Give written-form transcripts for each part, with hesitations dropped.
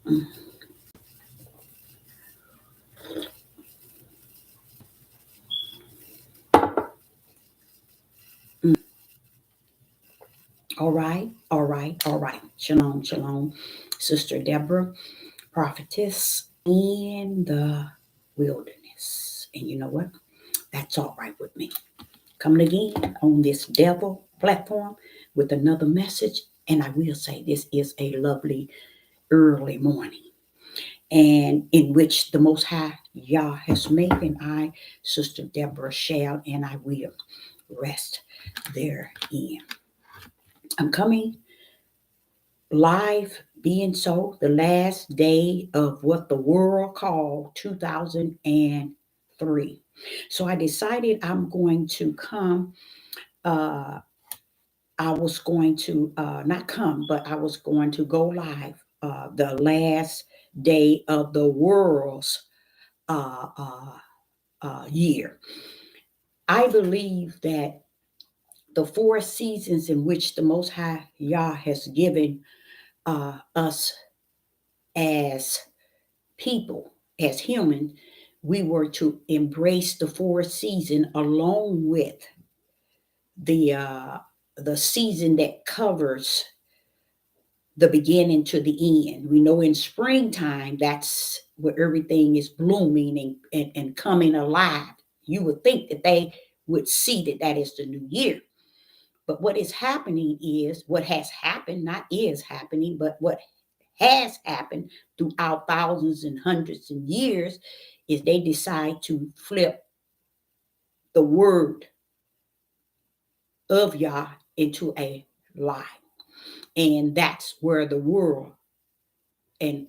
Mm, mm. All right, all right, all right. Shalom, shalom. Sister Deborah, prophetess in the wilderness. And you know what? That's all right with me. Coming again on this devil platform with another message. And I will say this is a lovely early morning, and in which the Most High Yah has made, and I, Sister Deborah, shall and I will rest therein. I'm coming live, being so the last day of what the world called 2003. So I decided I'm going to come. Uh, I was going to not come, but I was going to go live the last day of the world's uh, uh, year. I believe that the four seasons in which the Most High Yah has given us as people, as human, we were to embrace the four season along with the uh, the season that covers the beginning to the end. We know in springtime, that's where everything is blooming and coming alive. You would think that they would see that that is the new year. But what is happening is what has happened, not is happening, but what has happened throughout thousands and hundreds of years is they decide to flip the word of Yah into a lie. And that's where the world and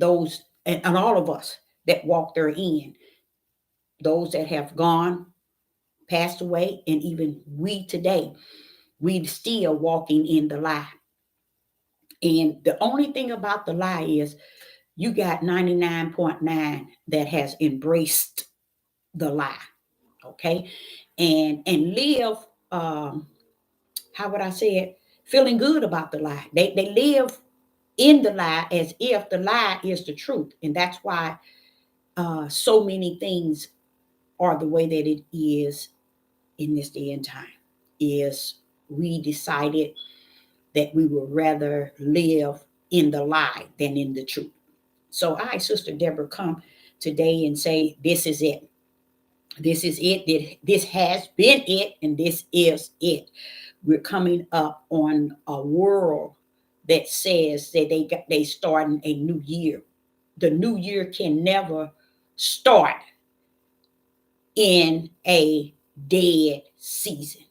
those and all of us that walk therein, those that have gone, passed away, and even we today, we still walking in the lie. And the only thing about the lie is you got 99.9 that has embraced the lie, okay, and live. How would I say it? Feeling good about the lie. They live in the lie as if the lie is the truth, and that's why so many things are the way that it is in this day and time. Is we decided that we would rather live in the lie than in the truth. So I, Sister Deborah, come today and say, this is it. This is it. This has been it, and this is it. We're coming up on a world that says that they starting a new year. The new year can never start in a dead season.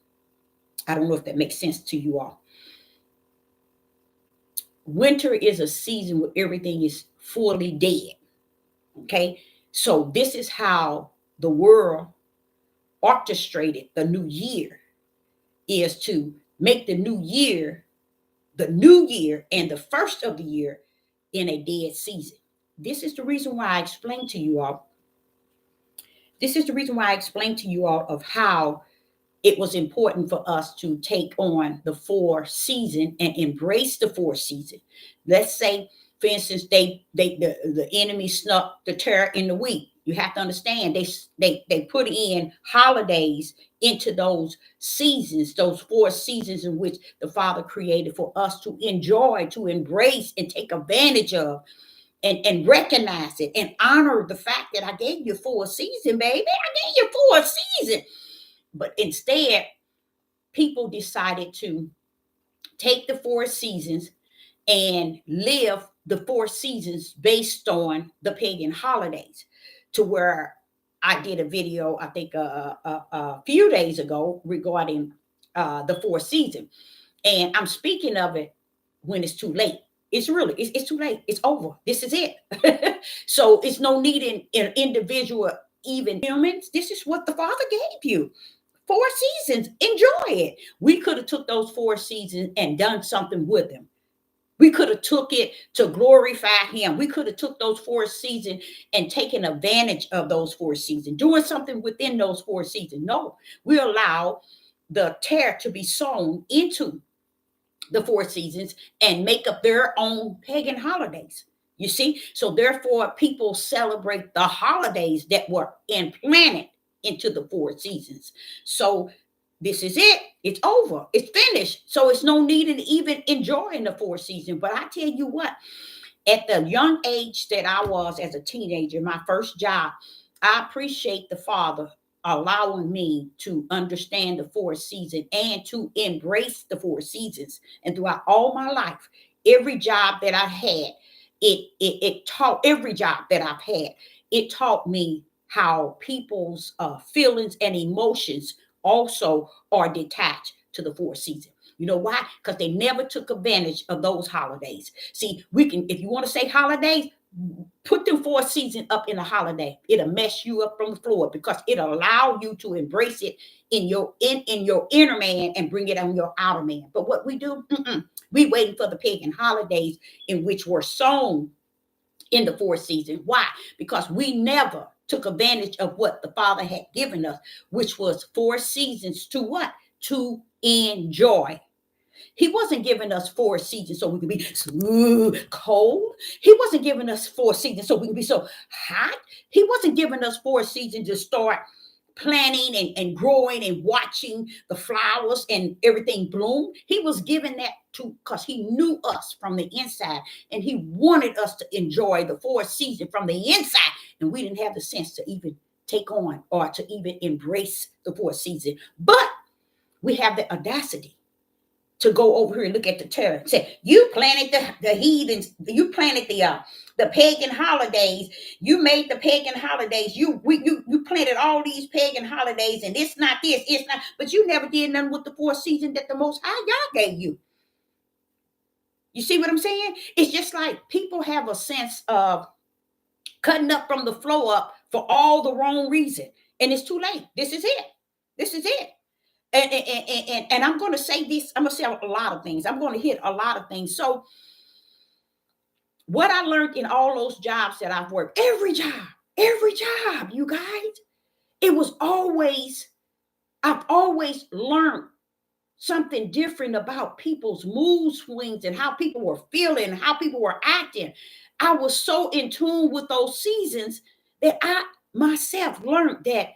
I don't know if that makes sense to you all. Winter is a season where everything is fully dead. Okay. So this is how the world orchestrated the new year, is to make the new year and the first of the year in a dead season. This is the reason why I explained to you all. This is the reason why I explained to you all of how it was important for us to take on the four season and embrace the four season. Let's say, for instance, the enemy snuck the terror in the wheat. You have to understand they put in holidays into those seasons, those four seasons in which the Father created for us to enjoy, to embrace, and take advantage of, and recognize it and honor the fact that I gave you four season, baby. I gave you four season. But instead, people decided to take the four seasons and live the four seasons based on the pagan holidays, to where I did a video, I think a few days ago, regarding the four season. And I'm speaking of it when it's too late. It's too late. It's over. This is it. So it's no need in individual, even humans. This is what the Father gave you. Four seasons. Enjoy it. We could have took those four seasons and done something with them. We could have took it to glorify him. We could have took those four seasons and taken advantage of those four seasons, doing something within those four seasons. No, we allow the tear to be sown into the four seasons and make up their own pagan holidays. You see? So therefore, people celebrate the holidays that were implanted into the 4 seasons. So this is it. It's over. It's finished. So it's no need in even enjoying the 4 season. But I tell you what, at the young age that I was as a teenager, my first job, I appreciate the Father allowing me to understand the 4 seasons and to embrace the 4 seasons. And throughout all my life, every job that I had, it taught every job that I've had, it taught me how people's feelings and emotions also are detached to the 4 seasons. You know why? Because they never took advantage of those holidays. See, we can, if you want to say holidays, put them 4 seasons up in a holiday. It'll mess you up from the floor because it'll allow you to embrace it in your inner man and bring it on your outer man. But what we do, we waiting for the pagan holidays in which were sown in the 4 seasons. Why? Because we never took advantage of what the Father had given us, which was 4 seasons to what? To enjoy. He wasn't giving us 4 seasons so we could be cold. He wasn't giving us 4 seasons so we could be so hot. He wasn't giving us 4 seasons to start planting and growing and watching the flowers and everything bloom. He was giving that to because he knew us from the inside and he wanted us to enjoy the 4 seasons from the inside. And we didn't have the sense to even take on or to even embrace the 4 seasons. But we have the audacity to go over here and look at the terror and say, you planted the heathens, you planted the pagan holidays, you made the pagan holidays, you planted all these pagan holidays, and it's not this, it's not, but you never did nothing with the 4 seasons that the Most High God gave you. You see what I'm saying? It's just like people have a sense of cutting up from the flow up for all the wrong reason, and it's too late. This is it. This is it. And I'm going to say this, I'm going to say a lot of things. I'm going to hit a lot of things. So what I learned in all those jobs that I've worked, every job, you guys, it was always, I've always learned something different about people's mood swings and how people were feeling, how people were acting. I was so in tune with those seasons that I myself learned that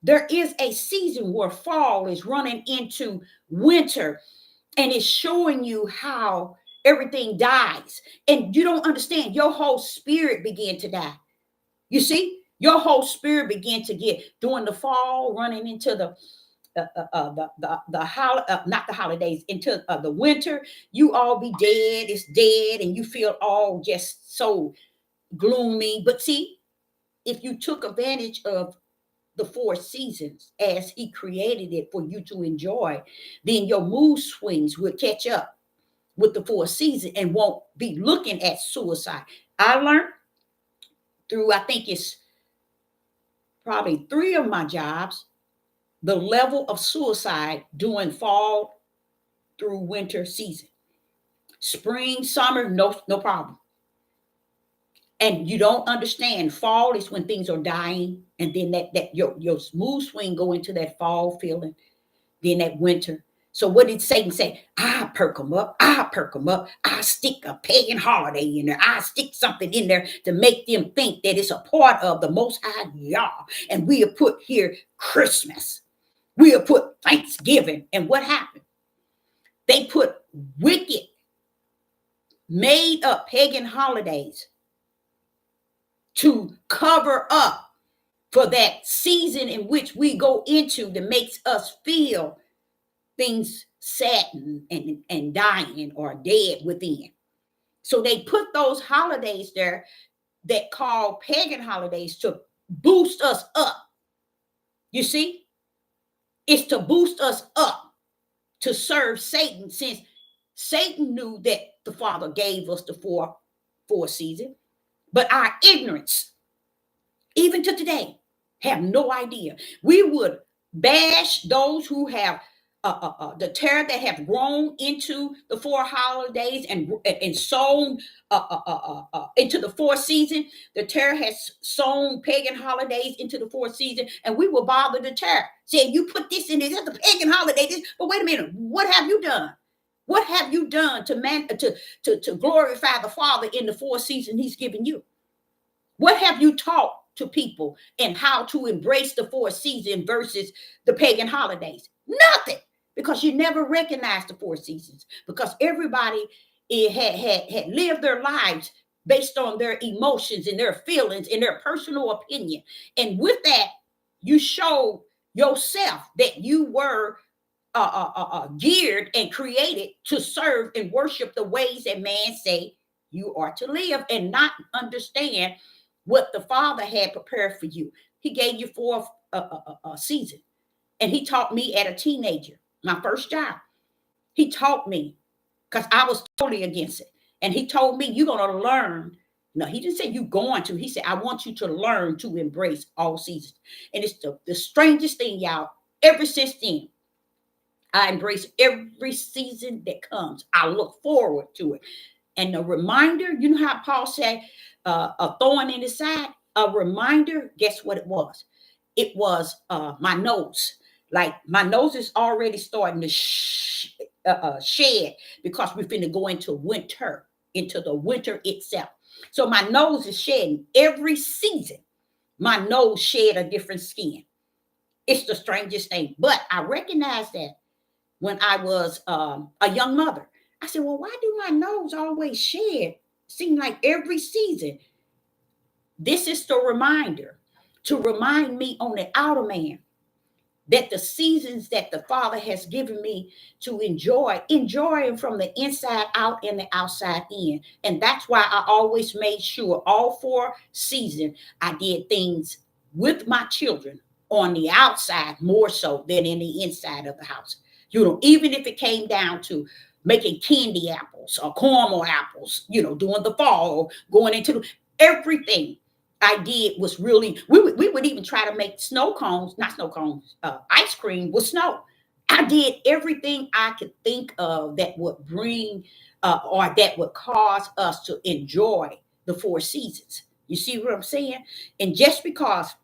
there is a season where fall is running into winter and it's showing you how everything dies. And you don't understand, your whole spirit began to die. You see, your whole spirit began to get during the fall, running into the not the holidays, into the winter. You all be dead, it's dead, and you feel all just so gloomy. But see, if you took advantage of the 4 seasons as he created it for you to enjoy, then your mood swings will catch up with the 4 seasons and won't be looking at suicide. I learned through, I think it's probably 3 of my jobs, the level of suicide during fall through winter season. Spring, summer, no problem. And you don't understand, fall is when things are dying, and then that your mood swing go into that fall feeling, then that winter. So what did Satan say? I perk them up, I stick a pagan holiday in there, I stick something in there to make them think that it's a part of the Most High Yah. And we have put here Christmas, we have put Thanksgiving. And what happened? They put wicked, made up pagan holidays to cover up for that season in which we go into that makes us feel things saddened and dying or dead within. So they put those holidays there that call pagan holidays to boost us up. You see, it's to boost us up to serve Satan, since Satan knew that the Father gave us the four seasons. But our ignorance, even to today, have no idea. We would bash those who have the terror that have grown into the 4 holidays and sown into the 4 seasons. The terror has sown pagan holidays into the 4 seasons, and we will bother the terror, saying, "You put this in there, that's the pagan holiday." But wait a minute, what have you done? What have you done to glorify the Father in the 4 seasons he's given you? What have you taught to people and how to embrace the 4 seasons versus the pagan holidays? Nothing, because you never recognized the 4 seasons, because everybody had lived their lives based on their emotions and their feelings and their personal opinion. And with that, you showed yourself that you were geared and created to serve and worship the ways that man say you are to live, and not understand what the Father had prepared for you. He gave you 4 seasons, and he taught me at a teenager, my first job. He taught me because I was totally against it, and he told me, "You're gonna learn." No, he didn't say you going to. He said, "I want you to learn to embrace all seasons." And it's the strangest thing, y'all. Ever since then, I embrace every season that comes. I look forward to it. And the reminder, you know how Paul said, a thorn in his side? A reminder, guess what it was? It was my nose. Like, my nose is already starting to shed, because we're finna go into the winter itself. So my nose is shedding. Every season, my nose shed a different skin. It's the strangest thing. But I recognize that when I was a young mother. I said, well, why do my nose always shed? Seem like every season. This is the reminder to remind me on the outer man that the seasons that the Father has given me to enjoy them from the inside out and the outside in. And that's why I always made sure all 4 seasons I did things with my children on the outside more so than in the inside of the house. Even if it came down to making candy apples or caramel apples, during the fall, going into everything I did was really, we would even try to make ice cream with snow. I did everything I could think of that would bring or that would cause us to enjoy the 4 seasons. You see what I'm saying? And just because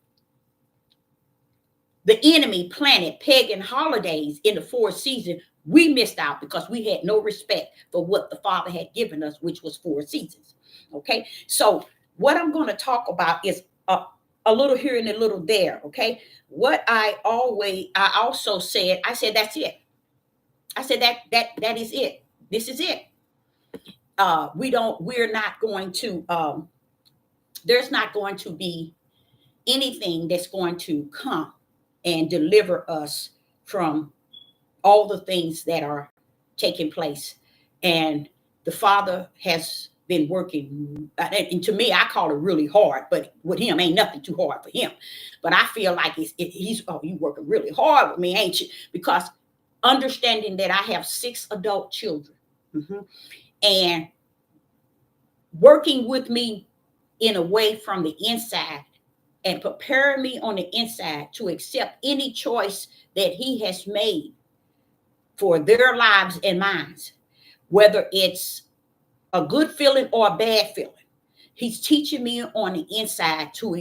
the enemy planted pagan holidays in the 4 seasons, we missed out because we had no respect for what the Father had given us, which was 4 seasons. Okay, so what I'm going to talk about is a little here and a little there. Okay, what I also said, I said that's it. I said that is it. This is it. We're not going to. There's not going to be anything that's going to come and deliver us from all the things that are taking place. And the Father has been working, and to me, I call it really hard, but with him, ain't nothing too hard for him. But I feel like he's you working really hard with me, ain't you? Because understanding that I have 6 adult children, and working with me in a way from the inside, and preparing me on the inside to accept any choice that he has made for their lives and minds, whether it's a good feeling or a bad feeling. He's teaching me on the inside to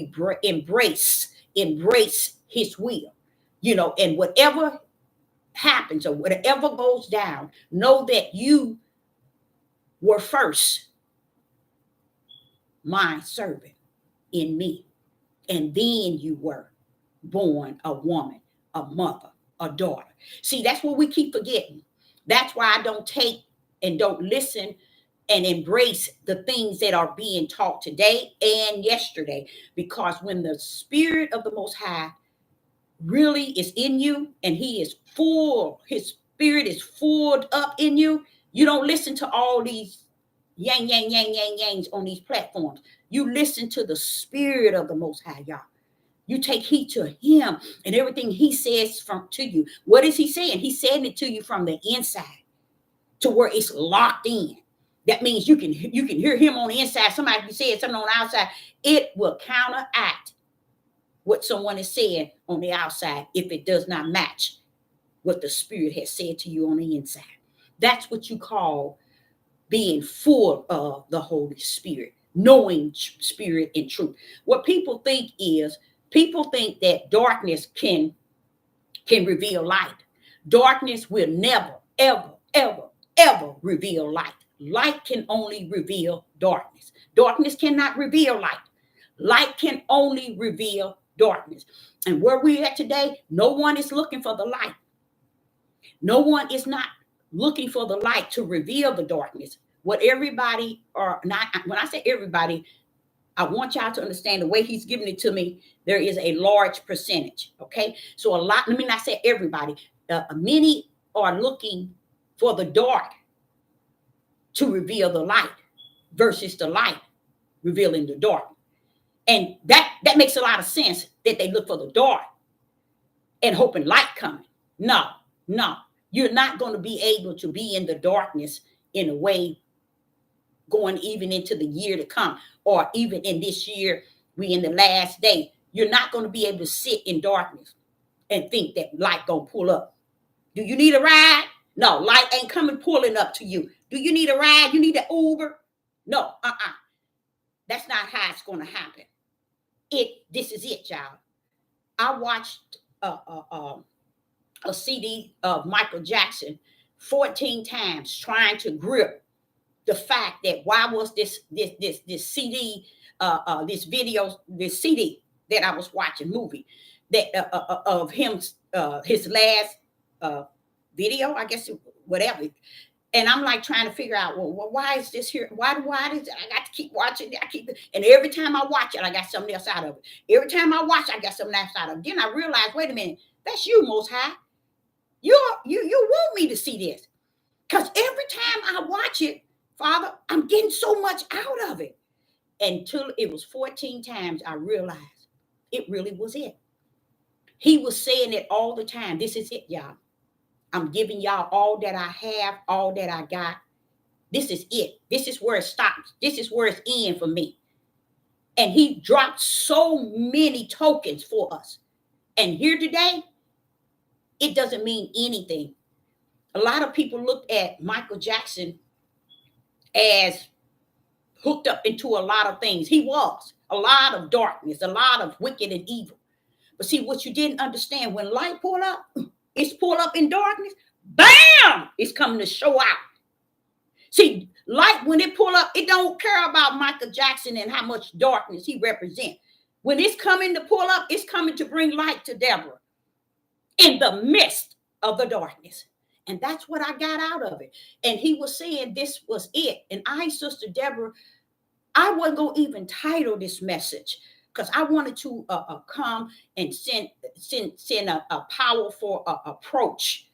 embrace his will, and whatever happens or whatever goes down, know that you were first my servant in me. And then you were born a woman, a mother, a daughter. See, that's what we keep forgetting. That's why I don't take and don't listen and embrace the things that are being taught today and yesterday. Because when the Spirit of the Most High really is in you, and his Spirit is full up in you, you don't listen to all these yang, yang, yang, yang, yangs on these platforms. You listen to the Spirit of the Most High, y'all. You take heed to him and everything he says to you. What is he saying? He's saying it to you from the inside to where it's locked in. That means you can hear him on the inside. Somebody can say something on the outside. It will counteract what someone is saying on the outside if it does not match what the Spirit has said to you on the inside. That's what you call being full of the Holy Spirit, knowing spirit and truth. What people think that darkness can reveal light. Darkness will never, ever, ever, ever reveal light. Light can only reveal darkness. Darkness cannot reveal light. Light can only reveal darkness. And where we're at today, no one is looking for the light. No one is not looking for the light to reveal the darkness. What everybody, or not, when I say everybody, I want y'all to understand the way he's giving it to me, there is a large percentage, okay? So a lot, let me not say everybody, many are looking for the dark to reveal the light versus the light revealing the dark. And that makes a lot of sense that they look for the dark and hoping light coming. No, you're not going to be able to be in the darkness in a way going even into the year to come, or even in this year, we in the last day. You're not going to be able to sit in darkness and think that light going to pull up. Do you need a ride? No, light ain't coming pulling up to you. Do you need a ride? You need an Uber? No, that's not how it's going to happen. This is it, y'all. I watched a CD of Michael Jackson 14 times trying to grip the fact that why was this CD, this video, this CD that I was watching, movie that of him, his last video, I guess, whatever. And I'm like trying to figure out, well, why is this here? Why does I got to keep watching it? And every time I watch it, I got something else out of it. Every time I watch, I got something else out of it. Then I realized, wait a minute, that's you, Most High. You want me to see this. Because every time I watch it, Father, I'm getting so much out of it. Until it was 14 times, I realized it really was it. He was saying it all the time. This is it, y'all. I'm giving y'all all that I have, all that I got. This is it. This is where it stops. This is where it's in for me. And he dropped so many tokens for us. And here today, it doesn't mean anything. A lot of people look at Michael Jackson as hooked up into a lot of things. He was a lot of darkness, a lot of wicked and evil. But see, what you didn't understand, when light pulled up, it's pulled up in darkness, bam, it's coming to show out. See, light, when it pull up, it don't care about Michael Jackson and how much darkness he represents. When it's coming to pull up, it's coming to bring light to Deborah in the midst of the darkness. And that's what I got out of it. And he was saying this was it. And Sister Deborah, I wasn't going to even title this message because I wanted to come and send a powerful approach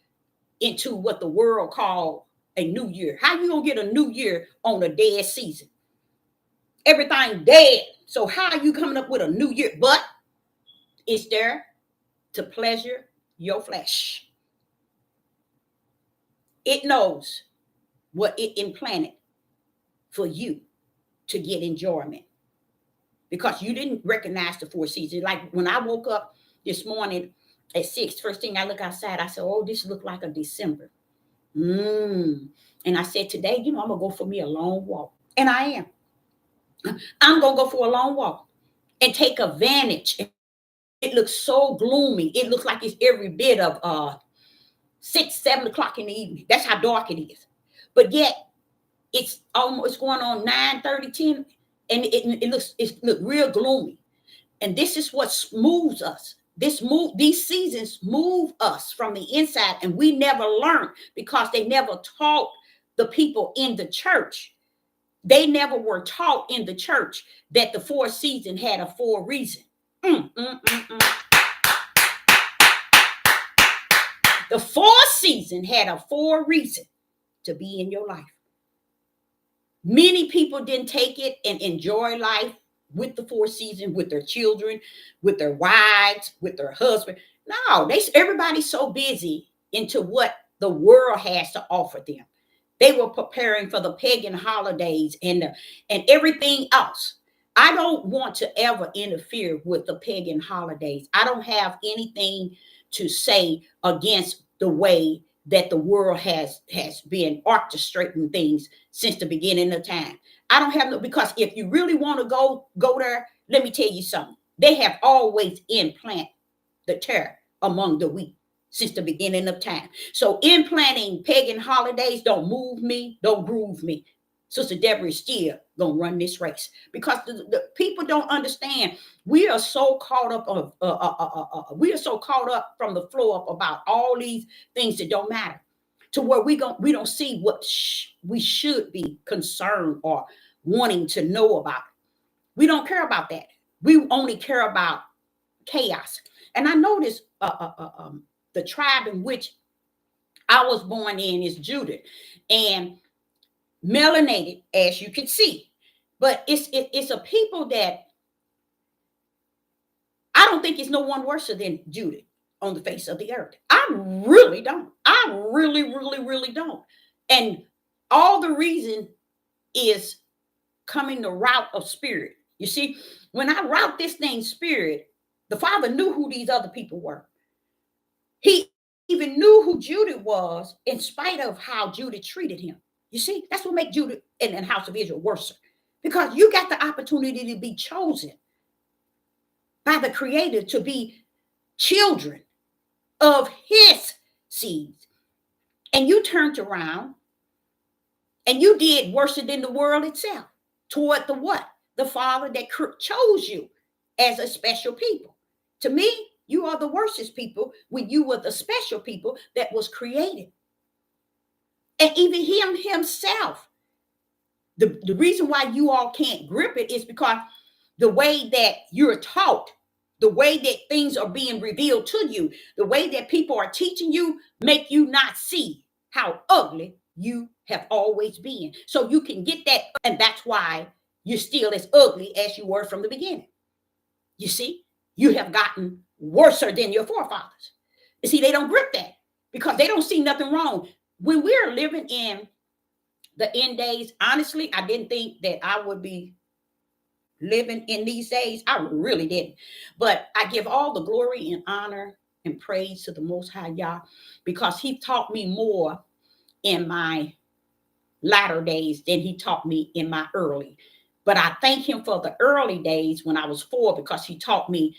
into what the world called a new year. How you going to get a new year on a dead season? Everything dead. So how are you coming up with a new year? But it's there to pleasure your flesh. It knows what it implanted for you to get enjoyment. Because you didn't recognize the 4 seasons. Like when I woke up this morning at 6, first thing I look outside, I said, oh, this look like a December. And I said, today, I'm going to go for me a long walk. And I am. I'm going to go for a long walk and take advantage. It looks so gloomy. It looks like it's every bit of 6, 7 o'clock in the evening. That's how dark it is. But yet, it's almost going on 9:30, 10. And it looks real gloomy. And this is what moves us. These seasons move us from the inside, and we never learned because they never taught the people in the church. They never were taught in the church that the 4 seasons had a 4 reason. The 4 season had a 4 reason to be in your life. Many people didn't take it and enjoy life with the 4 seasons, with their children, with their wives, with their husband. No, everybody's so busy into what the world has to offer them. They were preparing for the pagan holidays and everything else. I don't want to ever interfere with the pagan holidays. I don't have anything to say against the way that the world has been orchestrating things since the beginning of time. I don't have no, because if you really want to go there, let me tell you something. They have always implanted the terror among the weak. since the beginning of time. So implanting pagan holidays don't move me, don't groove me. Sister Deborah is still gonna run this race because the people don't understand. We are so caught up we are so caught up from the floor up about all these things that don't matter, to where we don't see what we should be concerned or wanting to know about. We don't care about that. We only care about chaos. And I noticed the tribe in which I was born in is Judah, and melanated, as you can see. But it's a people that I don't think it's no one worse than Judah on the face of the earth. I really don't. I really don't. And all the reason is coming the route of spirit. You see, when I route this thing spirit, the Father knew who these other people were. He even knew who Judah was in spite of how Judah treated him. You see, that's what makes Judah and the house of Israel worse. Because you got the opportunity to be chosen by the Creator to be children of his seeds. And you turned around and you did worse than the world itself toward the what? The Father that chose you as a special people. To me, you are the worstest people when you were the special people that was created. And even him himself, the reason why you all can't grip it is because the way that you're taught, the way that things are being revealed to you, the way that people are teaching you, make you not see how ugly you have always been. So you can get that, and that's why you're still as ugly as you were from the beginning. You see, you have gotten worse than your forefathers. You see, they don't grip that because they don't see nothing wrong. When we're living in the end days, honestly, I didn't think that I would be living in these days. I really didn't. But I give all the glory and honor and praise to the Most High Yah, because he taught me more in my latter days than he taught me in my early. But I thank him for the early days when I was 4, because he taught me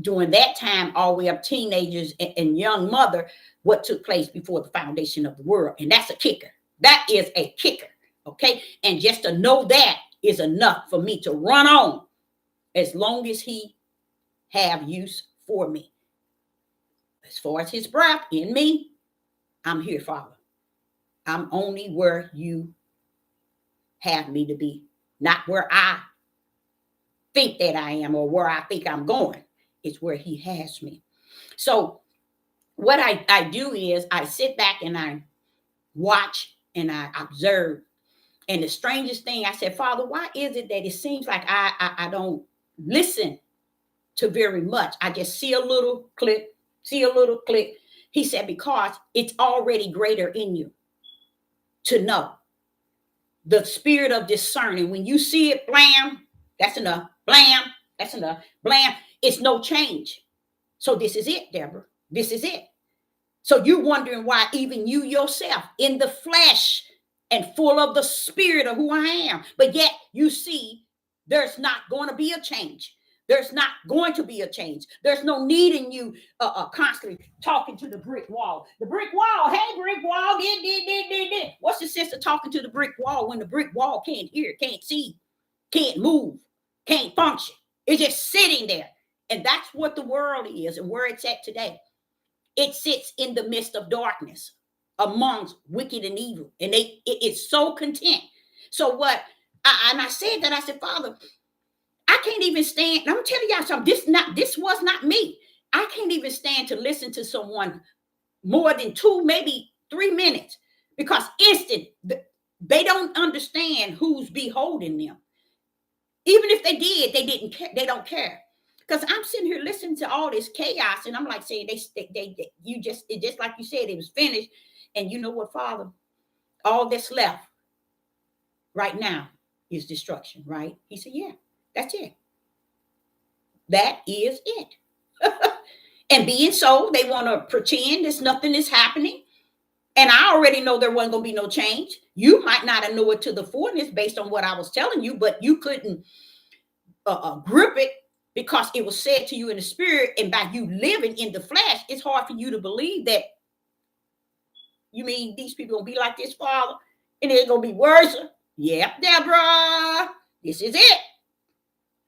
during that time, all the way up teenagers and young mother, what took place before the foundation of the world. And that's a kicker. That is a kicker. Okay. And just to know that is enough for me to run on as long as he have use for me. As far as his breath in me, I'm here, Father. I'm only where you have me to be, not where I think that I am or where I think I'm going. It's where he has me. So what I do is I sit back and I watch and I observe. And the strangest thing, I said, Father, why is it that it seems like I don't listen to very much? I just see a little click, see a little click. He said, because it's already greater in you to know. The spirit of discerning. When you see it, blam, that's enough. Blam, that's enough. Blam, it's no change. So this is it, Deborah. This is it. So you're wondering why even you yourself in the flesh and full of the spirit of who I am, but yet you see there's not going to be a change. There's not going to be a change. There's no need in you constantly talking to the brick wall. The brick wall, hey, brick wall, did. What's the sense of talking to the brick wall when the brick wall can't hear, can't see, can't move, can't function? It's just sitting there. And that's what the world is and where it's at today. It sits in the midst of darkness amongst wicked and evil. And it's so content. So what, I said that, I said, Father, I can't even stand. I'm telling y'all something. This was not me. I can't even stand to listen to someone more than 2, maybe 3 minutes, because instant, they don't understand who's beholding them. Even if they did, they didn't care. They don't care. Because I'm sitting here listening to all this chaos, and I'm like saying, it's just like you said, it was finished. And you know what, Father? All that's left right now is destruction, right? He said, yeah, that's it. That is it. And being so, they want to pretend there's nothing is happening. And I already know there wasn't going to be no change. You might not have known it to the fullness based on what I was telling you, but you couldn't grip it, because it was said to you in the spirit, and by you living in the flesh, it's hard for you to believe that. You mean these people gonna be like this, Father, and it's gonna be worse? Yep, Deborah, this is it.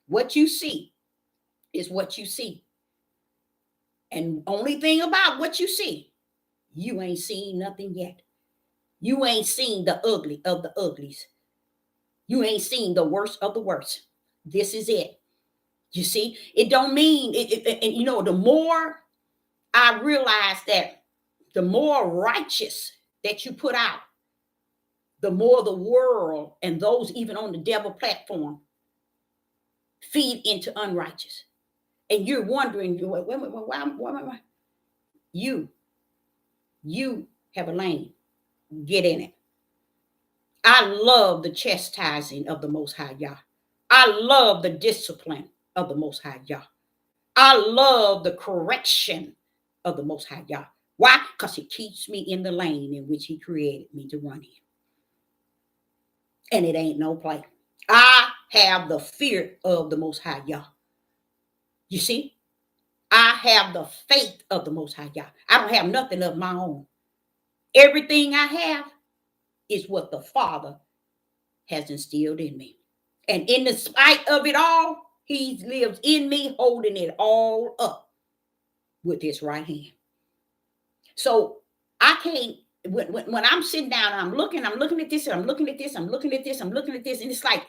What you see is what you see. And only thing about what you see, you ain't seen nothing yet. You ain't seen the ugly of the uglies. You ain't seen the worst of the worst. This is it. You see, it don't mean and you know, the more I realize that the more righteous that you put out, the more the world and those even on the devil platform feed into unrighteous. And you're wondering, why? You have a lane. Get in it. I love the chastising of the Most High Yah. I love the discipline of the Most High Yah. I love the correction of the Most High Yah. Why? Because it keeps me in the lane in which he created me to run in. And it ain't no play. I have the fear of the Most High Yah. You see? I have the faith of the Most High Yah. I don't have nothing of my own. Everything I have is what the Father has instilled in me. And in the spite of it all, he lives in me, holding it all up with his right hand. So I can't, when I'm sitting down, I'm looking at this, and I'm looking at this, I'm looking at this, I'm looking at this, and it's like,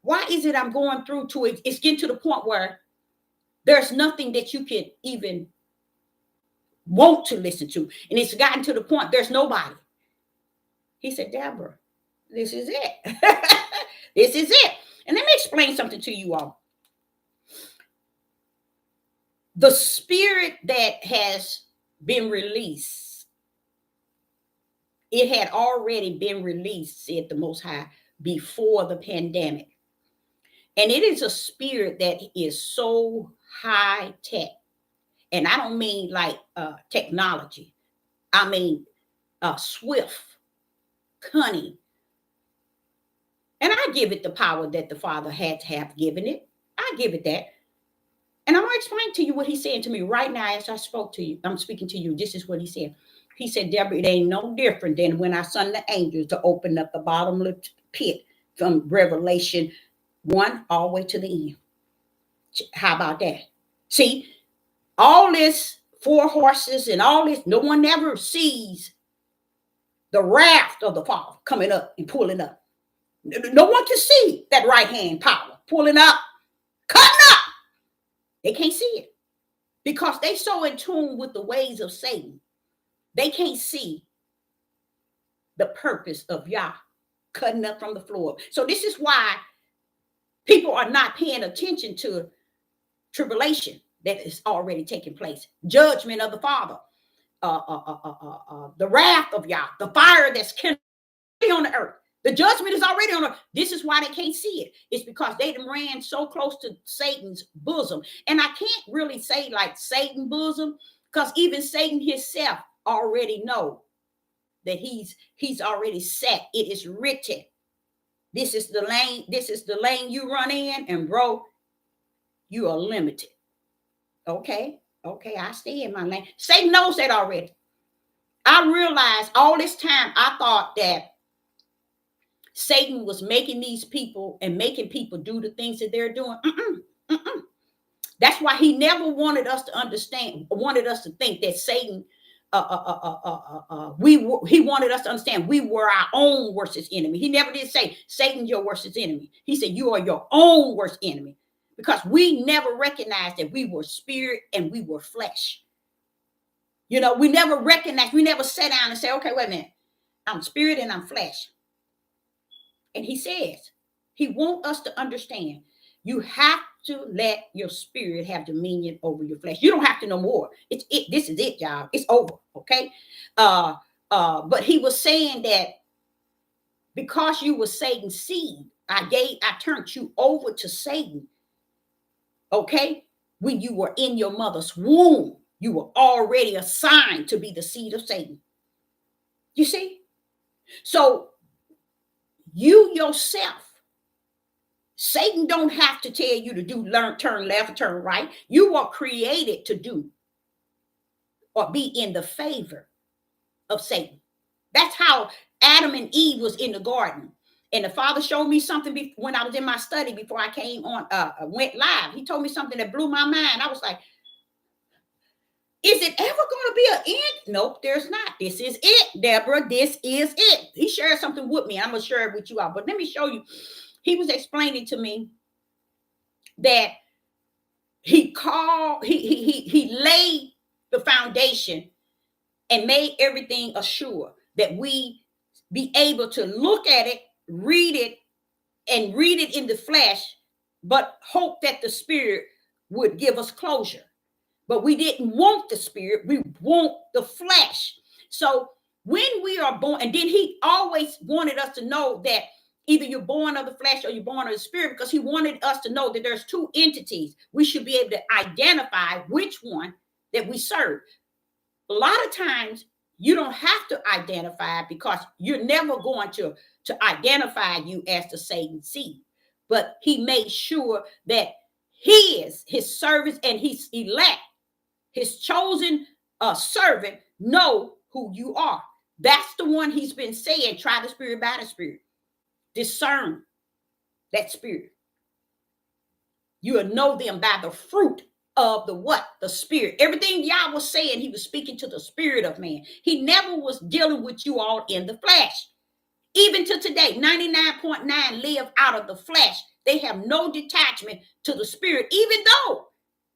why is it I'm going through to it? It's getting to the point where there's nothing that you can even want to listen to. And it's gotten to the point, there's nobody. He said, Deborah, this is it. This is it. And let me explain something to you all. The spirit that has been released, it had already been released, said the Most High, before the pandemic. And it is a spirit that is so high tech. And I don't mean like technology. I mean swift, cunning. And I give it the power that the Father had to have given it. I give it that. And I'm going to explain to you what he's saying to me right now as I spoke to you. I'm speaking to you. This is what he said. He said, Deborah, it ain't no different than when I sent the angels to open up the bottomless pit from Revelation 1 all the way to the end. How about that? See, all this 4 horses and all this, no one ever sees the wrath of the Father coming up and pulling up. No one can see that right hand power pulling up, cutting up. They can't see it because they so in tune with the ways of Satan. They can't see the purpose of Yah cutting up from the floor. So this is why people are not paying attention to tribulation that is already taking place. Judgment of the Father, the wrath of Yah, the fire that's on the earth. The judgment is already on earth. This is why they can't see it. It's because they ran so close to Satan's bosom. And I can't really say like Satan's bosom, because even Satan himself already know that he's already set. It is written. This is the lane. This is the lane you run in, and bro, you are limited. Okay, I stay in my lane. Satan knows that already. I realized all this time I thought that Satan was making these people and making people do the things that they're doing. That's why he never wanted us to understand, wanted us to think that Satan, he wanted us to understand we were our own worst enemy. He never did say, Satan, your worst enemy. He said, you are your own worst enemy, because we never recognized that we were spirit and we were flesh. You know, we never recognized, we never sat down and said, okay, wait a minute, I'm spirit and I'm flesh. And he says, he wants us to understand, you have to let your spirit have dominion over your flesh. You don't have to know more. This is it, y'all. It's over. Okay. But he was saying that because you were Satan's seed, I turned you over to Satan. Okay. When you were in your mother's womb, you were already assigned to be the seed of Satan. You see? So you yourself Satan don't have to tell you to turn left or turn right. You were created to do or be in the favor of Satan. That's how Adam and Eve was in the garden. And the Father showed me something when I was in my study before I came on, went live. He told me something that blew my mind. I was like, is it ever going to be an end? Nope, there's not. This is it, Deborah. This is it. He shared something with me. I'm going to share it with you all. But let me show you. He was explaining to me that he laid the foundation and made everything assured that we be able to look at it, read it in the flesh, but hope that the Spirit would give us closure. But we didn't want the Spirit, we want the flesh. So when we are born, and then he always wanted us to know that either you're born of the flesh or you're born of the Spirit, because he wanted us to know that there's two entities. We should be able to identify which one that we serve. A lot of times you don't have to identify because you're never going to identify you as the Satan seed. But he made sure that his servants and his elect, his chosen servant, know who you are. That's the one he's been saying, try the Spirit by the Spirit. Discern that spirit. You will know them by the fruit of the what? The Spirit. Everything Yah was saying, he was speaking to the spirit of man. He never was dealing with you all in the flesh. Even to today, 99.9 live out of the flesh. They have no detachment to the Spirit, even though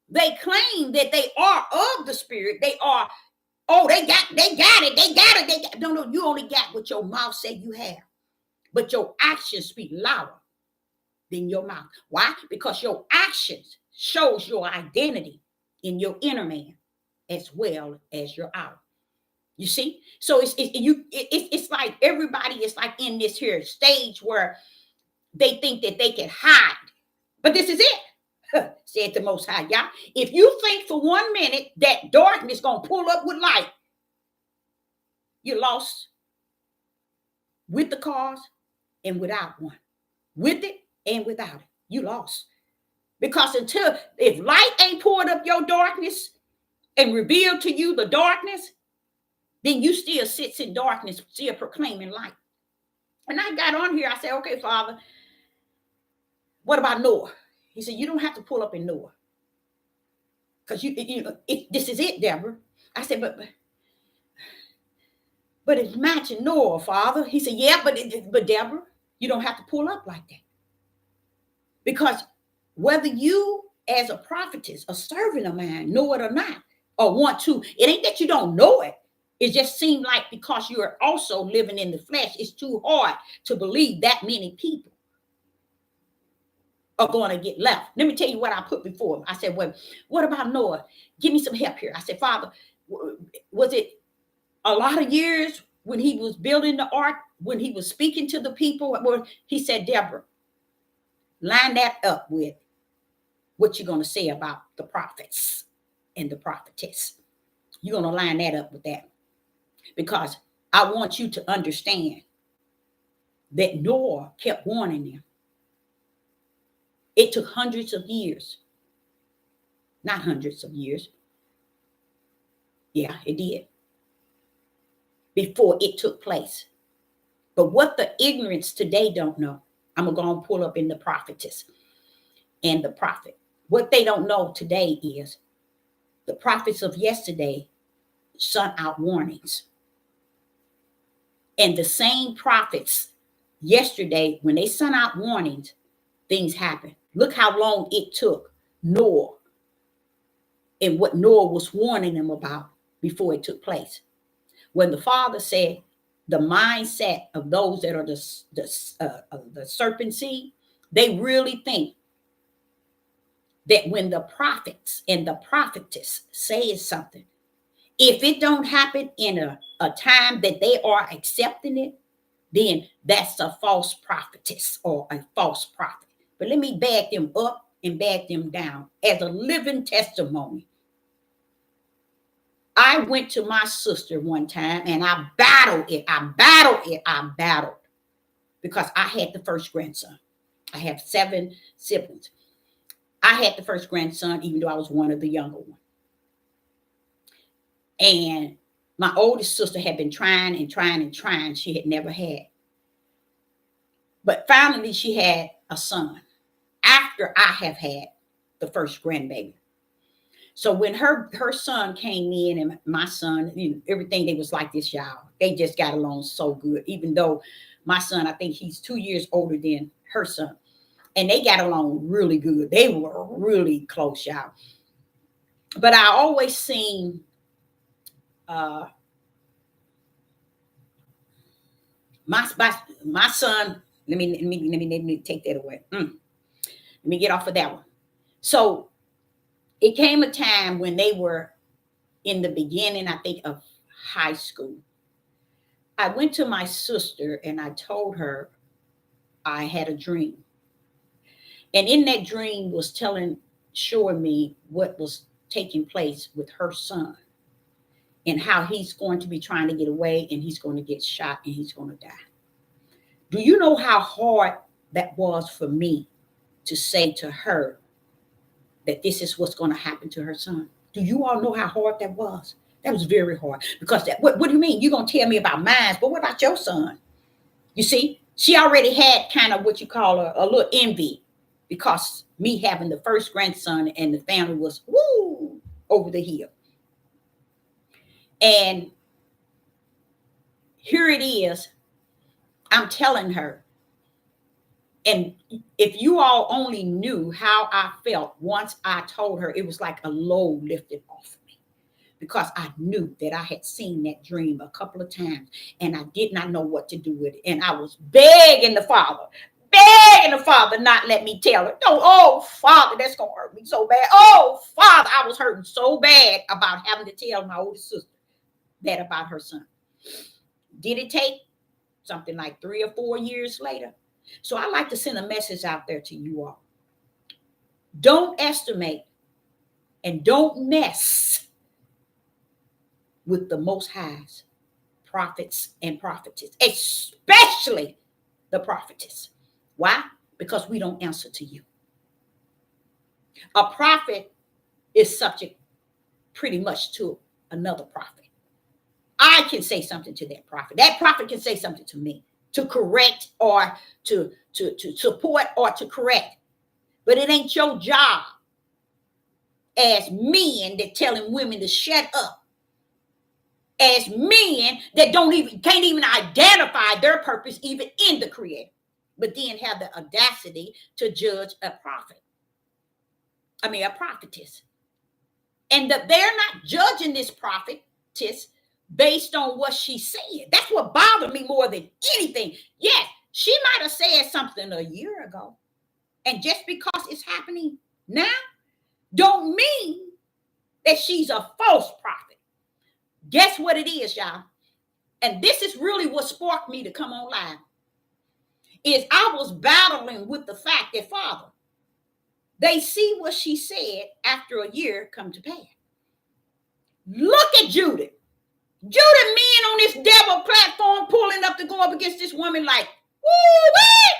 they claim that they are of the Spirit. They are, they got it. No, you only got what your mouth said you have. But your actions speak louder than your mouth. Why? Because your actions shows your identity in your inner man as well as your outer. You see? So it's like everybody is like in this here stage where they think that they can hide. But this is it, said the Most High Yah. If you think for 1 minute that darkness gonna pull up with light, you're lost with the cause and without one. With it and without it, you lost. Because if light ain't poured up your darkness and revealed to you the darkness, then you still sits in darkness, still proclaiming light. And I got on here, I said, okay, Father, what about Noah? He said, you don't have to pull up in Noah. Because this is it, Deborah. I said, but imagine Noah, Father. He said, yeah, but Deborah, you don't have to pull up like that. Because whether you as a prophetess, a servant of mine, know it or not, or want to, it ain't that you don't know it. It just seemed like because you're also living in the flesh, it's too hard to believe that many people are going to get left. Let me tell you what I put before him. I said, well, what about Noah? Give me some help here. I said, Father, was it a lot of years when he was building the ark, when he was speaking to the people? He said, Deborah, line that up with what you're going to say about the prophets and the prophetess. You're going to line that up with that. Because I want you to understand that Noah kept warning them. It took hundreds of years. Not hundreds of years. Yeah, it did. Before it took place. But what the ignorance today don't know, I'm going to go and pull up in the prophetess and the prophet. What they don't know today is the prophets of yesterday sent out warnings. And the same prophets yesterday, when they sent out warnings, things happened. Look how long it took Noah and what Noah was warning them about before it took place. When the Father said the mindset of those that are the serpent seed, they really think that when the prophets and the prophetess say something, if it don't happen in a time that they are accepting it, then that's a false prophetess or a false prophet. But let me back them up and back them down as a living testimony. I went to my sister one time and I battled it. I battled because I had the first grandson. I have 7 siblings. I had the first grandson, even though I was one of the younger ones. And my oldest sister had been trying and trying and trying. She had never had. But finally, she had a son after I have had the first grandbaby. So when her son came in and my son, everything, they was like this, y'all. They just got along so good, even though my son, I think he's 2 years older than her son. And they got along really good. They were really close, y'all. But I always seen my son. Let me take that away. Let me get off of that one. So it came a time when they were in the beginning, I think, of high school. I went to my sister and I told her I had a dream. And in that dream was showing me what was taking place with her son and how he's going to be trying to get away and he's going to get shot and he's going to die. Do you know how hard that was for me to say to her that this is what's going to happen to her son? Do you all know how hard that was? That was very hard because what do you mean? You're going to tell me about mine, but what about your son? You see, she already had kind of what you call a little envy because me having the first grandson and the family was over the hill. And here it is. I'm telling her. And if you all only knew how I felt once I told her, it was like a load lifted off of me because I knew that I had seen that dream a couple of times and I did not know what to do with it. And I was begging the Father not let me tell her. No, oh, Father, that's going to hurt me so bad. Oh, Father, I was hurting so bad about having to tell my oldest sister that about her son. Did it take something like 3 or 4 years later? So I like to send a message out there to you all. Don't estimate and don't mess with the Most High's prophets and prophetess, especially the prophetess. Why? Because we don't answer to you. A prophet is subject pretty much to another prophet. I can say something to that prophet. That prophet can say something to me to correct or to support or to correct. But it ain't your job as men that telling women to shut up. As men that can't even identify their purpose even in the Creator, but then have the audacity to judge a prophetess. And that they're not judging this prophetess based on what she said. That's what bothered me more than anything. Yes, she might have said something a year ago. And just because it's happening now, don't mean that she's a false prophet. Guess what it is, y'all? And this is really what sparked me to come on live. Is I was battling with the fact that, Father, they see what she said after a year come to pass. Look at Judith. Judith men on this devil platform pulling up to go up against this woman like, woo-wee!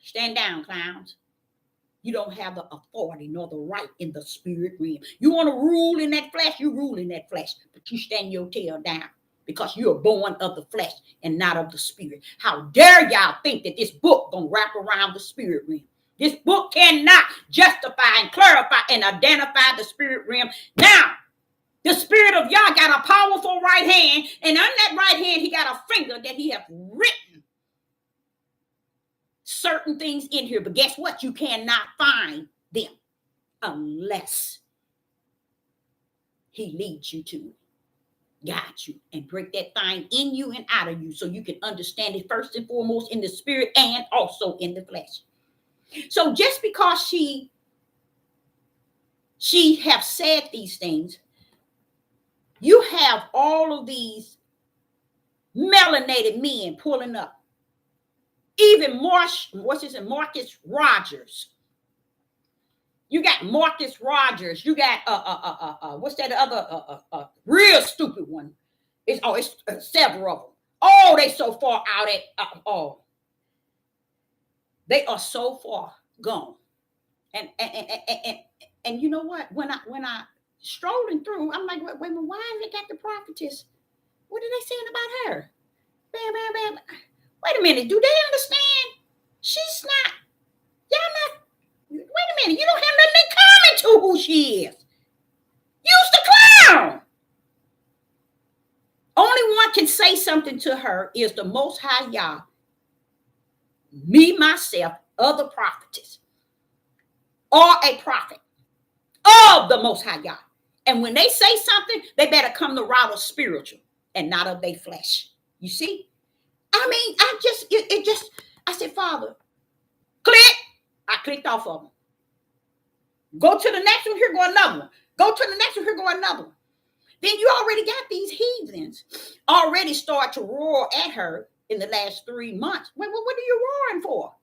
Stand down, clowns. You don't have the authority nor the right in the spirit realm. You want to rule in that flesh, you rule in that flesh, but you stand your tail down because you're born of the flesh and not of the spirit. How dare y'all think that this book gonna wrap around the spirit realm? This book cannot justify and clarify and identify the spirit realm. Now, the Spirit of Yah got a powerful right hand, and on that right hand, he got a finger that he has written certain things in here. But guess what? You cannot find them unless he leads you to it, guide you, and break that thing in you and out of you so you can understand it first and foremost in the spirit and also in the flesh. So just because she have said these things, you have all of these melanated men pulling up. Even Marcus Rogers. You got Marcus Rogers. You got what's that other real stupid one? It's several of them. Oh, they so far out at They are so far gone. And you know what? When I strolling through, I'm like, wait, why have they got the prophetess? What are they saying about her? Bam, bam, bam. Wait a minute. Do they understand? She's not. Y'all not. Wait a minute. You don't have nothing in common to who she is. Use the clown. Only one can say something to her is the Most High Yah, me, myself, other prophetess, or a prophet of the Most High Yah. And when they say something, they better come the route of spiritual and not of their flesh. You see? I mean, I said, Father, click. I clicked off of them. Go to the next one, here go another one. Go to the next one, here go another one. Then you already got these heathens already start to roar at her in the last 3 months. What are you roaring for?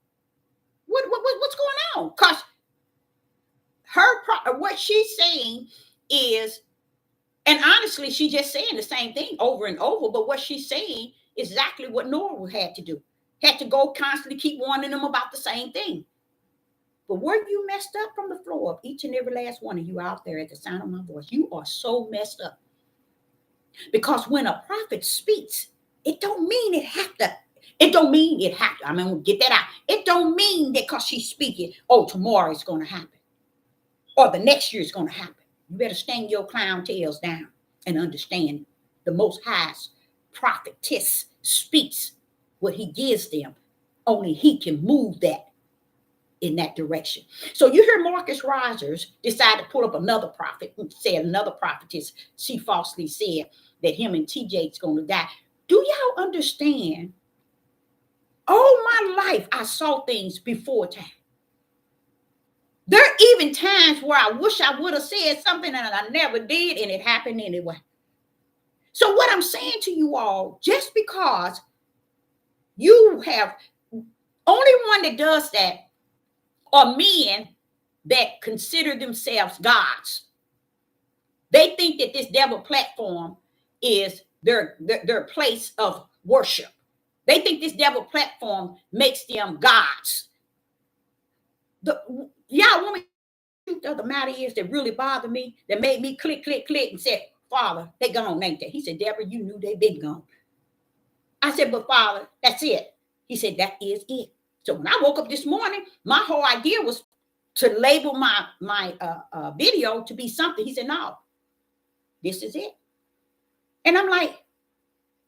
What's going on? Because what she's saying is, and honestly, she's just saying the same thing over and over, but what she's saying is exactly what Noah had to do. Had to go constantly keep warning them about the same thing. But were you messed up from the floor up? Each and every last one of you out there at the sound of my voice, you are so messed up. Because when a prophet speaks, it don't mean it have to. I mean, get that out. It don't mean that because she's speaking, oh, tomorrow it's going to happen. Or the next year it's going to happen. You better stand your clown tails down and understand the Most High's prophetess speaks what he gives them. Only he can move that in that direction. So you hear Marcus Rogers decide to pull up another prophet who said another prophetess, she falsely said that him and TJ's going to die. Do y'all understand? All my life, I saw things before time. There are even times where I wish I would have said something and I never did, and it happened anyway. So what I'm saying to you all, just because you have only one that does that are men that consider themselves gods. They think that this devil platform is their place of worship. They think this devil platform makes them gods. Y'all want me to truth of the matter is that really bothered me, that made me click, click, click and said, Father, they gone, ain't they? He said, Deborah, you knew they been gone. I said, but Father, that's it. He said, that is it. So when I woke up this morning, my whole idea was to label my video to be something. He said, no, this is it. And I'm like,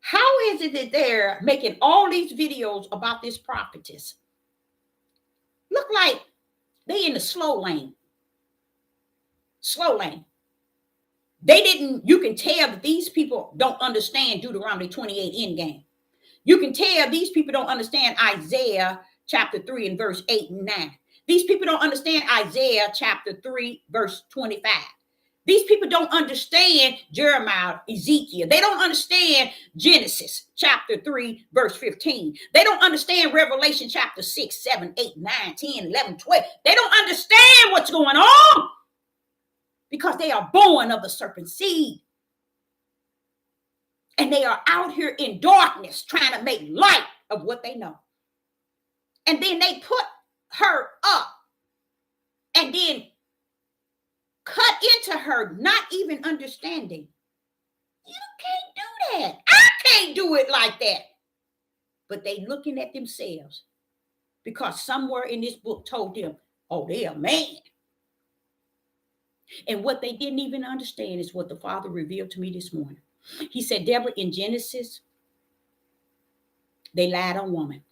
how is it that they're making all these videos about this prophetess? Look like they in the slow lane. Slow lane. You can tell that these people don't understand Deuteronomy 28 endgame. You can tell these people don't understand Isaiah chapter 3 and verse 8 and 9. These people don't understand Isaiah chapter 3, verse 25. These people don't understand Jeremiah, Ezekiel. They don't understand Genesis chapter 3, verse 15. They don't understand Revelation chapter 6, 7, 8, 9, 10, 11, 12. They don't understand what's going on because they are born of the serpent seed. And they are out here in darkness trying to make light of what they know. And then they put her up and then cut into her, not even understanding. You can't do that. I can't do it like that. But they looking at themselves because somewhere in this book told them, oh, they're a man. And what they didn't even understand is what the Father revealed to me this morning. He said, Deborah, in Genesis, they lied on woman.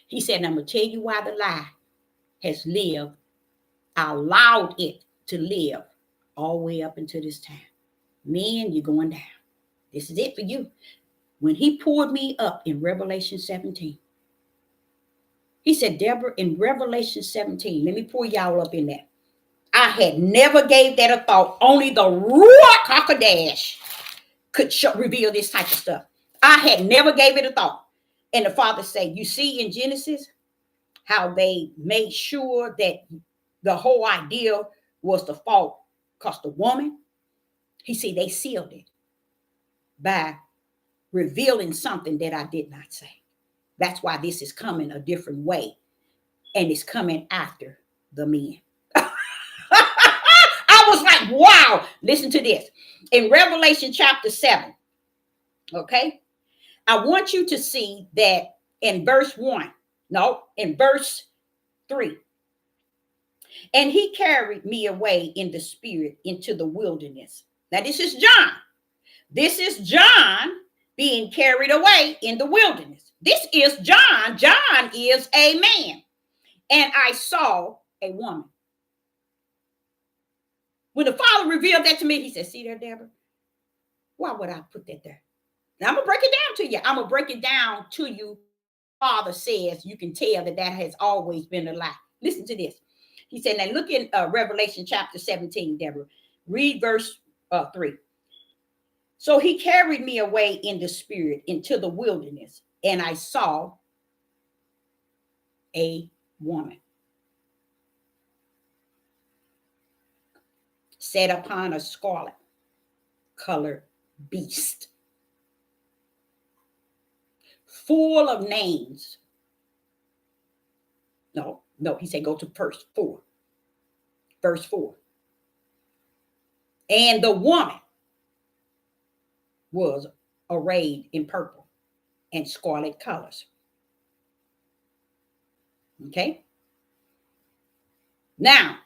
He said, I'm going to tell you why the lie has lived. I allowed it to live all the way up until this time. Men, you're going down. This is it for you. When he pulled me up in Revelation 17, he said, Deborah, in Revelation 17, let me pull y'all up in that. I had never gave that a thought. Only the Ruach HaKodesh could reveal this type of stuff. I had never gave it a thought. And the Father said, you see in Genesis how they made sure that the whole idea was the fault because the woman, he said they sealed it by revealing something that I did not say. That's why this is coming a different way and it's coming after the men. I was like, wow. Listen to this. In Revelation chapter 7, okay, I want you to see that in verse 1, no, in verse 3. And he carried me away in the spirit into the wilderness. Now, this is John. This is John being carried away in the wilderness. This is John. John is a man. And I saw a woman. When the Father revealed that to me, he said, see there, Deborah? Why would I put that there? Now, I'm going to break it down to you. I'm going to break it down to you. Father says you can tell that that has always been a lie. Listen to this. He said, now look in Revelation chapter 17, Deborah. Read verse 3. So he carried me away in the spirit into the wilderness, and I saw a woman sat upon a scarlet colored beast, full of names. No, he said go to verse 4. Verse 4. And the woman was arrayed in purple and scarlet colors. Okay. Now,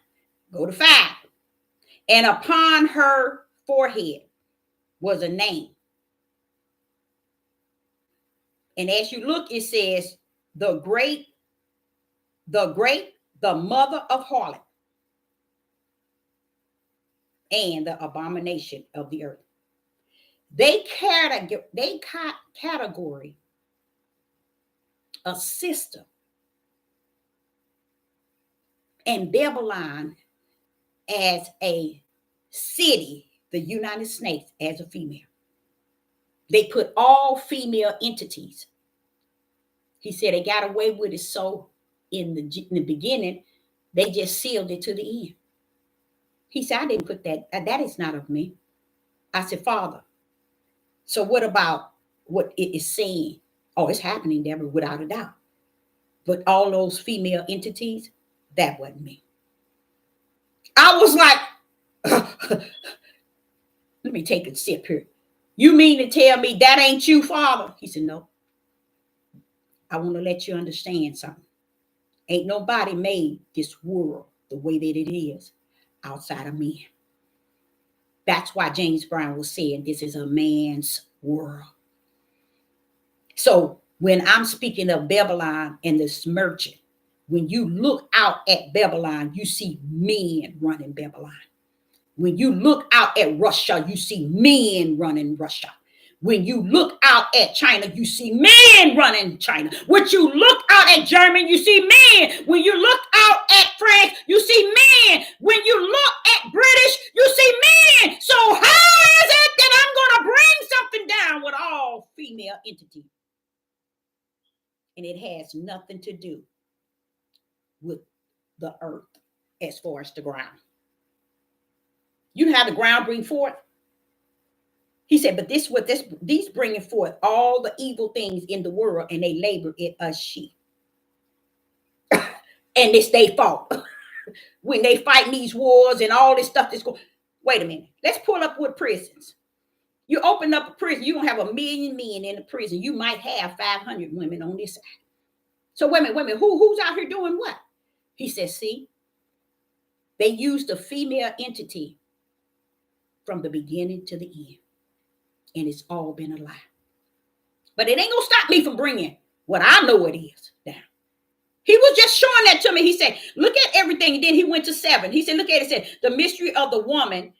go to 5. And upon her forehead was a name. And as you look, it says, the mother of harlot and the abomination of the earth. They category a system and Babylon as a city, the United States as a female. They put all female entities. He said they got away with it, so in the beginning, they just sealed it to the end. He said, I didn't put that. That is not of me. I said, Father, so what about what it is saying? Oh, it's happening, Deborah, without a doubt. But all those female entities, that wasn't me. I was like, let me take a sip here. You mean to tell me that ain't you, Father? He said, no. I want to let you understand something. Ain't nobody made this world the way that it is outside of me. That's why James Brown was saying this is a man's world. So when I'm speaking of Babylon and this merchant, when you look out at Babylon, you see men running Babylon. When you look out at Russia, you see men running Russia. When you look out at China, you see men running China. When you look out at Germany, you see men. When you look out at France, you see men. When you look at British, you see men. So how is it that I'm going to bring something down with all female entity? And it has nothing to do with the earth as far as the ground. You know how the ground bring forth? He said, but this what these bringing forth all the evil things in the world, and they labor it as she. And it's their fault. When they fighting these wars and all this stuff that's going. Wait a minute. Let's pull up with prisons. You open up a prison, you don't have 1 million men in the prison. You might have 500 women on this side. So wait a minute. Who's out here doing what? He says, see, they used a female entity from the beginning to the end. And it's all been a lie. But it ain't going to stop me from bringing what I know it is down. He was just showing that to me. He said, look at everything. And then he went to 7. He said, look at it. He said, the mystery of the woman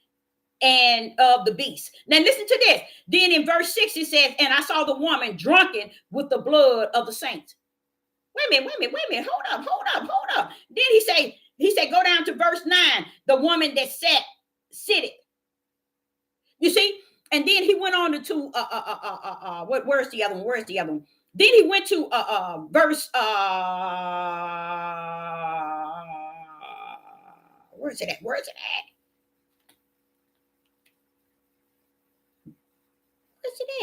and of the beast. Now listen to this. Then in verse 6, it says, and I saw the woman drunken with the blood of the saints. Wait a minute. Hold up. Then he said, go down to verse 9. The woman that sitting. You see? And then he went on to where's the other one? Then he went to verse where is it at? Where's it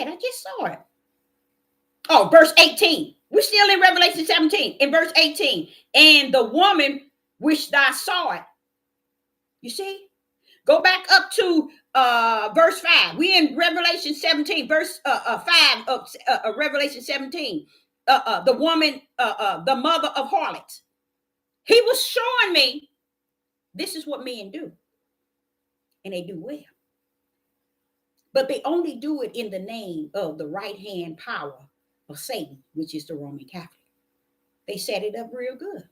at? I just saw it. Oh, verse 18. We're still in Revelation 17, in verse 18. And the woman which thou saw it. You see? Go back up to verse 5. We in Revelation 17, verse 5 of Revelation 17. The woman, the mother of harlots. He was showing me this is what men do. And they do well. But they only do it in the name of the right hand power of Satan, which is the Roman Catholic. They set it up real good.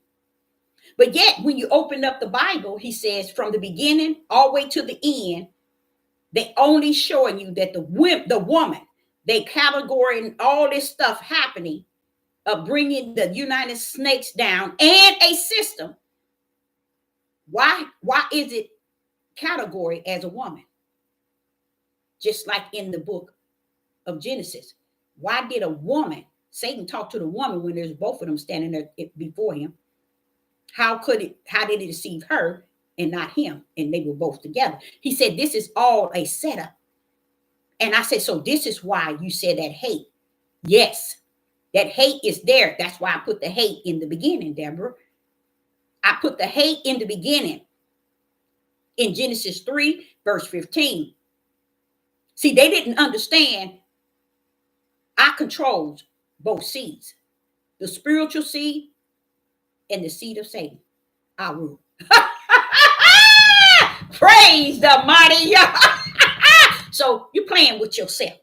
But yet, when you open up the Bible, he says from the beginning all the way to the end, they only showing you that the woman, they categorizing all this stuff happening of bringing the United Snakes down and a system. Why is it category as a woman? Just like in the book of Genesis. Why did a woman, Satan talk to the woman when there's both of them standing there before him? How did it deceive her and not him? And they were both together. He said, this is all a setup. And I said, so this is why you said that hate. Yes, that hate is there. That's why I put the hate in the beginning, Deborah. I put the hate in the beginning in Genesis 3, verse 15. See, they didn't understand I controlled both seeds, the spiritual seed and the seed of Satan. I rule. Praise the mighty God. So you're playing with yourself.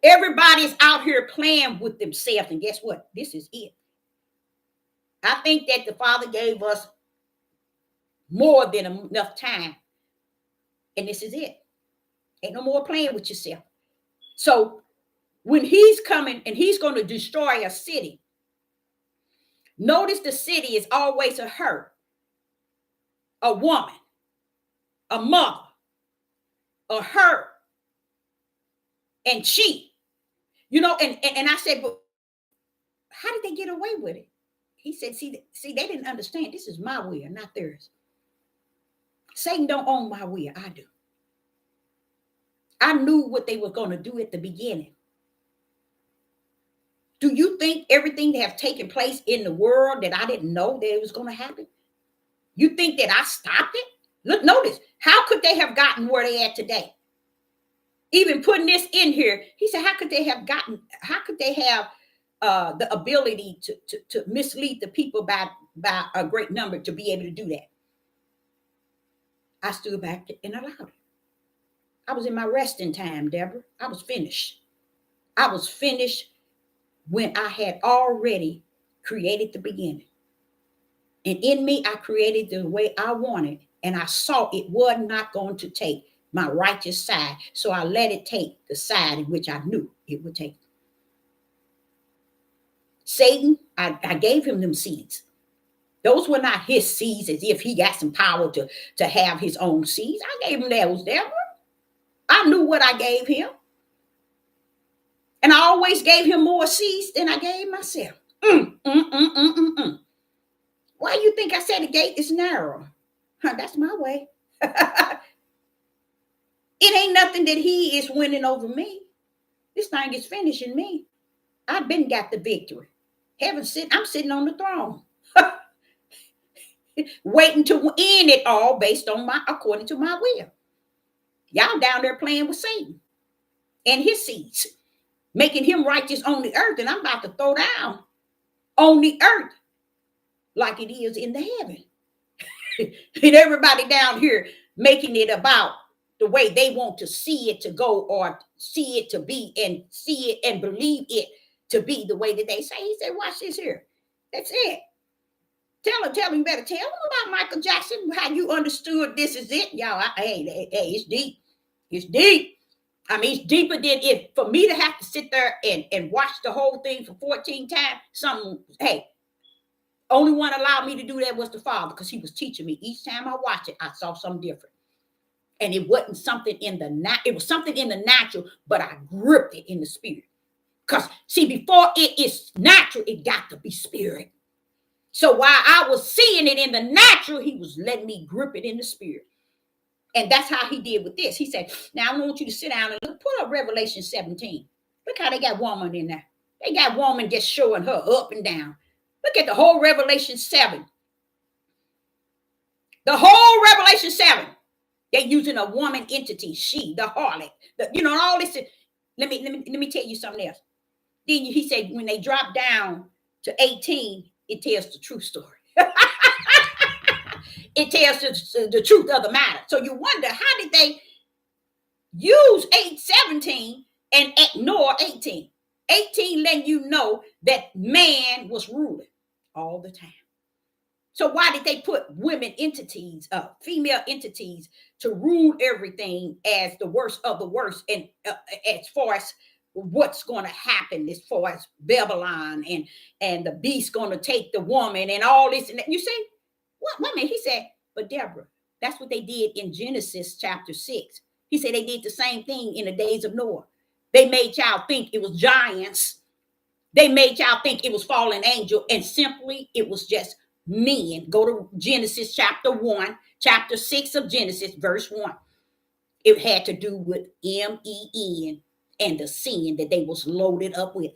Everybody's out here playing with themselves. And guess what? This is it. I think that the Father gave us more than enough time. And this is it. Ain't no more playing with yourself. So when he's coming and he's going to destroy a city, notice the city is always a her, a woman, a mother, a her, and she. You know, and I said, but how did they get away with it? He said, see, they didn't understand. This is my will, not theirs. Satan don't own my will. I do. I knew what they were going to do at the beginning. Do you think everything that have taken place in the world that I didn't know that it was going to happen? You think that I stopped it? Look, notice, how could they have gotten where they at today? Even putting this in here, he said, how could they have the ability to mislead the people by a great number to be able to do that? I stood back and allowed it. I was in my resting time, Deborah. I was finished. I was finished when I had already created the beginning. And in me, I created the way I wanted. And I saw it was not going to take my righteous side. So I let it take the side in which I knew it would take. Satan, I gave him them seeds. Those were not his seeds as if he got some power to have his own seeds. I gave him those, Deborah. I knew what I gave him. And I always gave him more seeds than I gave myself. Why do you think I said the gate is narrow? That's my way. It ain't nothing that he is winning over me. This thing is finishing me. I've been got the victory. I'm sitting on the throne. Waiting to end it all based on according to my will. Y'all down there playing with Satan and his seeds, making him righteous on the earth. And I'm about to throw down on the earth like it is in the heaven. And everybody down here making it about the way they want to see it to go or see it to be and see it and believe it to be the way that they say. He said, watch this here. That's it. Tell him, you better tell him about Michael Jackson, how you understood this is it. Y'all, hey, it's deep. It's deep. I mean, it's deeper than it. For me to have to sit there and watch the whole thing for 14 times, only one allowed me to do that was the Father, because he was teaching me. Each time I watched it, I saw something different. And it wasn't something in the it was something in the natural, but I gripped it in the spirit. Because, see, before it is natural, it got to be spirit. So while I was seeing it in the natural, he was letting me grip it in the spirit. And that's how he did with this. He said, now I want you to sit down and put up Revelation 17. Look how they got woman in there. They got woman just showing her up and down. Look at the whole Revelation 7. The whole Revelation 7. They're using a woman entity, she, the harlot. All this. Let me tell you something else. Then he said when they drop down to 18, it tells the true story. It tells the truth of the matter. So you wonder, how did they use 8:17 and ignore 18? 18 letting you know that man was ruling all the time. So why did they put women entities, female entities, to rule everything as the worst of the worst, and as far as what's going to happen, as far as Babylon and the beast going to take the woman and all this and that? You see, what women? He said, but Deborah, that's what they did in Genesis chapter 6. He said they did the same thing in the days of Noah. They made y'all think it was giants. They made y'all think it was fallen angel, and simply it was just men. Go to Genesis chapter 1, chapter 6 of Genesis, verse 1. It had to do with men and the sin that they was loaded up with.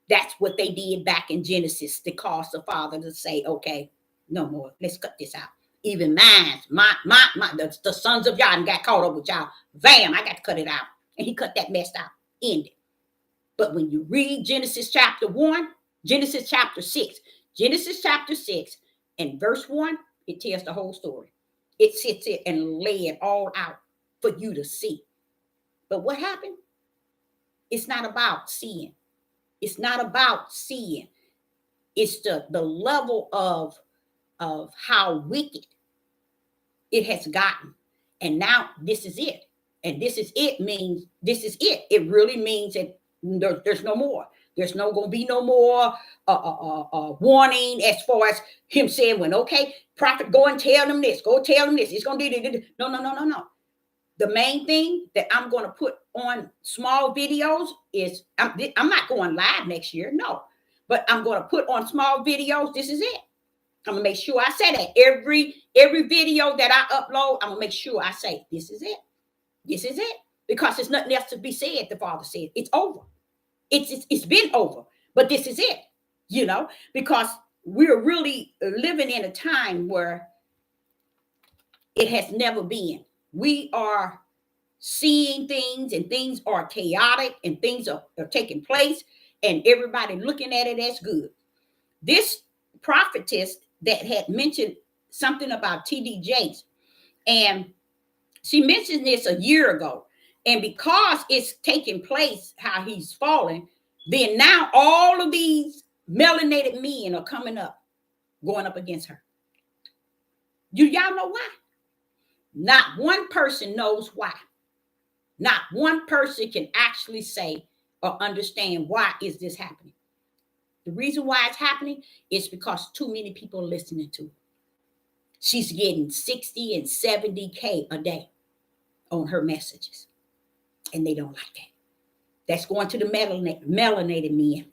That's what they did back in Genesis to cause the Father to say, okay, no more. Let's cut this out. Even the sons of y'all got caught up with y'all. Bam, I got to cut it out. And he cut that mess out. Ended. But when you read Genesis chapter 1, Genesis chapter 6, and verse 1, it tells the whole story. It sits it and lay it all out for you to see. But what happened? It's not about seeing. It's not about seeing. It's the level of how wicked it has gotten. And now this is it. And this is it means this is it. It really means that there's no more. There's going to be no more warning as far as him saying, when, okay, prophet, go and tell them this. Go tell them this. It's going to be, no. The main thing that I'm going to put on small videos is, I'm not going live next year, no. But I'm going to put on small videos. This is it. I'm going to make sure I say that. Every video that I upload, I'm going to make sure I say, this is it. This is it. Because there's nothing else to be said, the Father said. It's over. It's been over. But this is it, because we're really living in a time where it has never been. We are seeing things, and things are chaotic, and things are taking place, and everybody looking at it as good. This prophetess that had mentioned something about T.D. Jakes, and she mentioned this a year ago. And because it's taking place, how he's falling, then now all of these melanated men are coming up, going up against her. Y'all know why? Not one person knows why. Not one person can actually say or understand why is this happening. The reason why it's happening is because too many people are listening to her. She's getting 60 and 70K a day on her messages. And they don't like that. That's going to the melanated men.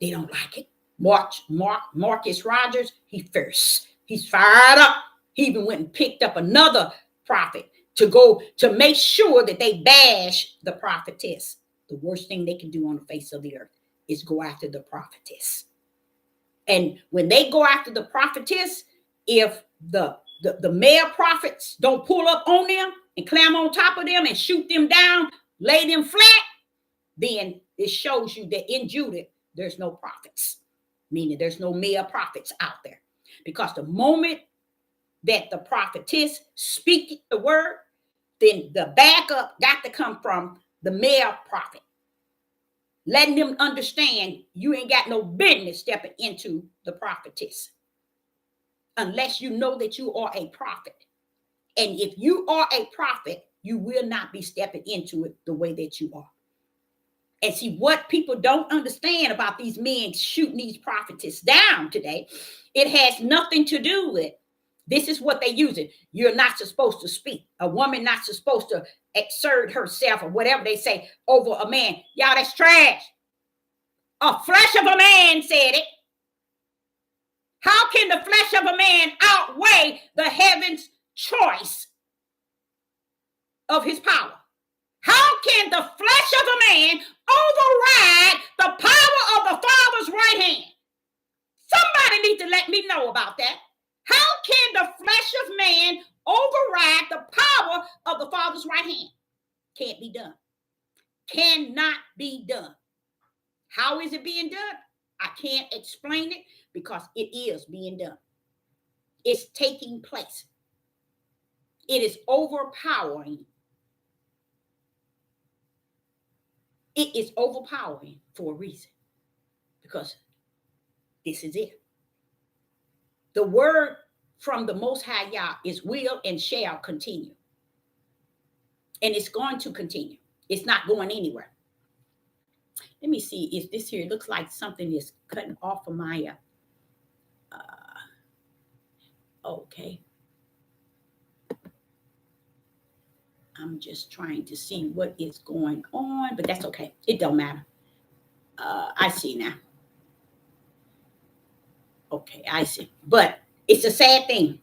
They don't like it. Marcus Rogers, he's fired up. He even went and picked up another prophet to go to make sure that they bash the prophetess. The worst thing they can do on the face of the earth is go after the prophetess. And when they go after the prophetess, if the male prophets don't pull up on them and climb on top of them and shoot them down, lay them flat, then it shows you that in Judah, there's no prophets, meaning there's no male prophets out there. Because the moment that the prophetess speak the word, then the backup got to come from the male prophet, letting them understand you ain't got no business stepping into the prophetess unless you know that you are a prophet. And if you are a prophet, you will not be stepping into it the way that you are. And see, what people don't understand about these men shooting these prophetess down today, it has nothing to do with, this is what they use it. You're not supposed to speak. A woman not supposed to exert herself or whatever they say over a man. Y'all, that's trash. A flesh of a man said it. How can the flesh of a man outweigh the heaven's choice of his power? How can the flesh of a man override the power of the Father's right hand. Somebody needs to let me know about that. How can the flesh of man override the power of the Father's right hand? Can't be done. Cannot be done. How is it being done? I can't explain it because it is being done. It's taking place. It is overpowering. It is overpowering for a reason, because this is it. The word from the Most High Yah is will and shall continue. And it's going to continue. It's not going anywhere. Let me see if this here looks like something is cutting off of my, okay. I'm just trying to see what is going on, but that's okay. It don't matter. I see now. Okay, I see. But it's a sad thing.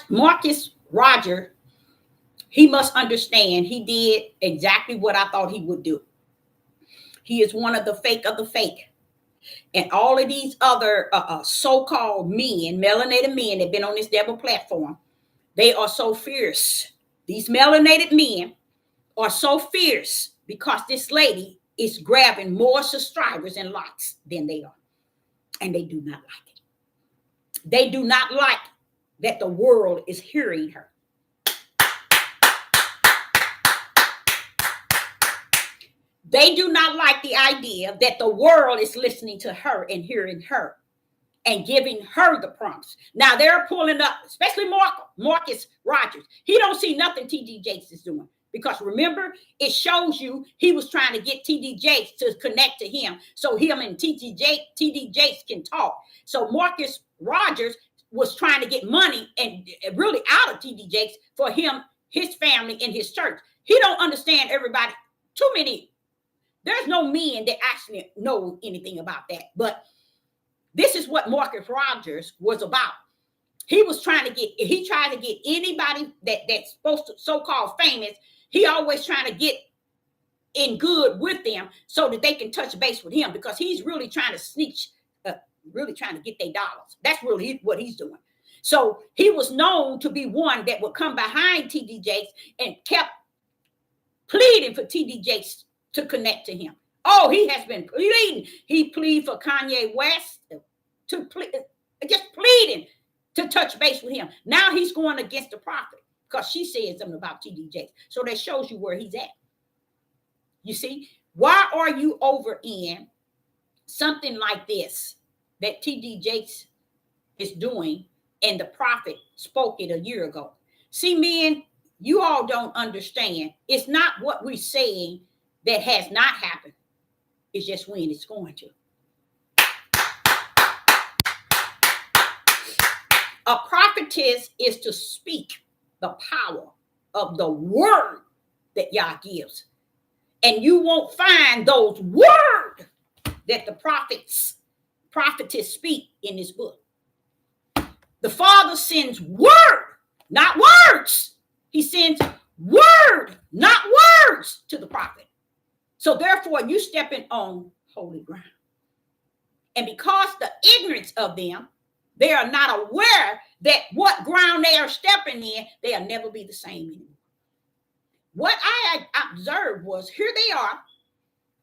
Marcus Roger, he must understand he did exactly what I thought he would do. He is one of the fake of the fake. And all of these other so-called men, melanated men that have been on this devil platform, they are so fierce. These melanated men are so fierce because this lady is grabbing more subscribers and likes than they are. And they do not like it. They do not like that the world is hearing her. They do not like the idea that the world is listening to her and hearing her and giving her the prompts. Now they're pulling up, especially Marcus Rogers. He don't see nothing T.D. Jakes is doing, because remember, it shows you he was trying to get T.D. Jakes to connect to him so him and T.D. Jakes can talk. So Marcus Rogers was trying to get money and really out of T.D. Jakes for him, his family, and his church. He don't understand everybody. Too many. There's no men that actually know anything about that. But this is what Marcus Rogers was about. He was trying to get, he tried to get anybody that's supposed to so-called famous. He always trying to get in good with them so that they can touch base with him, because he's really trying to sneak, really trying to get their dollars. That's really what he's doing. So he was known to be one that would come behind T.D. Jakes and kept pleading for T.D. Jakes to connect to him. Oh, he has been pleading. He pleaded for Kanye West to just pleading to touch base with him. Now he's going against the prophet because she said something about T.D. Jakes. So that shows you where he's at. You see, why are you over in something like this that T.D. Jakes is doing and the prophet spoke it a year ago? See, men, you all don't understand. It's not what we're saying that has not happened. It's just when it's going to. A prophetess is to speak the power of the word that Yah gives. And you won't find those words that the prophetess speak in this book. The Father sends word, not words. He sends word, not words, to the prophet. So therefore, you stepping on holy ground. And because the ignorance of them, they are not aware that what ground they are stepping in, they'll never be the same anymore. What I observed was, here they are.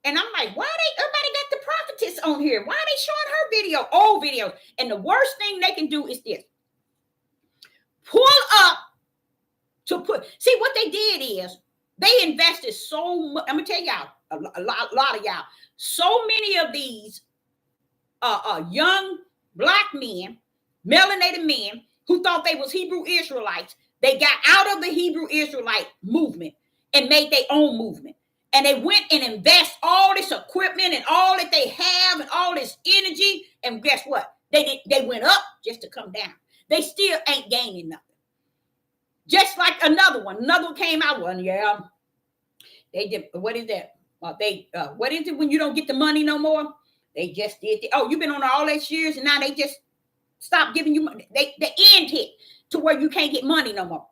And I'm like, why everybody got the prophetess on here? Why are they showing her video, old videos? And the worst thing they can do is this. Pull up to put, see what they did is, they invested so much. I'm going to tell y'all, a lot of y'all, so many of these young black men, melanated men who thought they was Hebrew Israelites, they got out of the Hebrew Israelite movement and made their own movement. And they went and invest all this equipment and all that they have and all this energy. And guess what? They went up just to come down. They still ain't gaining nothing. Just like another one came out. One, yeah, they did. What is that? What is it when you don't get the money no more? They just did. You've been on all these years, and now they just stopped giving you money. The end hit to where you can't get money no more.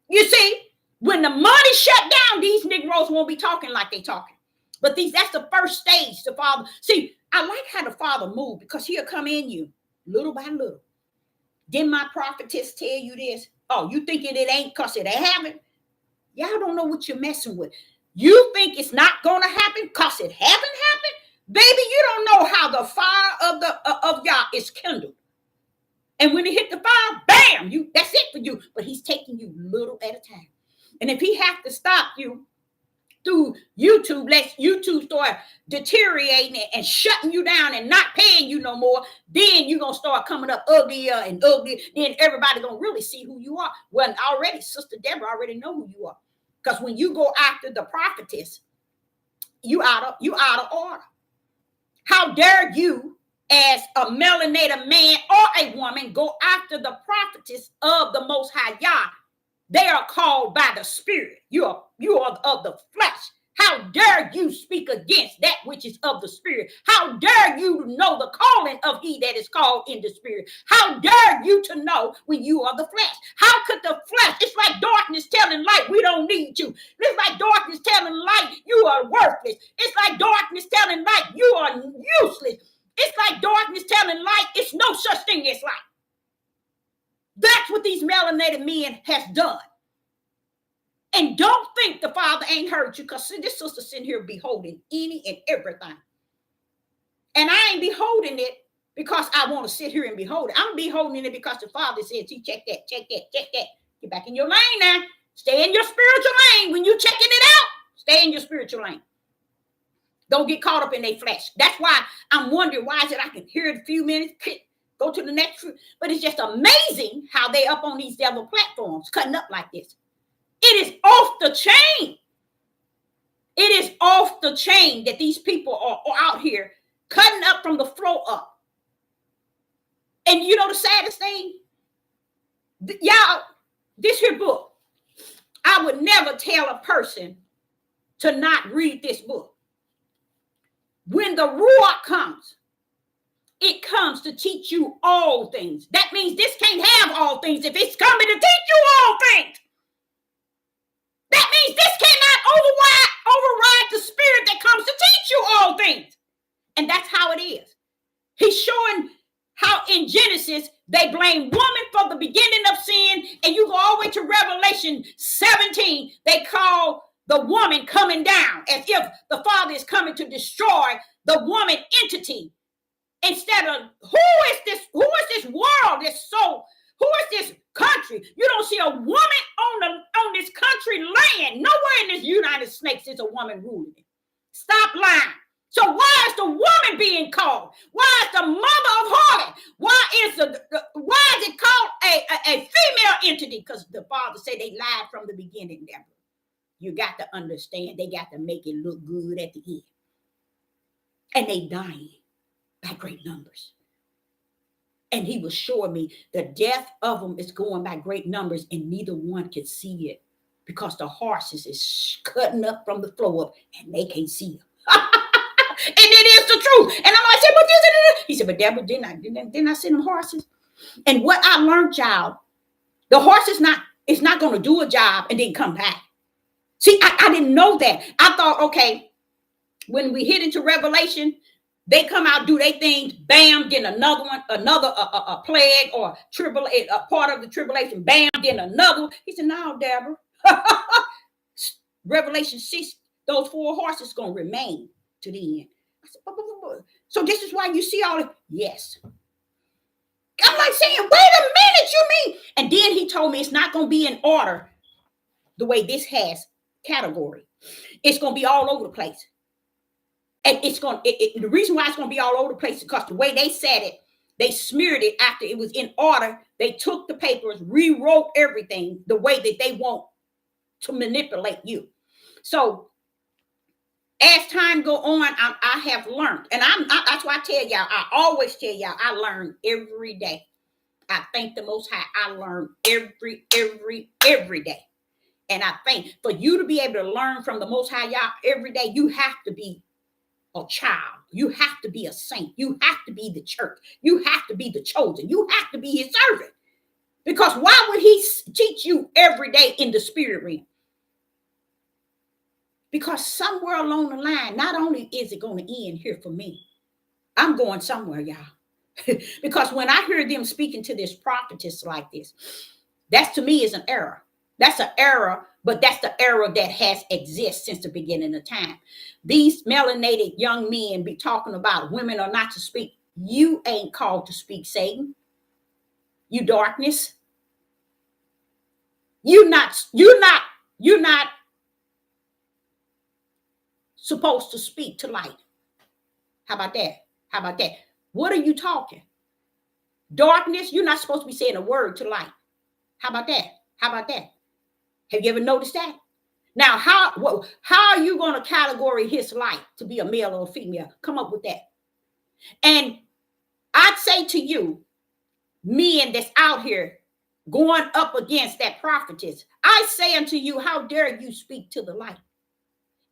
You see, When the money shut down, these Negroes won't be talking like they talking. But that's the first stage. The Father. See, I like how the Father moved, because he'll come in you little by little. Didn't my prophetess tell you this? Oh, you thinking it ain't because it ain't happened? Y'all don't know what you're messing with. You think it's not going to happen because it haven't happened? Baby, you don't know how the fire of y'all is kindled. And when it hit the fire, bam, that's it for you. But he's taking you little at a time. And if he has to stop you through YouTube, let YouTube start deteriorating and shutting you down and not paying you no more, then you're going to start coming up uglier and uglier. Then everybody going to really see who you are. Well, already, Sister Deborah already know who you are. Because when you go after the prophetess, you out of order. How dare you, as a melanated man or a woman, go after the prophetess of the Most High Yah? They are called by the Spirit. You are of the flesh. How dare you speak against that which is of the Spirit? How dare you know the calling of he that is called in the Spirit? How dare you to know when you are the flesh? How could the flesh? It's like darkness telling light, we don't need you. It's like darkness telling light, you are worthless. It's like darkness telling light, you are useless. It's like darkness telling light, it's no such thing as light. That's what these melanated men has done. And don't think the Father ain't heard you, because this sister sitting here beholding any and everything. And I ain't beholding it because I want to sit here and behold it. I'm beholding it because the Father says, see, check that. Get back in your lane now. Stay in your spiritual lane. When you checking it out, stay in your spiritual lane. Don't get caught up in their flesh. That's why I'm wondering, why is it I can hear it a few minutes, go to the next. But it's just amazing how they up on these devil platforms cutting up like this. It is off the chain. It is off the chain that these people are out here cutting up from the floor up. And you know the saddest thing? Y'all, this here book, I would never tell a person to not read this book. When the Ruach comes, it comes to teach you all things. That means this can't have all things if it's coming to teach you all things. That means this cannot override the Spirit that comes to teach you all things. And that's how it is. He's showing how in Genesis they blame woman for the beginning of sin. And you go all the way to Revelation 17. They call the woman coming down, as if the Father is coming to destroy the woman entity. Instead of who is this world? Who is this country? You don't see a woman on this country land. Nowhere in this United States is a woman ruling it. Stop lying. So why is the woman being called? Why is the mother of harlot? Why is it called a female entity? Because the Father said they lied from the beginning, Deborah. You got to understand, they got to make it look good at the end. And they dying by great numbers. And he was showing me the death of them is going by great numbers, and neither one can see it because the horses is cutting up from the floor up and they can't see them. And it is the truth. And I said, but this. He said, but Deborah, didn't I send them horses? And what I learned, y'all, the horse is not going to do a job and then come back. See, I didn't know that. I thought, okay, when we hit into Revelation, they come out, do their things, bam, then another one, a plague or a part of the tribulation, bam, then another one. He said, no, Deborah. Revelation 6, those 4 horses going to remain to the end. I said, so this is why you see all of yes. I'm like saying, wait a minute, you mean? And then he told me it's not going to be in order the way this has category. It's going to be all over the place. And it's going the reason why it's going to be all over the place is because the way they said it, they smeared it after it was in order. They took the papers, rewrote everything the way that they want to manipulate you. So as time go on, I have learned, and that's why I tell y'all, I always tell y'all, I learn every day. I thank the Most High. I learn every day. And I think for you to be able to learn from the Most High y'all every day, you have to be a child. You have to be a saint. You have to be the church. You have to be the chosen. You have to be his servant. Because why would he teach you every day in the spirit realm? Because somewhere along the line, not only is it going to end here for me, I'm going somewhere, y'all. Because when I hear them speaking to this prophetess like this, that's to me is an error. That's an error, but that's the error that has existed since the beginning of time. These melanated young men be talking about women are not to speak. You ain't called to speak, Satan. You darkness. You're not supposed to speak to light. How about that? How about that? What are you talking? Darkness, you're not supposed to be saying a word to light. How about that? How about that? Have you ever noticed that? Now, how are you going to categorize his light to be a male or a female? Come up with that. And I'd say to you, men that's out here going up against that prophetess, I say unto you, how dare you speak to the light?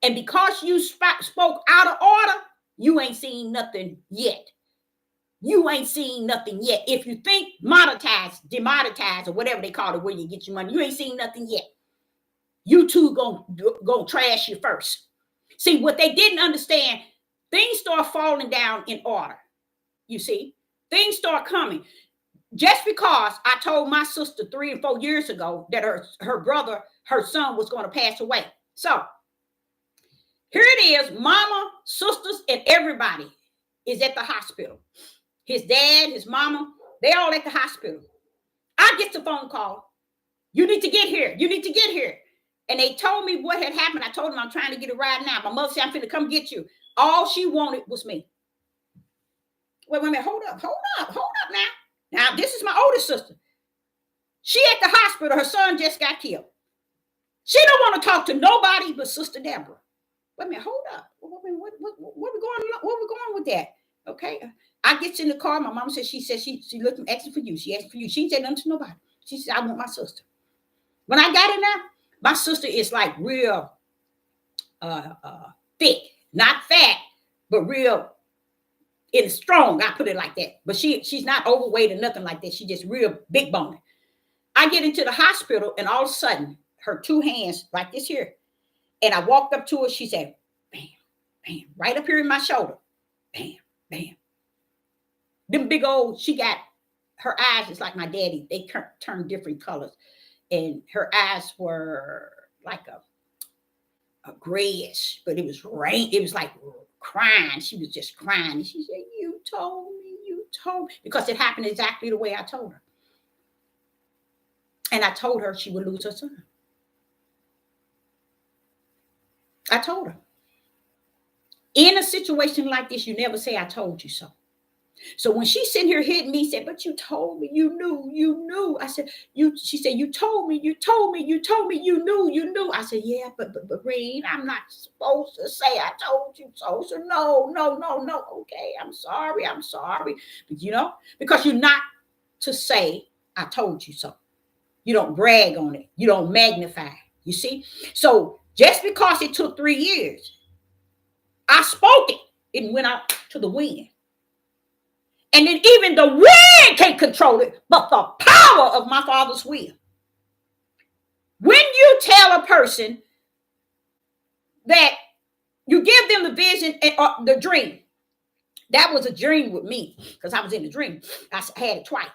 And because you spoke out of order, you ain't seen nothing yet. You ain't seen nothing yet. If you think monetize, demonetize, or whatever they call it, where you get your money, you ain't seen nothing yet. You two gonna trash you first. See, what they didn't understand, things start falling down in order. You see, things start coming. Just because I told my sister 3 and 4 years ago that her brother, her son was going to pass away. So here it is, mama, sisters, and everybody is at the hospital. His dad, his mama, they all at the hospital. I get the phone call. You need to get here. You need to get here. And they told me what had happened. I told them I'm trying to get a ride now. My mother said, I'm finna come get you. All she wanted was me. Wait a minute. Hold up now. Now, this is my oldest sister. She at the hospital. Her son just got killed. She don't want to talk to nobody but Sister Deborah. Wait a minute. Hold up. What we going with that? Okay. I get in the car. My mom said she looked asking for you. She asked for you. She said nothing to nobody. She said, I want my sister. When I got in there, my sister is like real thick, not fat, but real and strong. I put it like that. But she's not overweight or nothing like that. She just real big boned. I get into the hospital and all of a sudden her 2 hands like this here. And I walked up to her. She said, bam, bam, right up here in my shoulder. Bam, bam. Them big old, she got, her eyes is like my daddy. They turn different colors. And her eyes were like a grayish, but it was rain. It was like crying. She was just crying. And she said, you told me. Because it happened exactly the way I told her. And I told her she would lose her son. I told her. In a situation like this, you never say, I told you so. So when she's sitting here hitting me, said, but you told me, you knew. I said, she said, you told me, you knew. I said, yeah, but Reed, I'm not supposed to say I told you so. So no. Okay, I'm sorry. But because you're not to say, I told you so. You don't brag on it. You don't magnify. You see? So just because it took 3 years, I spoke it. It went out to the wind. And then even the wind can't control it, but the power of my Father's will. When you tell a person that you give them the vision and the dream, that was a dream with me because I was in the dream. I had it twice.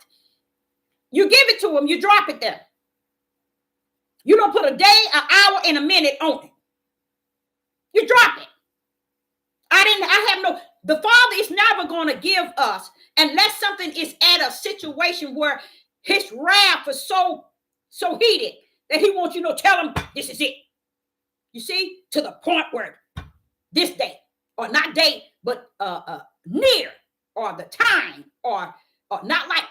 You give it to them, you drop it there. You don't put a day, an hour, and a minute on it. You drop it. The Father is never going to give us unless something is at a situation where his wrath is so heated that he wants you to tell him this is it. You see, to the point where this day, or not day, but near, or the time, or not like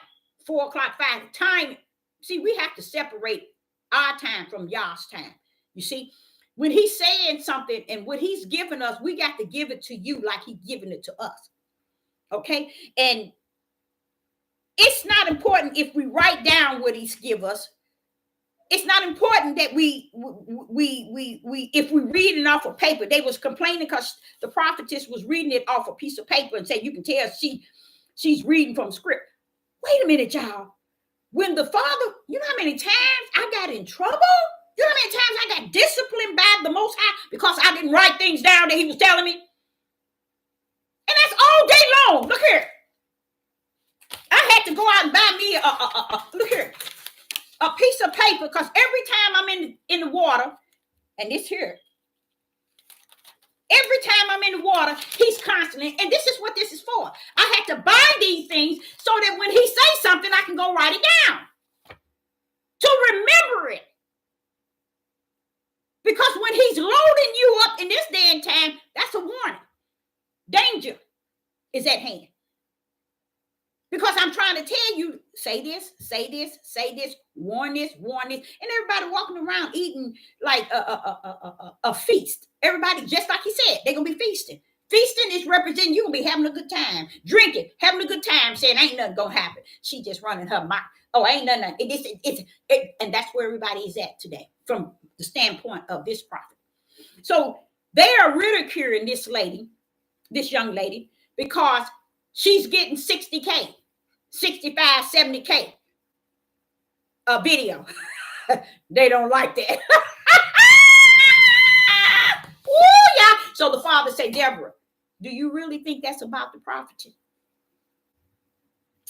4 o'clock, 5 time. See, we have to separate our time from Yah's time. You see, when he's saying something and what he's giving us, we got to give it to you like he's giving it to us. Okay. And it's not important if we write down what he's give us. It's not important that we if we read it off of paper. They was complaining because the prophetess was reading it off a piece of paper and said, you can tell she's reading from script. Wait a minute, y'all. When the Father, you know how many times I got in trouble? You know how many times I got disciplined by the Most High because I didn't write things down that he was telling me? And that's all day long. Look here. I had to go out and buy me look here, a piece of paper, because every time I'm in the water, and this here, every time I'm in the water, he's constantly, and this is what this is for. I had to buy these things so that when he says something, I can go write it down to remember it. Because when he's loading you up in this day and time, that's a warning. Danger is at hand. Because I'm trying to tell you, say this, say this, say this, warn this, warn this. And everybody walking around eating like a feast. Everybody, just like he said, they're going to be feasting. Feasting is representing you're going to be having a good time. Drinking, having a good time, saying ain't nothing going to happen. She just running her mouth. Oh, ain't nothing. And that's where everybody is at today from the standpoint of this prophet. So they are ridiculing this lady, this young lady, because she's getting 60K. 65, 70K a video. They don't like that. Ooh, yeah. So the father said, Deborah, do you really think that's about the prophetess?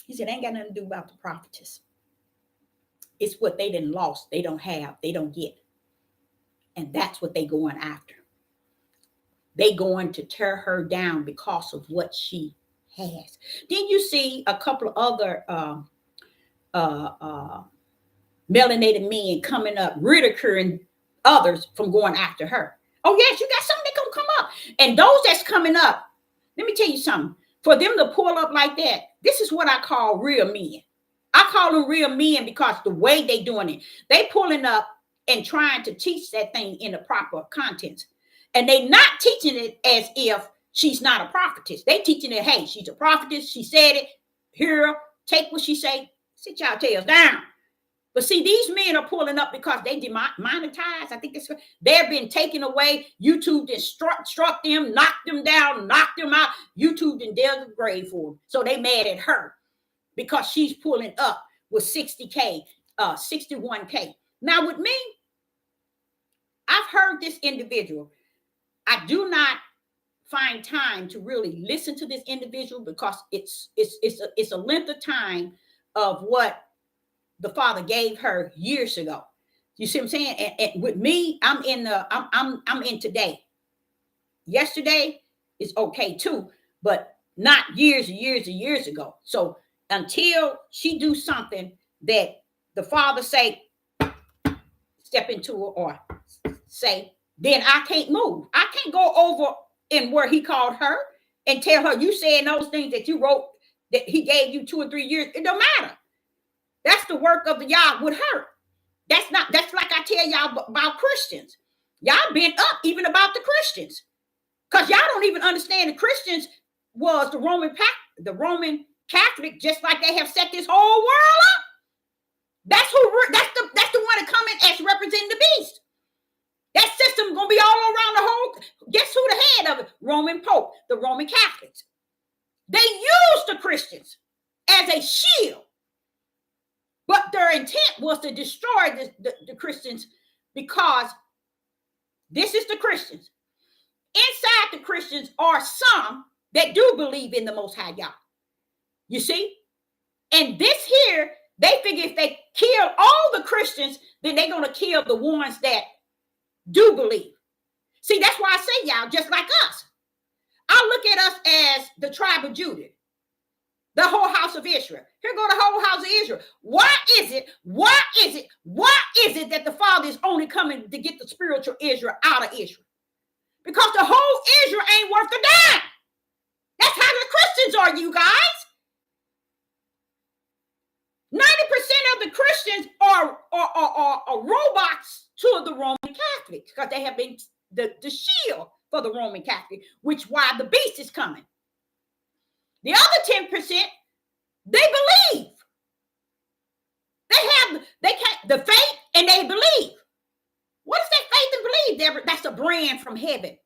He said, ain't got nothing to do about the prophetess. It's what they done lost. They don't have. They don't get. And that's what they going after. They going to tear her down because of what she has. Then you see a couple of other melanated men coming up, ridiculing others from going after her. Oh, yes, you got something that gonna come up. And those that's coming up, let me tell you something. For them to pull up like that, this is what I call real men. I call them real men because the way they doing it, they pulling up and trying to teach that thing in the proper contents. And they not teaching it as if she's not a prophetess. They teaching it, hey, she's a prophetess. She said it. Here, take what she say. Sit y'all tails down. But see, these men are pulling up because they demonetized. I think they've been taken away. YouTube then struck them, knocked them down, knocked them out. YouTube then dug a grave for them. So they mad at her because she's pulling up with 60K, 61K. Now with me, I've heard this individual. I do not find time to really listen to this individual because it's a length of time of what the father gave her years ago. You see what I'm saying? And with me, I'm in today. Yesterday is okay too, but not years and years and years ago. So until she do something that the father say step into her or say, then I can't move. I can't go over in where he called her and tell her you saying those things that you wrote that he gave you 2 or 3 years. It don't matter. That's the work of the Yah with her. That's like I tell y'all about Christians. Y'all been up even about the Christians. Because y'all don't even understand the Christians was the Roman Catholic, just like they have set this whole world up. That's the one that come in as representing the beast. That system gonna be all around the whole. Guess who the head of it? Roman Pope, the Roman Catholics. They use the Christians as a shield, but their intent was to destroy the Christians because this is the Christians. Inside the Christians are some that do believe in the Most High Yah. You see? And this here, they figure if they kill all the Christians, then they're going to kill the ones that do believe. See, that's why I say y'all just like us. I look at us as the tribe of Judah, the whole house of Israel. Here go the whole house of Israel. Why is it that the Father is only coming to get the spiritual Israel out of Israel? Because the whole Israel ain't worth a dime. That's how the Christians are, you guys. 90% of the Christians are robots to the Roman Catholics because they have been the shield for the Roman Catholic, which why the beast is coming. The other 10%, they believe. They have the faith and they believe. What is that faith and believe? That's a brand from heaven.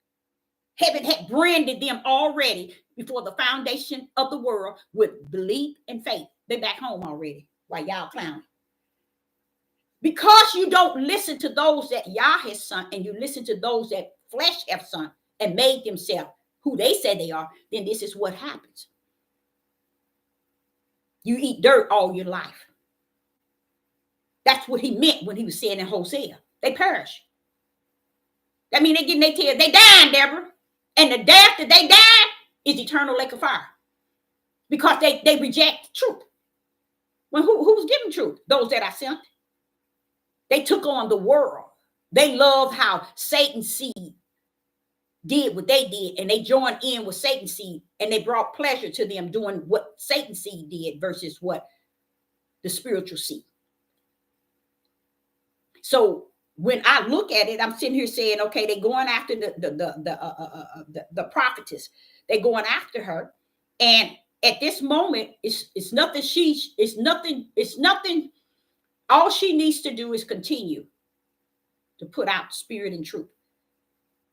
Heaven had branded them already before the foundation of the world with belief and faith. They're back home already while y'all clowning. Because you don't listen to those that Yah has sent, and you listen to those that flesh have sent and made themselves who they say they are, then this is what happens. You eat dirt all your life. That's what he meant when he was saying in Hosea. They perish. That means they getting their tail. They dying, Deborah. And the death that they die is eternal lake of fire. Because they reject truth. Well, who's giving truth? Those that I sent. They took on the world. They loved how Satan's seed did what they did, and they joined in with Satan's seed, and they brought pleasure to them doing what Satan's seed did versus what the spiritual seed. So when I look at it, I'm sitting here saying, okay, they're going after the prophetess. They're going after her, and at this moment, it's nothing. It's nothing. All she needs to do is continue to put out spirit and truth.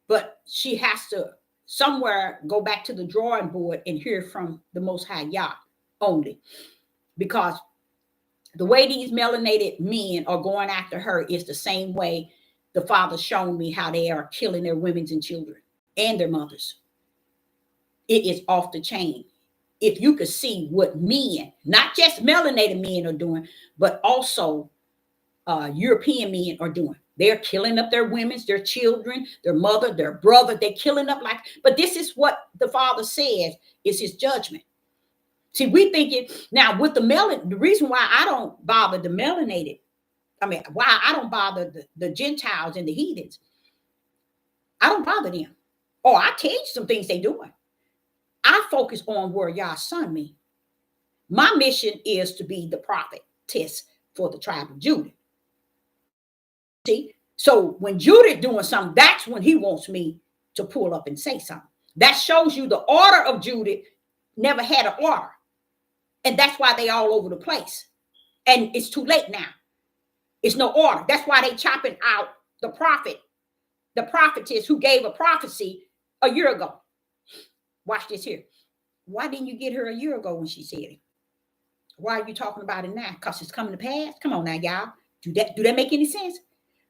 But she has to somewhere go back to the drawing board and hear from the Most High Yah only. Because the way these melanated men are going after her is the same way the Father shown me how they are killing their women and children and their mothers. It is off the chain. If you could see what men, not just melanated men are doing, but also European men are doing. They're killing up their women, their children, their mother, their brother. They're killing up like, but this is what the Father says is his judgment. See, we thinking now with the reason why I don't bother the melanated, why I don't bother the Gentiles and the heathens. I don't bother them. Or I tell you some things they doing. I focus on where Yah sent me. My mission is to be the prophetess for the tribe of Judah. See, so when Judah doing something, that's when he wants me to pull up and say something. That shows you the order of Judah never had an order. And that's why they all over the place. And it's too late now. It's no order. That's why they chopping out the prophet, the prophetess who gave a prophecy a year ago. Watch this here. Why didn't you get her a year ago when she said it? Why are you talking about it now? Because it's coming to pass? Come on now, y'all. Do that make any sense?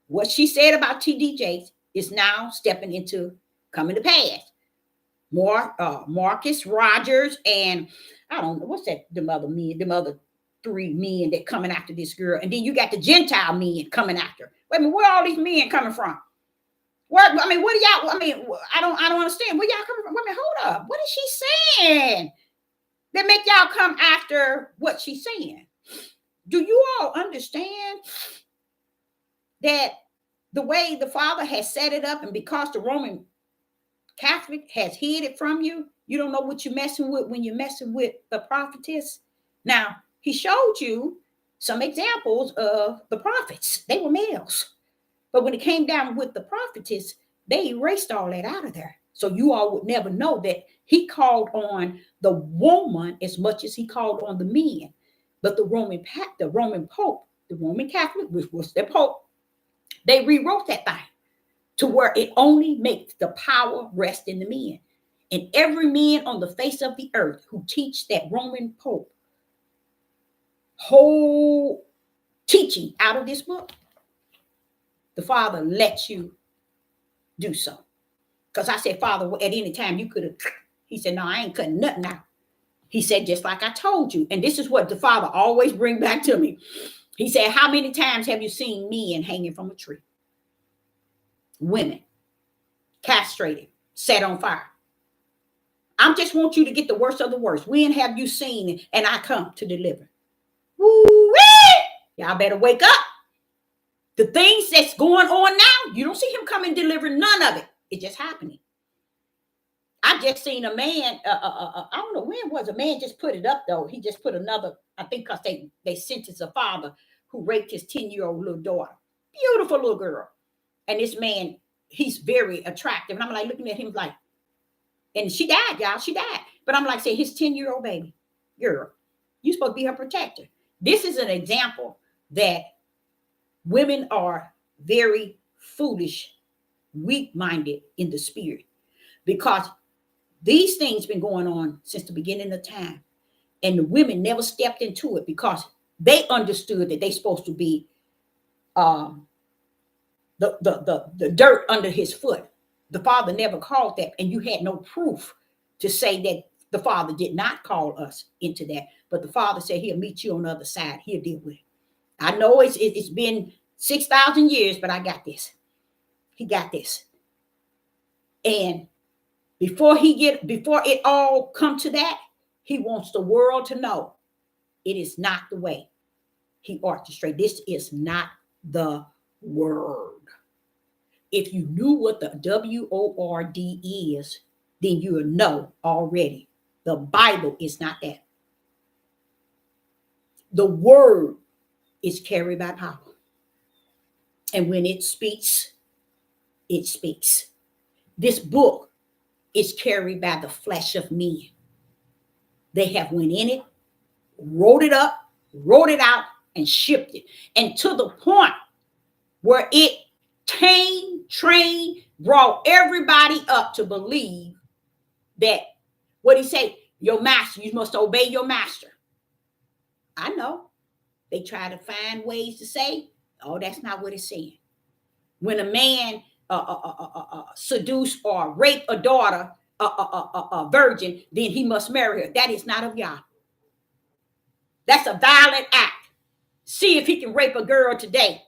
What she said about TD Jakes is now stepping into coming to pass. More Marcus Rogers and I don't know what's that. Them other three men that coming after this girl, and then you got the Gentile men coming after. Wait a minute, where are all these men coming from? What do y'all? I don't understand. Where y'all coming from? Wait a minute, hold up. What is she saying that make y'all come after what she's saying? Do you all understand that the way the Father has set it up, and because the Roman Catholic has hid it from you, you don't know what you're messing with when you're messing with the prophetess? Now, he showed you some examples of the prophets. They were males. But when it came down with the prophetess, they erased all that out of there. So you all would never know that he called on the woman as much as he called on the men. But the Roman Pope, the Roman Catholic, which was their Pope, they rewrote that thing to where it only makes the power rest in the men. And every man on the face of the earth who teach that Roman Pope whole teaching out of this book, the Father lets you do so. Because I said, Father, at any time you could have. He said, no, I ain't cutting nothing out. He said, just like I told you. And this is what the Father always bring back to me. He said, how many times have you seen men hanging from a tree? Women castrated, set on fire. I just want you to get the worst of the worst. When have you seen it? And I come to deliver. Woo-wee! Y'all better wake up. The things that's going on now, you don't see him come and deliver none of it. It's just happening. I just seen a man, I don't know when it was, a man just put it up though. He just put another, I think because they sentenced a father who raped his 10-year-old little daughter. Beautiful little girl. And this man, he's very attractive. And I'm like looking at him like, and she died, y'all. She died. But I'm like saying, his 10-year-old baby girl, you're supposed to be her protector. This is an example that women are very foolish, weak-minded in the spirit, because these things been going on since the beginning of time. And the women never stepped into it because they understood that they're supposed to be the dirt under his foot. The Father never called that, and you had no proof to say that the Father did not call us into that. But the Father said he'll meet you on the other side. He'll deal with it. I know it's been 6,000 years, but I got this. He got this. And before it all come to that, he wants the world to know it is not the way he orchestrated. This is not the word. If you knew what the WORD is, then you would know already. The Bible is not that. The word is carried by power. And when it speaks, it speaks. This book is carried by the flesh of men. They have went in it, wrote it up, wrote it out, and shipped it. And to the point where it trained, brought everybody up to believe that, what he say, your master, you must obey your master. I know. They try to find ways to say, oh, that's not what it's saying. When a man seduce or rape a daughter, a virgin, then he must marry her. That is not of Yah. That's a violent act. See if he can rape a girl today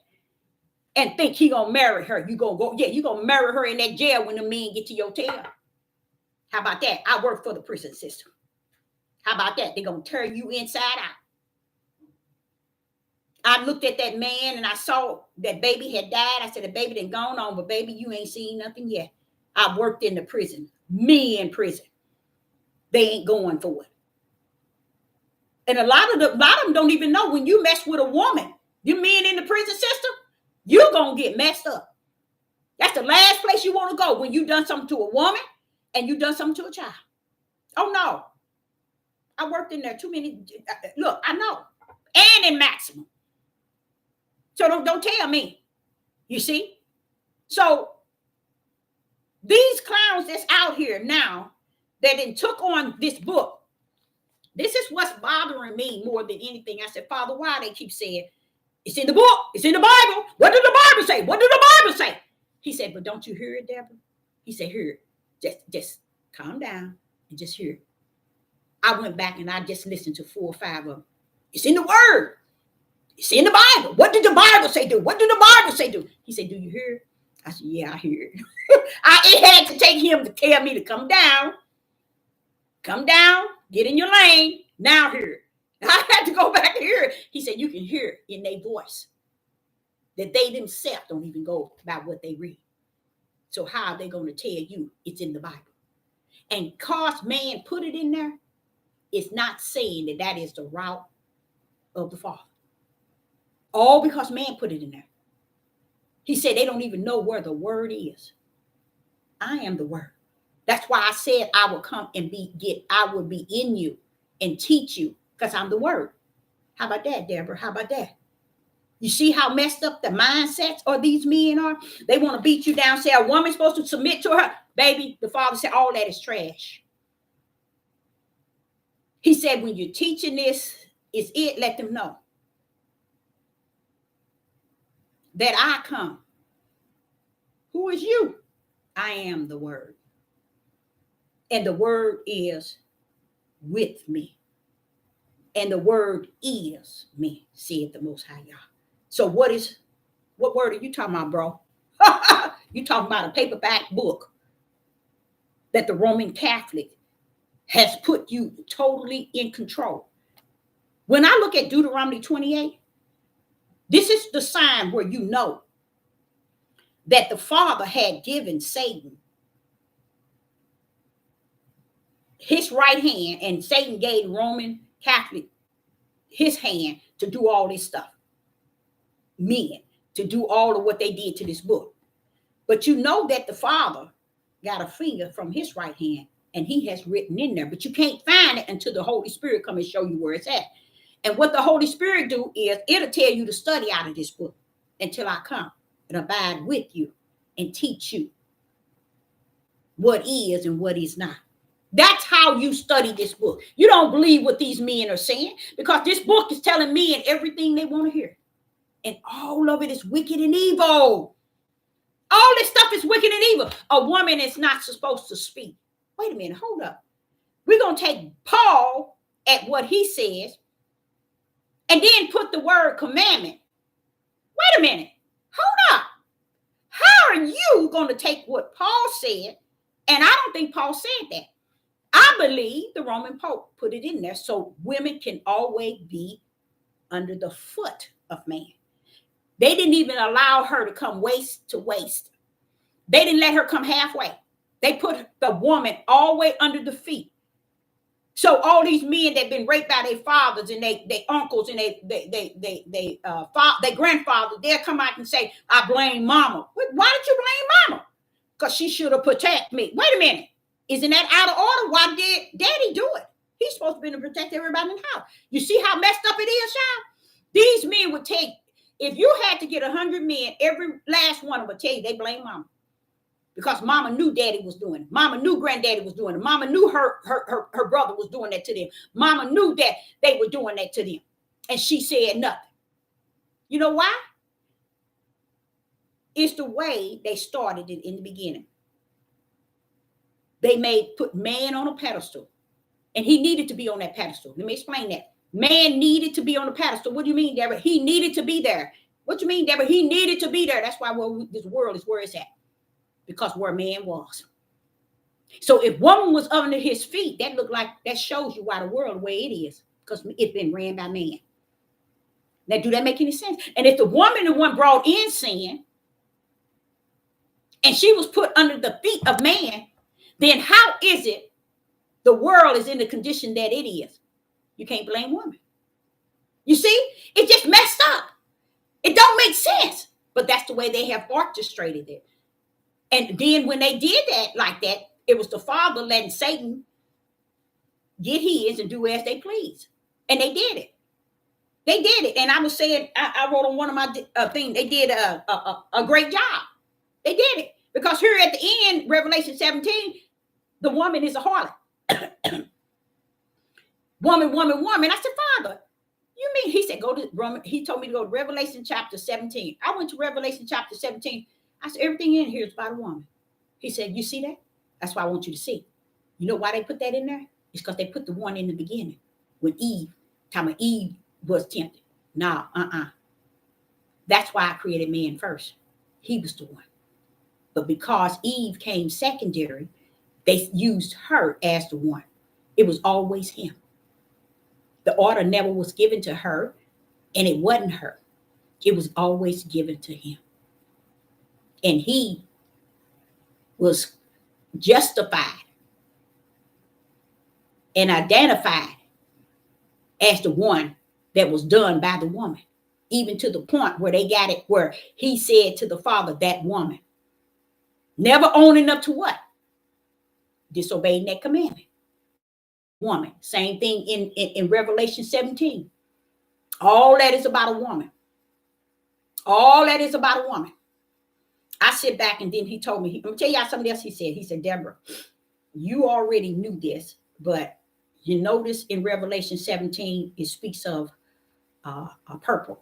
and think he gonna marry her. You gonna marry her in that jail when the men get to your tail. How about that? I work for the prison system. How about that? They're gonna tear you inside out. I looked at that man and I saw that baby had died. I said, the baby done gone on, but baby, you ain't seen nothing yet. I worked in the prison, me in prison. They ain't going for it. And a lot of them don't even know when you mess with a woman, you men in the prison system, you're going to get messed up. That's the last place you want to go when you done something to a woman and you done something to a child. Oh, no. I worked in there too many. Look, I know. And in maximum. So don't tell me. You see? So these clowns that's out here now that then took on this book, this is what's bothering me more than anything. I said, Father, why they keep saying, it's in the book, it's in the Bible. What did the Bible say? What did the Bible say? He said, but don't you hear it, Deborah? He said, hear it. Just calm down and just hear it. I went back and I just listened to 4 or 5 of them. It's in the word. It's in the Bible. What did the Bible say do? What did the Bible say do? He said, do you hear it? I said, yeah, I hear it. It had to take him to tell me to come down, get in your lane. Now hear it. I had to go back and hear it. He said, you can hear it in their voice. That they themselves don't even go about what they read. So how are they going to tell you it's in the Bible? And cause man put it in there, it's not saying that that is the route of the Father. All because man put it in there. He said they don't even know where the word is. I am the word. That's why I said I will come and I will be in you and teach you because I'm the word. How about that, Deborah? How about that? You see how messed up the mindsets of these men are? They want to beat you down, say a woman's supposed to submit to her. Baby, the Father said all that is trash. He said when you're teaching this, is it, let them know that I come. Who is you? I am the word. And the word is with me. And the word is me, said the Most High Yah. So what word are you talking about, bro? You talking about a paperback book that the Roman Catholic has put you totally in control. When I look at Deuteronomy 28, this is the sign where you know that the Father had given Satan his right hand, and Satan gave Roman Catholic his hand to do all this stuff. Men, to do all of what they did to this book. But you know that the Father got a finger from his right hand, and he has written in there. But you can't find it until the Holy Spirit come and show you where it's at. And what the Holy Spirit do is it'll tell you to study out of this book until I come and abide with you and teach you what is and what is not. That's how you study this book. You don't believe what these men are saying because this book is telling men everything they want to hear. And all of it is wicked and evil. All this stuff is wicked and evil. A woman is not supposed to speak. Wait a minute, hold up. We're going to take Paul at what he says and then put the word commandment. Wait a minute, hold up. How are you going to take what Paul said? And I don't think Paul said that. I believe the Roman Pope put it in there so women can always be under the foot of man. They didn't even allow her to come waist to waist. They didn't let her come halfway. They put the woman all the way under the feet. So all these men that been raped by their fathers and their uncles and their grandfathers, they'll come out and say, I blame mama. Why did you blame mama? Because she should have protected me. Wait a minute. Isn't that out of order? Why did daddy do it? He's supposed to be to protect everybody in the house. You see how messed up it is, child? These men would take, if you had to get 100 men, every last one of them would tell you they blame mama. Because mama knew daddy was doing it. Mama knew granddaddy was doing it. Mama knew her brother was doing that to them. Mama knew that they were doing that to them. And she said nothing. You know why? It's the way they started it in the beginning. They put man on a pedestal. And he needed to be on that pedestal. Let me explain that. Man needed to be on the pedestal. What do you mean, Deborah? He needed to be there. What do you mean, Deborah? He needed to be there. That's why this world is where it's at. Because where man was. So if woman was under his feet, that shows you why the world the way it is. Because it's been ran by man. Now, do that make any sense? And if the woman the one brought in sin, and she was put under the feet of man, then how is it the world is in the condition that it is? You can't blame women. You see, it just messed up. It don't make sense. But that's the way they have orchestrated it. And then when they did that like that, it was the Father letting Satan get his and do as they please. And they did it. They did it. And I was saying, I wrote on one of my things, they did a great job. They did it. Because here at the end, Revelation 17, the woman is a harlot. woman. I said, Father, you mean? He said, he told me to go to Revelation chapter 17. I went to Revelation chapter 17. I said, everything in here is about a woman. He said, you see that? That's why I want you to see. You know why they put that in there? It's because they put the one in the beginning. When Eve was tempted. That's why I created man first. He was the one. But because Eve came secondary, they used her as the one. It was always him. The order never was given to her, and it wasn't her. It was always given to him. And he was justified and identified as the one that was done by the woman, even to the point where they got it where he said to the Father, that woman, never owning up to what? Disobeying that commandment. Woman. Same thing in Revelation 17. All that is about a woman. All that is about a woman. I sit back and then he told me, I'm going to tell y'all something else he said. He said, Deborah, you already knew this, but you notice in Revelation 17, it speaks of a purple.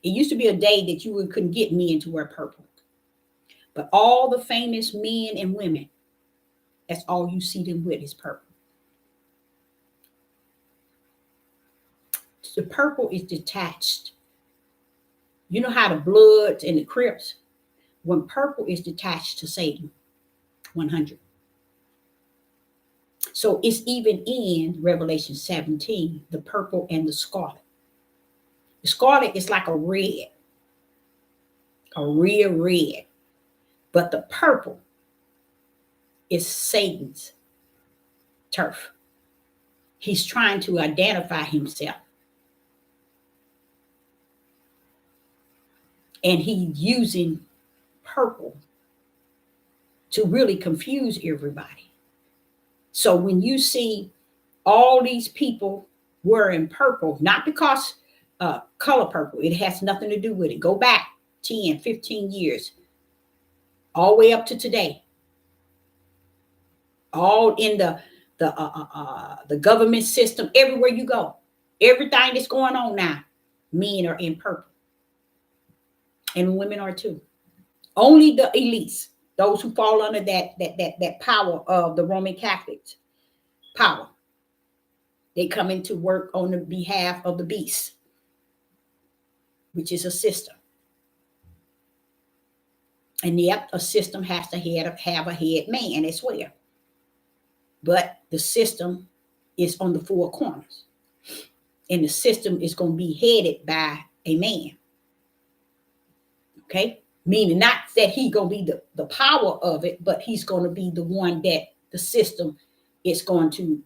It used to be a day that you couldn't get men to wear purple. But all the famous men and women, that's all you see them with is purple. The purple is detached. You know how the Bloods and the Crips, when purple is detached to Satan, 100. So it's even in Revelation 17, the purple and the scarlet. The scarlet is like a real red. But the purple is Satan's turf. He's trying to identify himself. And he's using purple to really confuse everybody. So when you see all these people wearing purple, not because color purple, it has nothing to do with it. Go back 10, 15 years, all the way up to today. All in the government system, everywhere you go. Everything that's going on now, men are in purple. And women are too. Only the elites, those who fall under that power of the Roman Catholics power, they come into work on the behalf of the beast, which is a system. And yep, a system has to have a head man as well. But the system is on the four corners. And the system is going to be headed by a man. Okay? Meaning not that he's going to be the power of it, but he's going to be the one that the system is going to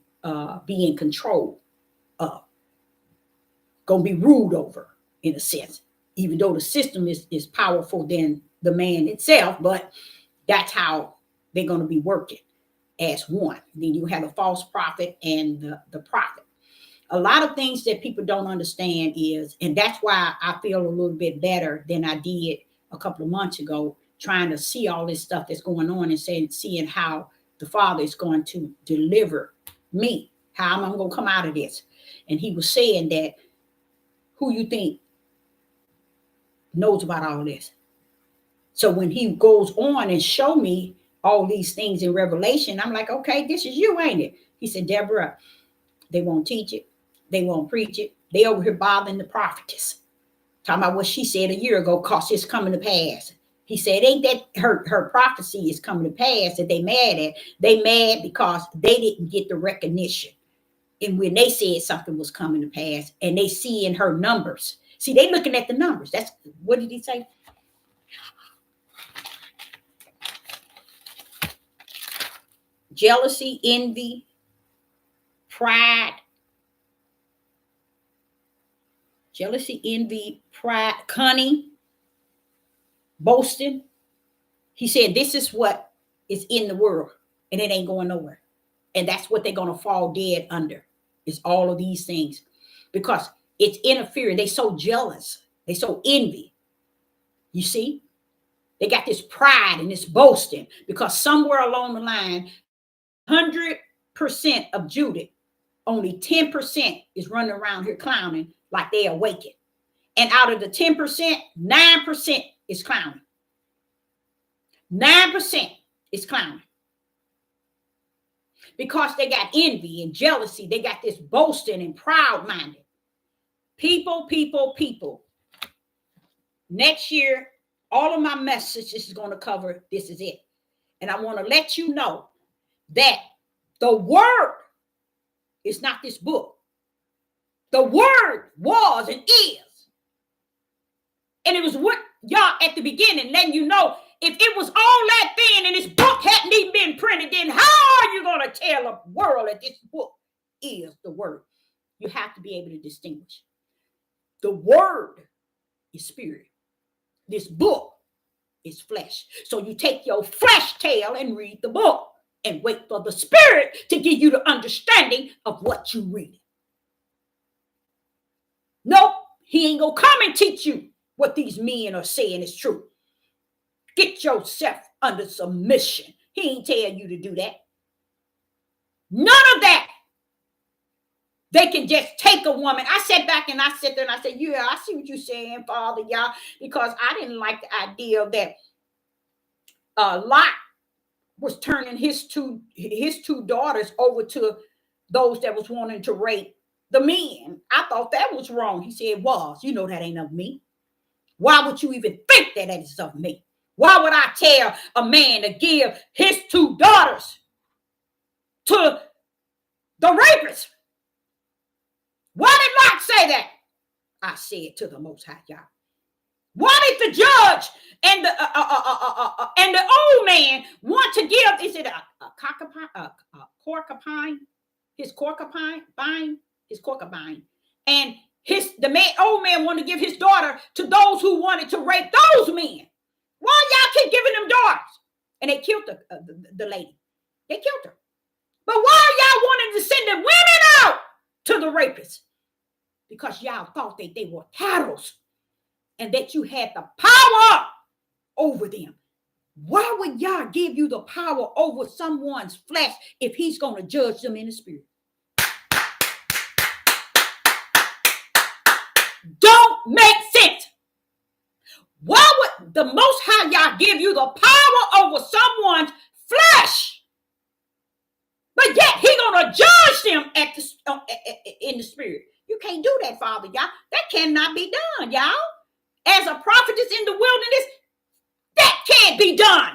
be in control of. Going to be ruled over, in a sense. Even though the system is powerful than the man itself, but that's how they're going to be working as one. Then you have a false prophet and the prophet. A lot of things that people don't understand is, and that's why I feel a little bit better than I did a couple of months ago, trying to see all this stuff that's going on and seeing how the Father is going to deliver me, how I'm going to come out of this. And he was saying that, who you think knows about all this? So when he goes on and show me all these things in Revelation, I'm like, okay, this is you, ain't it? He said, Deborah, they won't teach it. They won't preach it. They over here bothering the prophetess. Talking about what she said a year ago, cause it's coming to pass. He said, ain't that her prophecy is coming to pass that they mad at? They mad because they didn't get the recognition. And when they said something was coming to pass and they see in her numbers. See, they looking at the numbers. That's, what did he say? Jealousy, envy, pride. Jealousy, envy, pride, cunning, boasting. He said, this is what is in the world, and it ain't going nowhere. And that's what they're going to fall dead under, is all of these things. Because it's interfering. They so jealous. They so envy. You see? They got this pride and this boasting. Because somewhere along the line, 100% of Judah, only 10% is running around here clowning like they awakened. And out of the 10%, 9% is clowning. 9% is clowning. Because they got envy and jealousy. They got this boasting and proud-minded. People. Next year, all of my messages is going to cover, this is it. And I want to let you know that the word is not this book. The word was and is. And it was what y'all at the beginning letting you know, if it was all that thin and this book hadn't even been printed, then how are you going to tell the world that this book is the word? You have to be able to distinguish. The word is spirit. This book is flesh. So you take your flesh tail and read the book and wait for the spirit to give you the understanding of what you read. Nope, he ain't going to come and teach you what these men are saying is true. Get yourself under submission. He ain't tell you to do that. None of that. They can just take a woman. I sat back and I sat there and I said, yeah, I see what you're saying, Father, y'all, because I didn't like the idea that Lot was turning his two daughters over to those that was wanting to rape the men. I thought that was wrong. He said, it was. You know that ain't of me. Why would you even think that is of me? Why would I tell a man to give his two daughters to the rapist? Why did Lot say that? I said to the Most High God. Why did the judge and the old man want to give? Is it a porcupine? His porcupine, and old man wanted to give his daughter to those who wanted to rape those men. Why y'all keep giving them daughters? And they killed the lady. They killed her. But why y'all wanting to send the women out to the rapists? Because y'all thought that they were cattle and that you had the power over them. Why would y'all give you the power over someone's flesh if he's going to judge them in the spirit? Don't make sense. Why the power over someone's flesh. But yet he gonna judge them in the spirit. You can't do that, Father, y'all. That cannot be done, y'all. As a prophetess in the wilderness, that can't be done.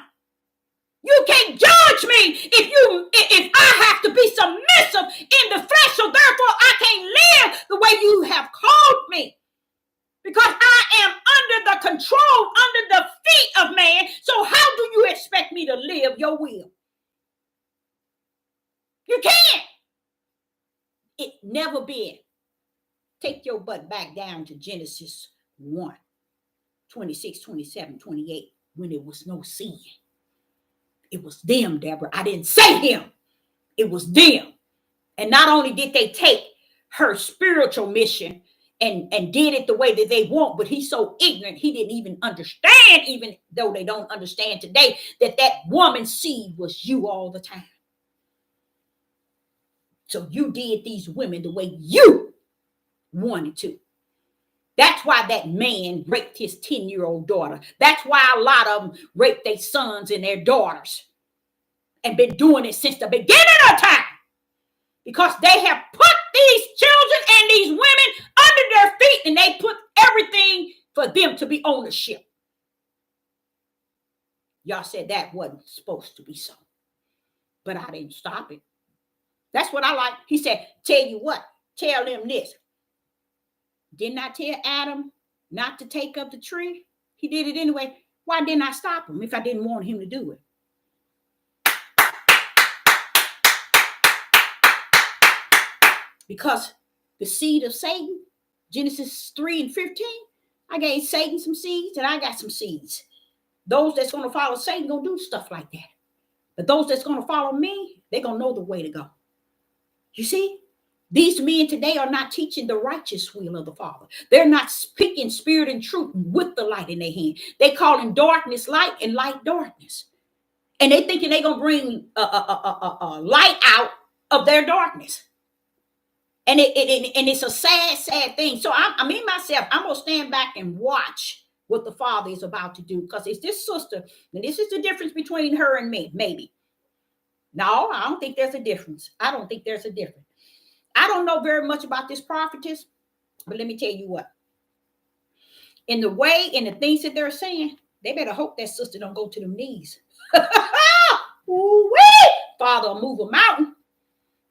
You can't judge me if I have to be submissive in the flesh, so therefore I can't live the way you have called me. Because I am under the control, under the feet of man. So how do you expect me to live your will? You can't. It never been. Take your butt back down to Genesis 1, 26, 27, 28, when there was no sin. It was them, Deborah. I didn't say him. It was them. And not only did they take her spiritual mission and did it the way that they want, but he's so ignorant, he didn't even understand, even though they don't understand today, that woman's seed was you all the time. So you did these women the way you wanted to. That's why that man raped his 10-year-old daughter. That's why a lot of them rape their sons and their daughters and been doing it since the beginning of time. Because they have put these children and these women under their feet, and they put everything for them to be ownership. Y'all said that wasn't supposed to be so. But I didn't stop it. That's what I like. He said, tell you what, tell them this. Didn't I tell Adam not to take up the tree? He did it anyway. Why didn't I stop him if I didn't want him to do it? Because the seed of Satan, Genesis 3 and 15, I gave Satan some seeds and I got some seeds. Those that's going to follow Satan going to do stuff like that. But those that's going to follow me, they're going to know the way to go. You see? These men today are not teaching the righteous will of the Father. They're not speaking spirit and truth with the light in their hand. They calling darkness light and light darkness. And they thinking they're going to bring a light out of their darkness. And it's a sad, sad thing. So I mean myself, I'm going to stand back and watch what the Father is about to do. Because it's this sister, and this is the difference between her and me, maybe. No, I don't think there's a difference. I don't think there's a difference. I don't know very much about this prophetess, but let me tell you what. In the way, in the things that they're saying, they better hope that sister don't go to them knees. Ooh-wee! Father will move a mountain.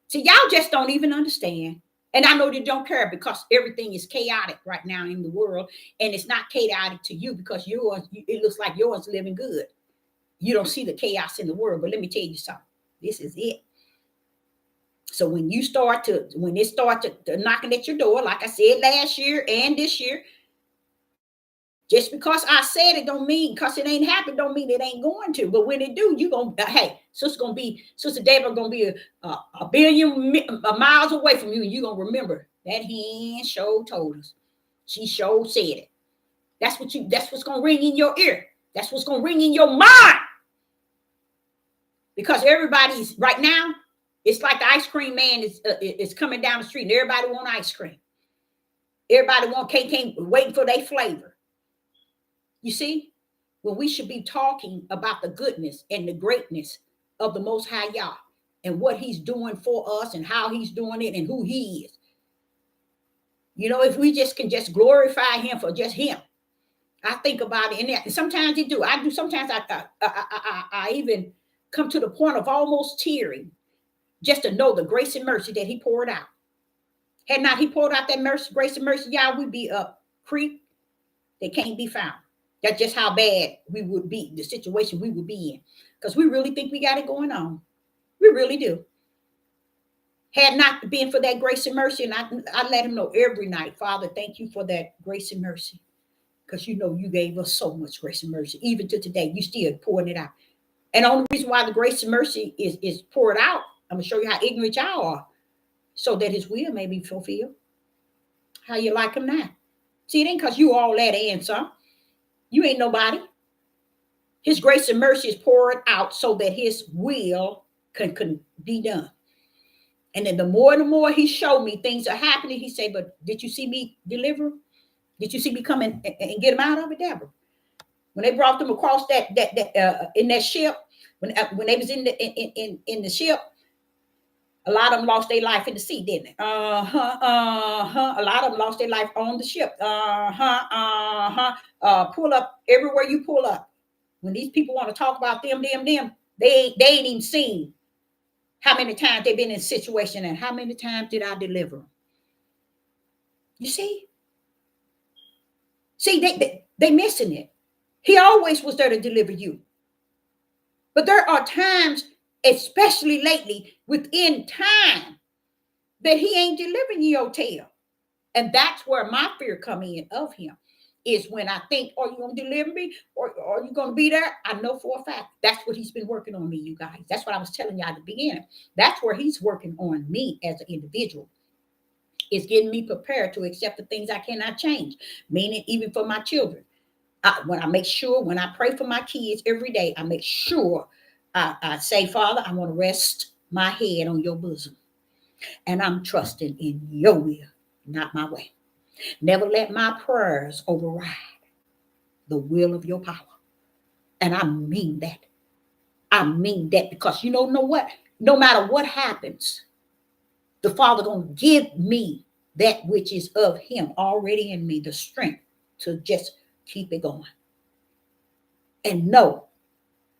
See, y'all just don't even understand. And I know they don't care because everything is chaotic right now in the world. And it's not chaotic to you because yours, it looks like yours living good. You don't see the chaos in the world. But let me tell you something. This is it. So when it starts to knocking at your door, like I said last year and this year, just because I said it don't mean, because it ain't happened, don't mean it ain't going to. But when it do, you gonna hey, Sister Deborah gonna be a billion miles away from you, and you gonna remember that hand show told us. She sure said it. That's what's gonna ring in your ear. That's what's gonna ring in your mind. Because everybody's right now. It's like the ice cream man is coming down the street and everybody want ice cream. Everybody want cake, waiting for their flavor. You see, when we should be talking about the goodness and the greatness of the Most High Yah and what he's doing for us and how he's doing it and who he is. You know, if we just can just glorify him for just him. I think about it, and sometimes you do. I do. Sometimes I even come to the point of almost tearing. Just to know the grace and mercy that he poured out. Had not he poured out that mercy, grace and mercy, y'all, we'd be up creek. They can't be found. That's just how bad we would be, the situation we would be in. Because we really think we got it going on. We really do. Had not been for that grace and mercy, and I let him know every night, Father, thank you for that grace and mercy. Because you know you gave us so much grace and mercy. Even to today, you still pouring it out. And the only reason why the grace and mercy is poured out, I'm going to show you how ignorant y'all are so that his will may be fulfilled. How you like him now? See, it ain't because you all that and some. You ain't nobody. His grace and mercy is poured out so that his will can be done. And then the more he showed me things are happening, he said, but did you see me deliver? Did you see me come and get him out of it, Deborah? when they brought them across that in that ship, when they was in the ship, a lot of them lost their life in the sea, didn't they? A lot of them lost their life on the ship. Pull up everywhere you pull up. When these people want to talk about them, they ain't even seen how many times they've been in a situation and how many times did I deliver them. You see? See, they missing it. He always was there to deliver you. But there are times, especially lately, within time, that he ain't delivering you your tail. And that's where my fear come in of him, is when I think, are you going to deliver me? Or are you going to be there? I know for a fact that's what he's been working on me, you guys. That's what I was telling you at the beginning. That's where he's working on me as an individual. It's getting me prepared to accept the things I cannot change, meaning even for my children. When I pray for my kids every day, I make sure I say, Father, I want to rest my head on your bosom. And I'm trusting in your will, not my way. Never let my prayers override the will of your power. And I mean that. I mean that because you don't know what? No matter what happens, the Father going to give me that which is of him already in me, the strength to just keep it going. And know,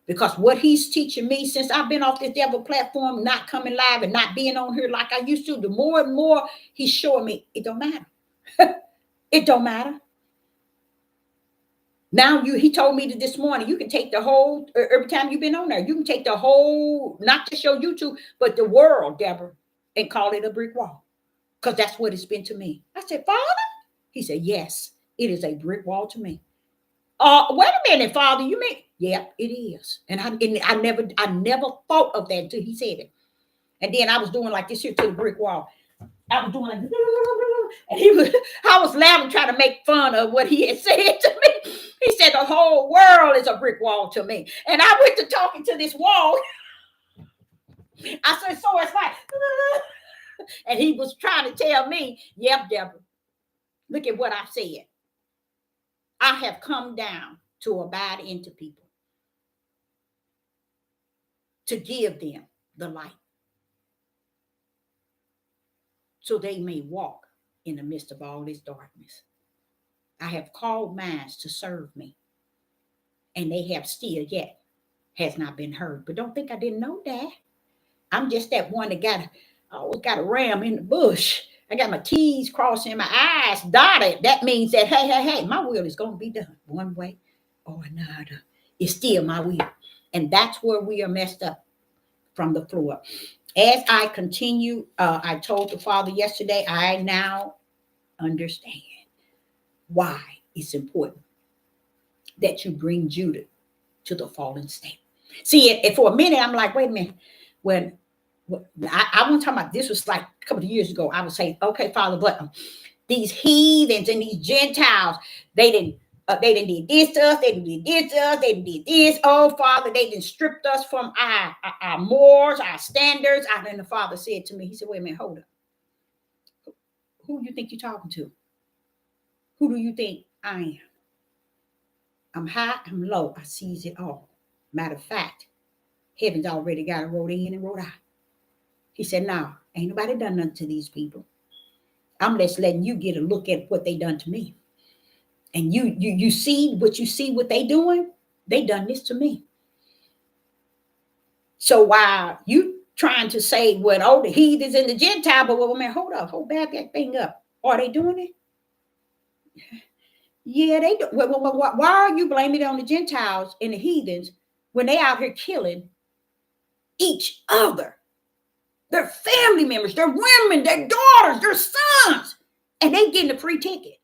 because what he's teaching me since I've been off this devil platform, not coming live and not being on here like I used to, the more and more he's showing me, it don't matter. It don't matter. Now he told me this morning, you can take the whole, every time you've been on there, you can take the whole, not just your YouTube, but the world, Deborah, and call it a brick wall. Because that's what it's been to me. I said, Father? He said, yes, it is a brick wall to me. Wait a minute, Father, you mean? Yeah, it is. And I never thought of that until he said it. And then I was doing like this here to the brick wall. I was doing like, and I was laughing, trying to make fun of what he had said to me. He said, the whole world is a brick wall to me. And I went to talking to this wall. I said, so it's like, and he was trying to tell me, yep, Deborah, look at what I said. I have come down to abide into people, to give them the light, so they may walk in the midst of all this darkness. I have called minds to serve me, and they have still yet has not been heard. But don't think I didn't know that. I'm just that one that always got a ram in the bush. I got my T's crossing, my I's dotted. That means that, hey, my will is going to be done one way or another. It's still my will. And that's where we are messed up from the floor. As I continue, I told the Father yesterday, I now understand why it's important that you bring Judah to the fallen state. See, for a minute, I'm like, wait a minute. When I wasn't talking about, this was like a couple of years ago, I would say, okay, Father, but these heathens and these Gentiles, they didn't did this to us, they didn't did this to us, they did this. Oh, Father, they didn't stripped us from our morals, our standards. And then the Father said to me, he said, wait a minute, hold up. Who do you think you're talking to? Who do you think I am? I'm high, I'm low, I seize it all. Matter of fact, heaven's already got it wrote in and wrote out. He said, no, ain't nobody done nothing to these people. I'm just letting you get a look at what they done to me. And you see what they doing? They done this to me. So while you trying to say, well, the heathens and the Gentile, but well, man, hold back that thing up. Are they doing it? Yeah, they do. Why are you blaming it on the Gentiles and the heathens when they out here killing each other? Their family members, their women, their daughters, their sons, and they getting a free ticket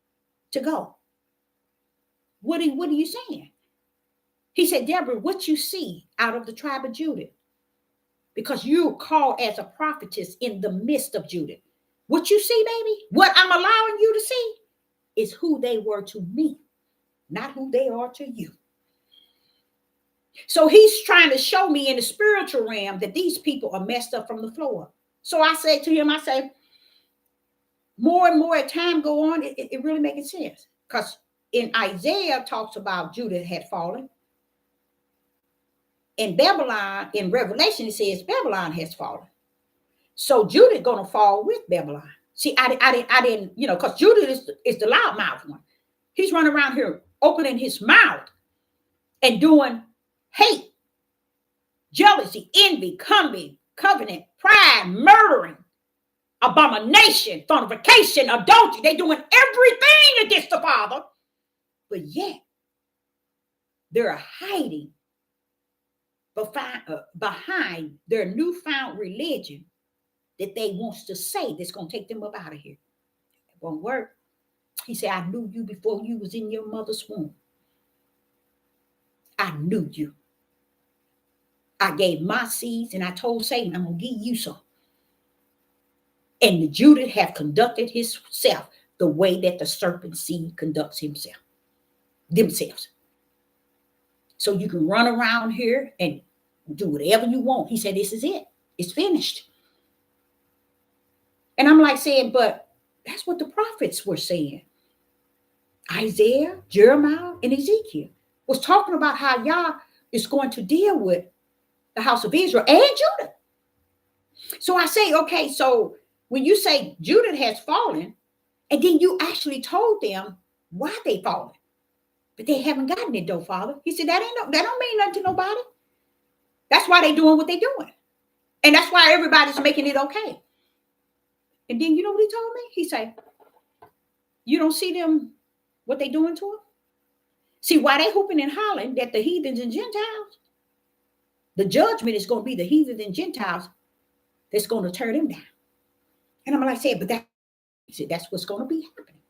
to go. What are you saying? He said, Deborah, what you see out of the tribe of Judah, because you're called as a prophetess in the midst of Judah. What you see, baby, what I'm allowing you to see is who they were to me, not who they are to you. So he's trying to show me in the spiritual realm that these people are messed up from the floor. So I say to him, more and more as time go on, it really making sense. Because in Isaiah talks about Judah had fallen. In Babylon, in Revelation, it says Babylon has fallen. So Judah gonna fall with Babylon. See, I didn't, because Judah is the loudmouth one. He's running around here opening his mouth and doing hate, jealousy, envy, covenant, pride, murdering, abomination, fornication, adultery. They're doing everything against the Father, but yet they're hiding behind their newfound religion that they wants to say that's going to take them up out of here. It won't work. He said, I knew you before you was in your mother's womb. I knew you. I gave my seeds and I told Satan, I'm going to give you some. And the Judah have conducted himself the way that the serpent seed conducts themselves. So you can run around here and do whatever you want. He said, this is it. It's finished. And I'm like saying, but that's what the prophets were saying. Isaiah, Jeremiah, and Ezekiel was talking about how Yah is going to deal with the house of Israel and Judah. So I say, okay, so when you say Judah has fallen, and then you actually told them why they fallen, but they haven't gotten it though, Father. He said, that don't mean nothing to nobody. That's why they're doing what they're doing. And that's why everybody's making it okay. And then you know what he told me? He said, you don't see them, what they doing to them? See, why they hooping and hollering that the heathens and Gentiles, the judgment is going to be the heathens and Gentiles that's going to tear them down. And I'm like, saying, but that's what's going to be happening.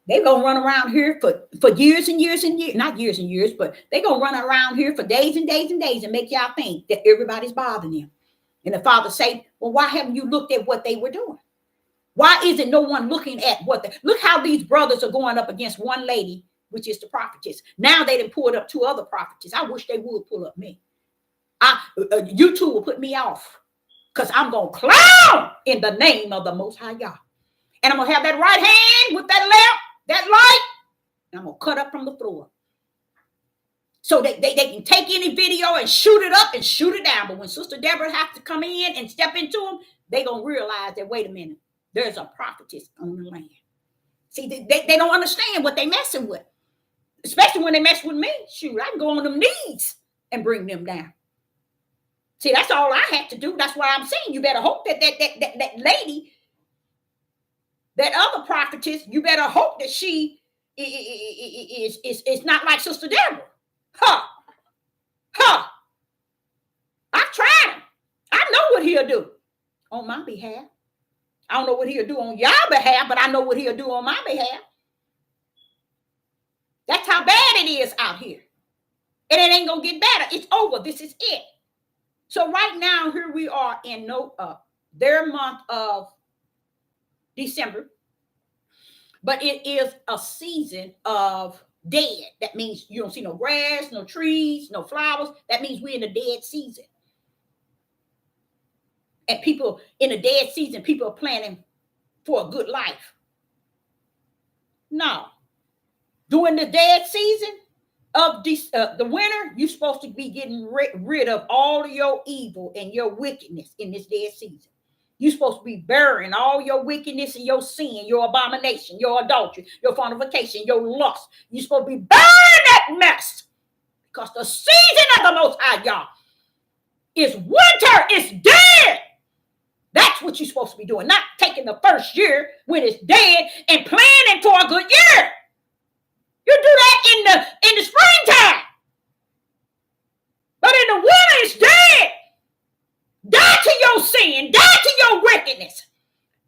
They're going to run around here for years and years and years, not years and years, but they're going to run around here for days and days and days and make y'all think that everybody's bothering them. And the Father say, well, why haven't you looked at what they were doing? Why isn't no one looking at look how these brothers are going up against one lady, which is the prophetess. Now they done pulled up two other prophetess. I wish they would pull up me. You two will put me off because I'm going to clown in the name of the Most High Yah. And I'm going to have that right hand with that lamp, that light, and I'm going to cut up from the floor. So they can take any video and shoot it up and shoot it down. But when Sister Deborah has to come in and step into them, they're going to realize that, wait a minute, there's a prophetess on the land. See, they don't understand what they messing with. Especially when they mess with me. Shoot, I can go on them knees and bring them down. See, that's all I have to do. That's why I'm saying you better hope that lady, that other prophetess, you better hope that she is not like Sister Deborah. I've tried him. I know what he'll do on my behalf. I don't know what he'll do on your behalf, but I know what he'll do on my behalf. That's how bad it is out here. And it ain't going to get better. It's over. This is it. So right now, here we are in their month of December. But it is a season of dead. That means you don't see no grass, no trees, no flowers. That means we're in a dead season. And people in a dead season, people are planning for a good life. No. During the dead season of the winter, you're supposed to be getting rid of all of your evil and your wickedness in this dead season. You're supposed to be burying all your wickedness and your sin, your abomination, your adultery, your fornication, your lust. You're supposed to be burying that mess because the season of the Most High Yah is winter. It's dead. That's what you're supposed to be doing, not taking the first year when it's dead and planning for a good year. You do that in the springtime. But in the winter, it's dead. Die to your sin. Die to your wickedness.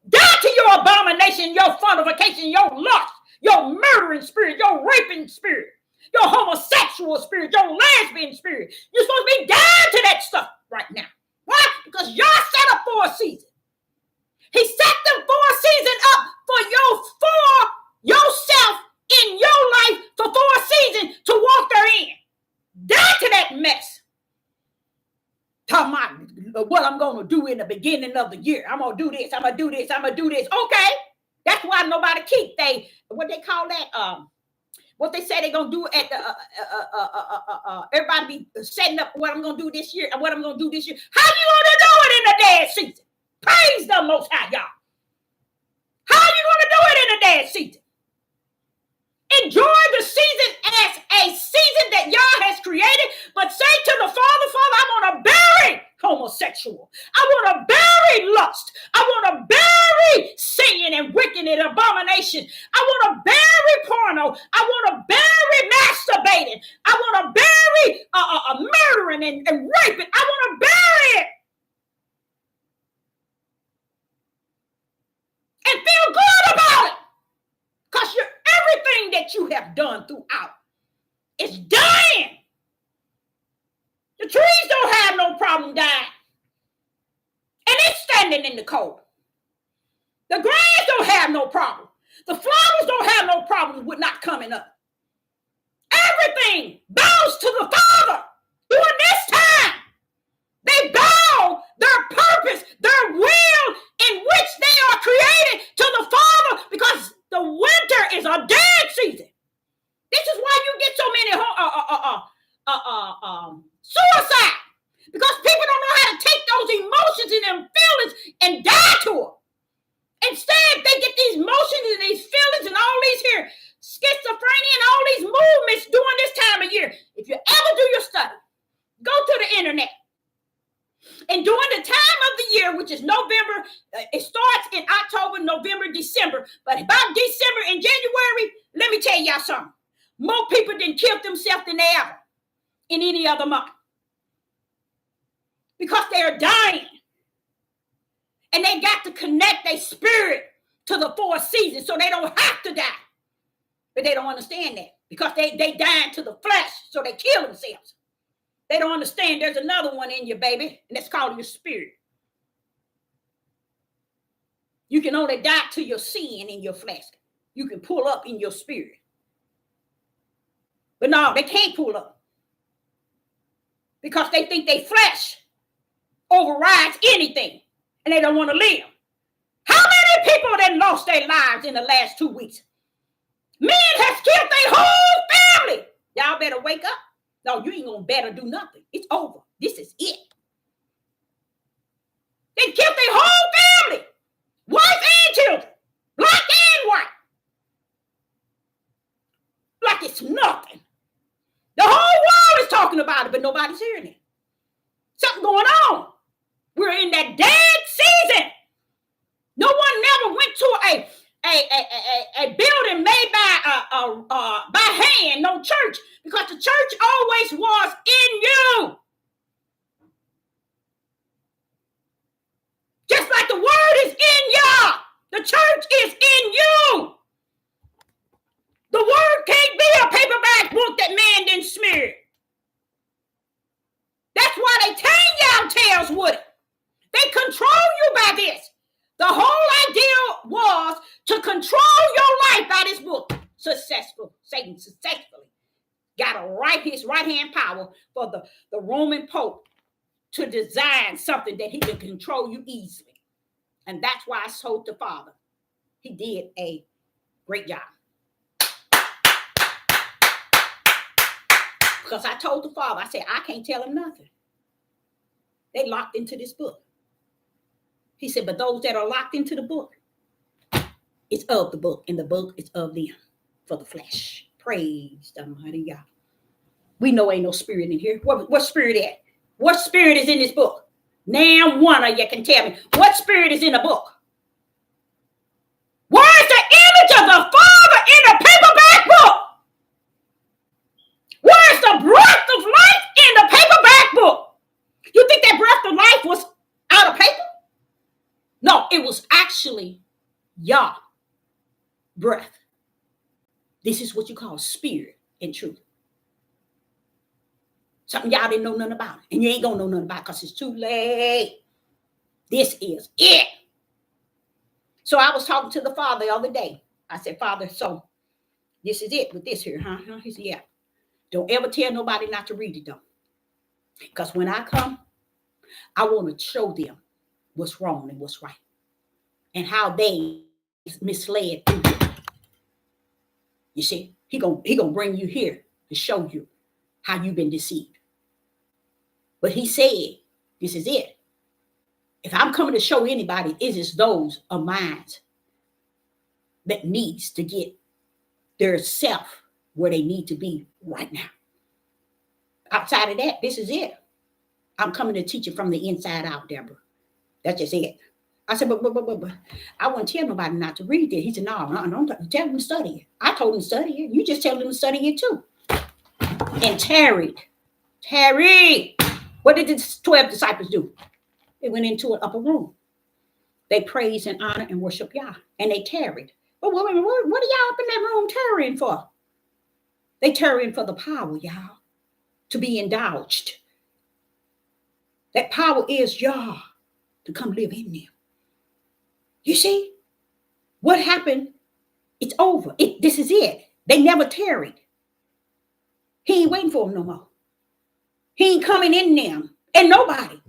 Die to your abomination, your fornication, your lust, your murdering spirit, your raping spirit, your homosexual spirit, your lesbian spirit. You're supposed to be dying to that stuff right now. Why? Because y'all set up for a season. He set them for a season up for yourself in your life for a season to walk therein. Die to that mess. Talking about what I'm going to do in the beginning of the year. I'm going to do this. I'm going to do this. I'm going to do this. Okay. That's why nobody keep what they call that? What they say they're going to do at the, everybody be setting up what I'm going to do this year and what I'm going to do this year. How you going to do it in the dead season? Praise the Most High, y'all. How you going to do it in the dead season? Enjoy the season as a season that Yah has created, but say to the Father, I want to bury homosexual. I want to bury lust. I want to bury sin and wicked and abomination. I want to bury porno. I want to bury masturbating. I want to bury murdering and raping. I want to bury it. And feel good about it. Because everything that you have done throughout is dying. The trees don't have no problem dying. And it's standing in the cold. The grass don't have no problem. The flowers don't have no problem with not coming up. Everything bows to the Father during this time. They bow their purpose, their will in which they are created to the Father, because the winter is a dead season. This is why you get so many suicide, because people don't know how to take those emotions and them feelings and die to them. Instead, they get these emotions and these feelings and all these here schizophrenia and all these movements during this time of year. If you ever do your study, go to the internet. And during the time of the year, which is November, it starts in October, November, December. But about December and January, let me tell y'all something. More people didn't kill themselves than they ever in any other month. Because they're dying. And they got to connect their spirit to the four seasons so they don't have to die. But they don't understand that. Because they dying to the flesh, so they kill themselves. They don't understand there's another one in you, baby, and it's called your spirit. You can only die to your sin in your flesh. You can pull up in your spirit. But no, they can't pull up. Because they think their flesh overrides anything, and they don't want to live. How many people that lost their lives in the last 2 weeks? Men has killed their whole family. Y'all better wake up. No, you ain't gonna better do nothing. It's over. This is it. They killed their whole family, wife and children, black and white. Like it's nothing. The whole world is talking about it, but nobody's hearing it. Something going on. We're in that dead season. No one never went to a building made by hand, no church, because the church always was in you. Just like the word is in y'all, the church is in you. The word can't be a paperback book that man didn't smear. That's why they tie y'all tails with it. They control you by this. The whole idea was to control your life by this book. Satan successfully got his right hand power for the Roman Pope to design something that he can control you easily. And that's why I told the Father. He did a great job. Because I told the Father, I said, I can't tell him nothing. They locked into this book. He said, but those that are locked into the book, it's of the book, and the book is of them for the flesh. Praise the mighty God. We know ain't no spirit in here. What spirit at? What spirit is in this book? Now one of you can tell me what spirit is in the book. Where's the image of the Father in the paperback book? Where's the breath of life in the paperback book? You think that breath of life was out of paper? No, it was actually Yah breath. This is what you call spirit and truth. Something y'all didn't know nothing about. And you ain't gonna know nothing about it because it's too late. This is it. So I was talking to the Father the other day. I said, Father, so this is it with this here, huh? He said, yeah. Don't ever tell nobody not to read it though. Because when I come, I want to show them what's wrong and what's right. And how they misled people. You see, he gonna bring you here to show you how you've been deceived. But he said, this is it. If I'm coming to show anybody, it is those of mine that needs to get their self where they need to be right now. Outside of that, this is it. I'm coming to teach it from the inside out, Deborah. That's just it. I said, but I wouldn't tell nobody not to read it. He said, no, don't tell them to study it. I told him to study it. You just tell them to study it too. And tarried. What did the 12 disciples do? They went into an upper room. They praised and honor and worship Yah. And they tarried. But what are y'all up in that room tarrying for? They tarrying for the power, y'all, to be indulged. That power is Yah to come live in them. You see? What happened? It's over. This is it. They never tarried. He ain't waiting for them no more. He ain't coming in them. And nobody.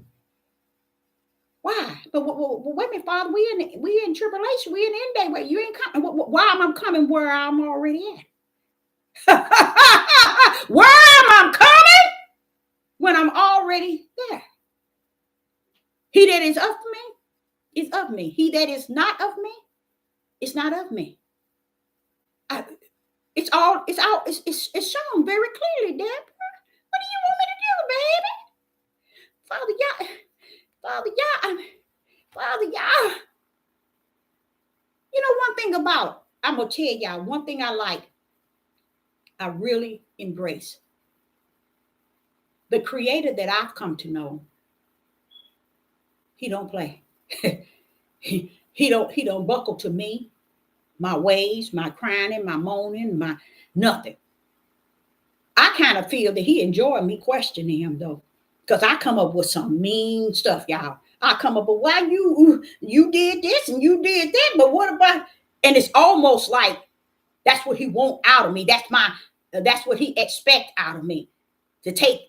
Why? But wait a minute, Father. We in tribulation. We in end day. Wait, you ain't coming. Why am I coming where I'm already at? Where am I coming when I'm already there? He that is of me is of me. He that is not of me is not of me. It's shown very clearly, Deborah. What do you want me to do, baby? Father Yah. You know one thing about, I'm going to tell y'all, one thing I like, I really embrace. The creator that I've come to know, he don't play. he don't buckle to me, my ways, my crying, my moaning, my nothing. I kind of feel that he enjoyed me questioning him though. Because I come up with some mean stuff, y'all. I come up with why you did this and you did that, but what about? And it's almost like that's what he want out of me. That's what he expect out of me, to take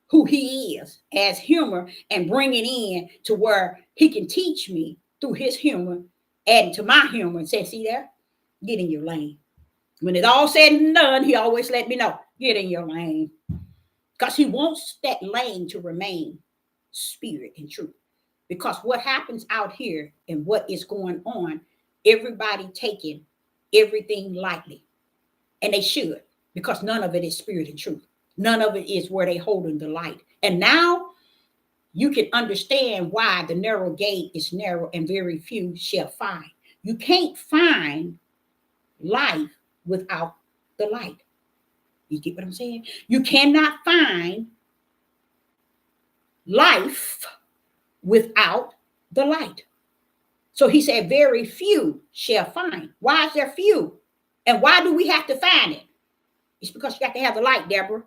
who he is as humor and bring it in to where he can teach me through his humor, adding to my humor and say, see there, get in your lane. When it's all said and done, he always let me know, get in your lane. Because he wants that lane to remain spirit and truth. Because what happens out here and what is going on, everybody taking everything lightly. And they should, because none of it is spirit and truth. None of it is where they holding the light. And now you can understand why the narrow gate is narrow and very few shall find. You can't find life without the light. You get what I'm saying? You cannot find life without the light. So he said, very few shall find. Why is there few? And why do we have to find it? It's because you got to have the light, Deborah.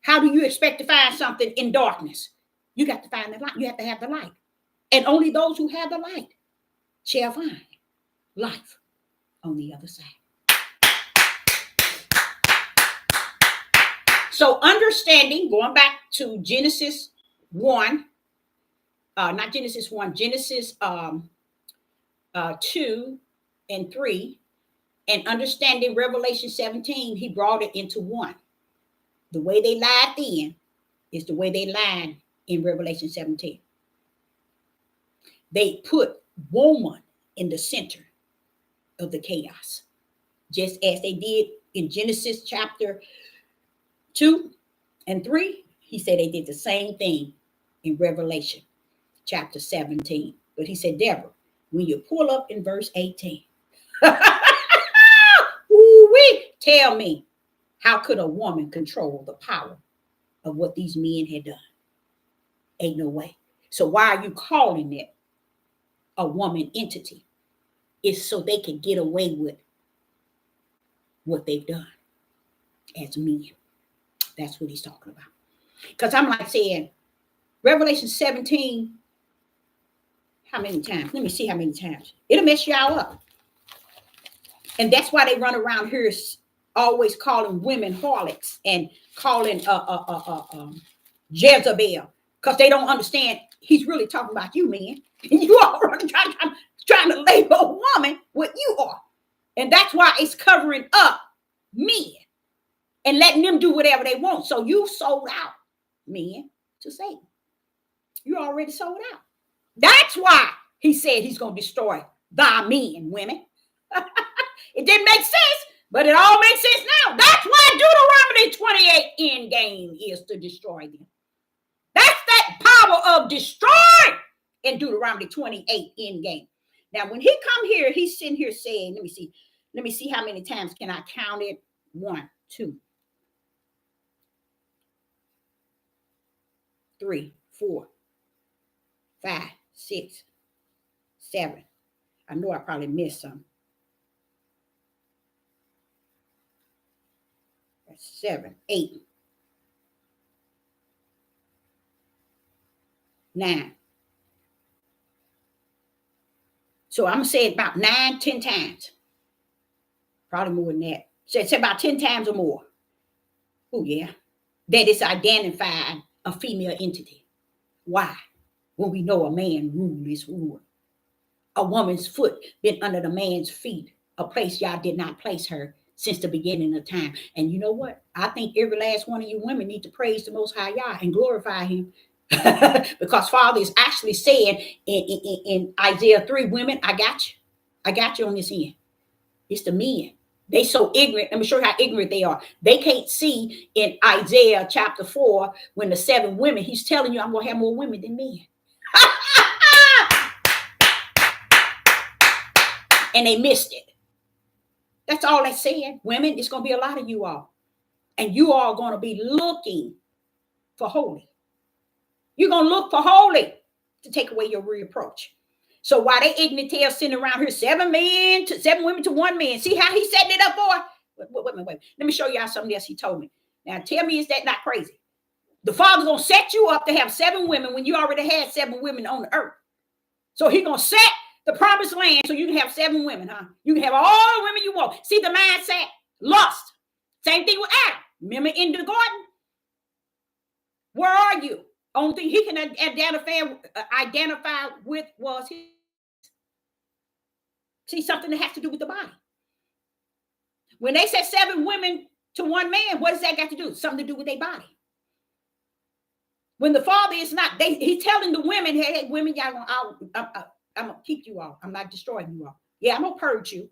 How do you expect to find something in darkness? You got to find the light. You have to have the light. And only those who have the light shall find life on the other side. So understanding, going back to Genesis 1, not Genesis 1, Genesis 2 and 3, and understanding Revelation 17, he brought it into one. The way they lied then is the way they lied in Revelation 17. They put woman in the center of the chaos, just as they did in Genesis chapter 2 and 3. He said they did the same thing in Revelation chapter 17. But he said, Deborah, when you pull up in verse 18, tell me, how could a woman control the power of what these men had done? Ain't no way. So why are you calling it a woman entity? It's so they can get away with what they've done as men. That's what he's talking about. Because I'm like saying, Revelation 17, how many times? Let me see how many times. It'll mess y'all up. And that's why they run around here always calling women harlots and calling Jezebel, because they don't understand he's really talking about you, man. You all are trying to label a woman what you are. And that's why it's covering up men and letting them do whatever they want. So you sold out men to Satan. You already sold out. That's why he said he's going to destroy thy men, women. It didn't make sense, but it all makes sense now. That's why Deuteronomy 28 end game is to destroy them. That's that power of destroy in Deuteronomy 28 end game. Now, when he come here, he's sitting here saying, let me see how many times can I count it? 1, 2, 3, 4, 5, 6, 7. I know I probably missed some. 7, 8, 9. So I'm going to say it about 9, 10 times. Probably more than that. So it's about 10 times or more. Oh, yeah. That is identifying a female entity. Why? When we know a man rule this world. A woman's foot been under the man's feet. A place y'all did not place her since the beginning of time. And you know what? I think every last one of you women need to praise the Most High Yah and glorify him. Because Father is actually saying in Isaiah 3, women, I got you. I got you on this end. It's the men. They so ignorant. Let me show you how ignorant they are. They can't see in Isaiah chapter 4 when the 7 women, he's telling you I'm going to have more women than men. And they missed it. That's all they said. Women, it's going to be a lot of you all. And you all are going to be looking for holy. You're going to look for holy to take away your reproach. So while they ignorant tale sitting around here, 7 women to 1 man. See how he's setting it up for? Wait. Let me show y'all something else he told me. Now tell me, is that not crazy? The Father's going to set you up to have 7 women when you already had 7 women on the earth. So he's going to set the promised land so you can have 7 women, huh? You can have all the women you want. See the mindset? Lust. Same thing with Adam. Remember in the garden? Where are you? Only thing he can identify with was his. See, something that has to do with the body. When they said 7 women to 1 man, what does that got to do? Something to do with their body. When the Father is not, he's telling the women, hey women, y'all, I'm going to keep you all. I'm not destroying you all. Yeah, I'm going to purge you.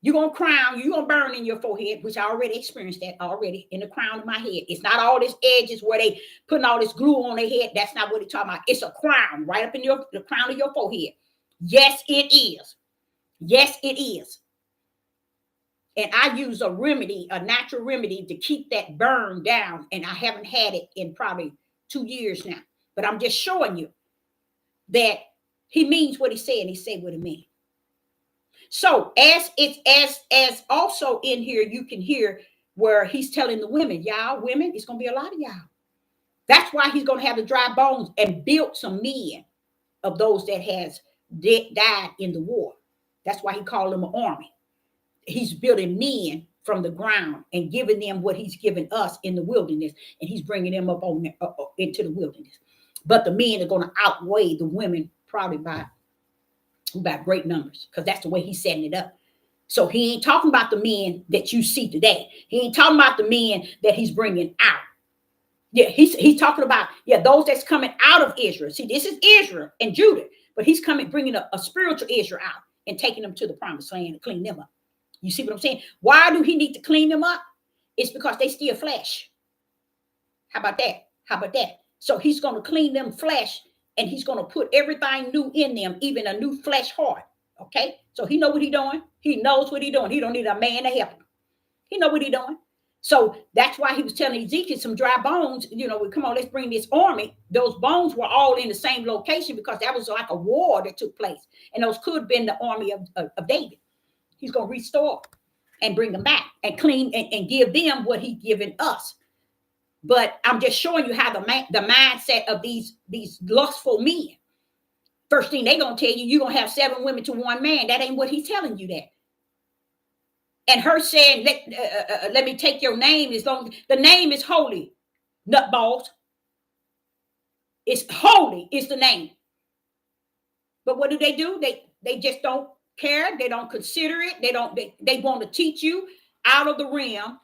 You're going to crown you. You're going to burn in your forehead, which I already experienced that already in the crown of my head. It's not all these edges where they putting all this glue on their head. That's not what it's talking about. It's a crown right up in the crown of your forehead. Yes, it is. Yes, it is. And I use a remedy, a natural remedy to keep that burn down. And I haven't had it in probably 2 years now. But I'm just showing you that he means what he said, and he said what he meant. So as also in here, you can hear where he's telling the women, y'all women, it's going to be a lot of y'all. That's why he's going to have the dry bones and build some men of those that has died in the war. That's why he called them an army. He's building men from the ground and giving them what he's given us in the wilderness, and he's bringing them up on into the wilderness. But the men are going to outweigh the women probably by great numbers, because that's the way he's setting it up. So he ain't talking about the men that you see today. He ain't talking about the men that he's bringing out. Yeah, he's talking about, those that's coming out of Israel. See, this is Israel and Judah, but he's bringing a spiritual Israel out and taking them to the promised land and clean them up. You see what I'm saying? Why do he need to clean them up? It's because they still flesh. How about that? So he's going to clean them flesh, and he's going to put everything new in them, even a new flesh heart. Okay? So he know what he's doing. He knows what he's doing. He don't need a man to help him. He know what he's doing. So that's why he was telling Ezekiel some dry bones, come on, let's bring this army. Those bones were all in the same location because that was like a war that took place. And those could have been the army of David. He's going to restore and bring them back and clean and give them what he's given us. But I'm just showing you how the mindset of these lustful men. First thing they're going to tell you, you're going to have 7 women to 1 man. That ain't what he's telling you that. And her saying, let me take your name, as long as the name is holy, nutballs. It's holy is the name. But what do? They just don't care. They don't consider it. They want to teach you out of the realm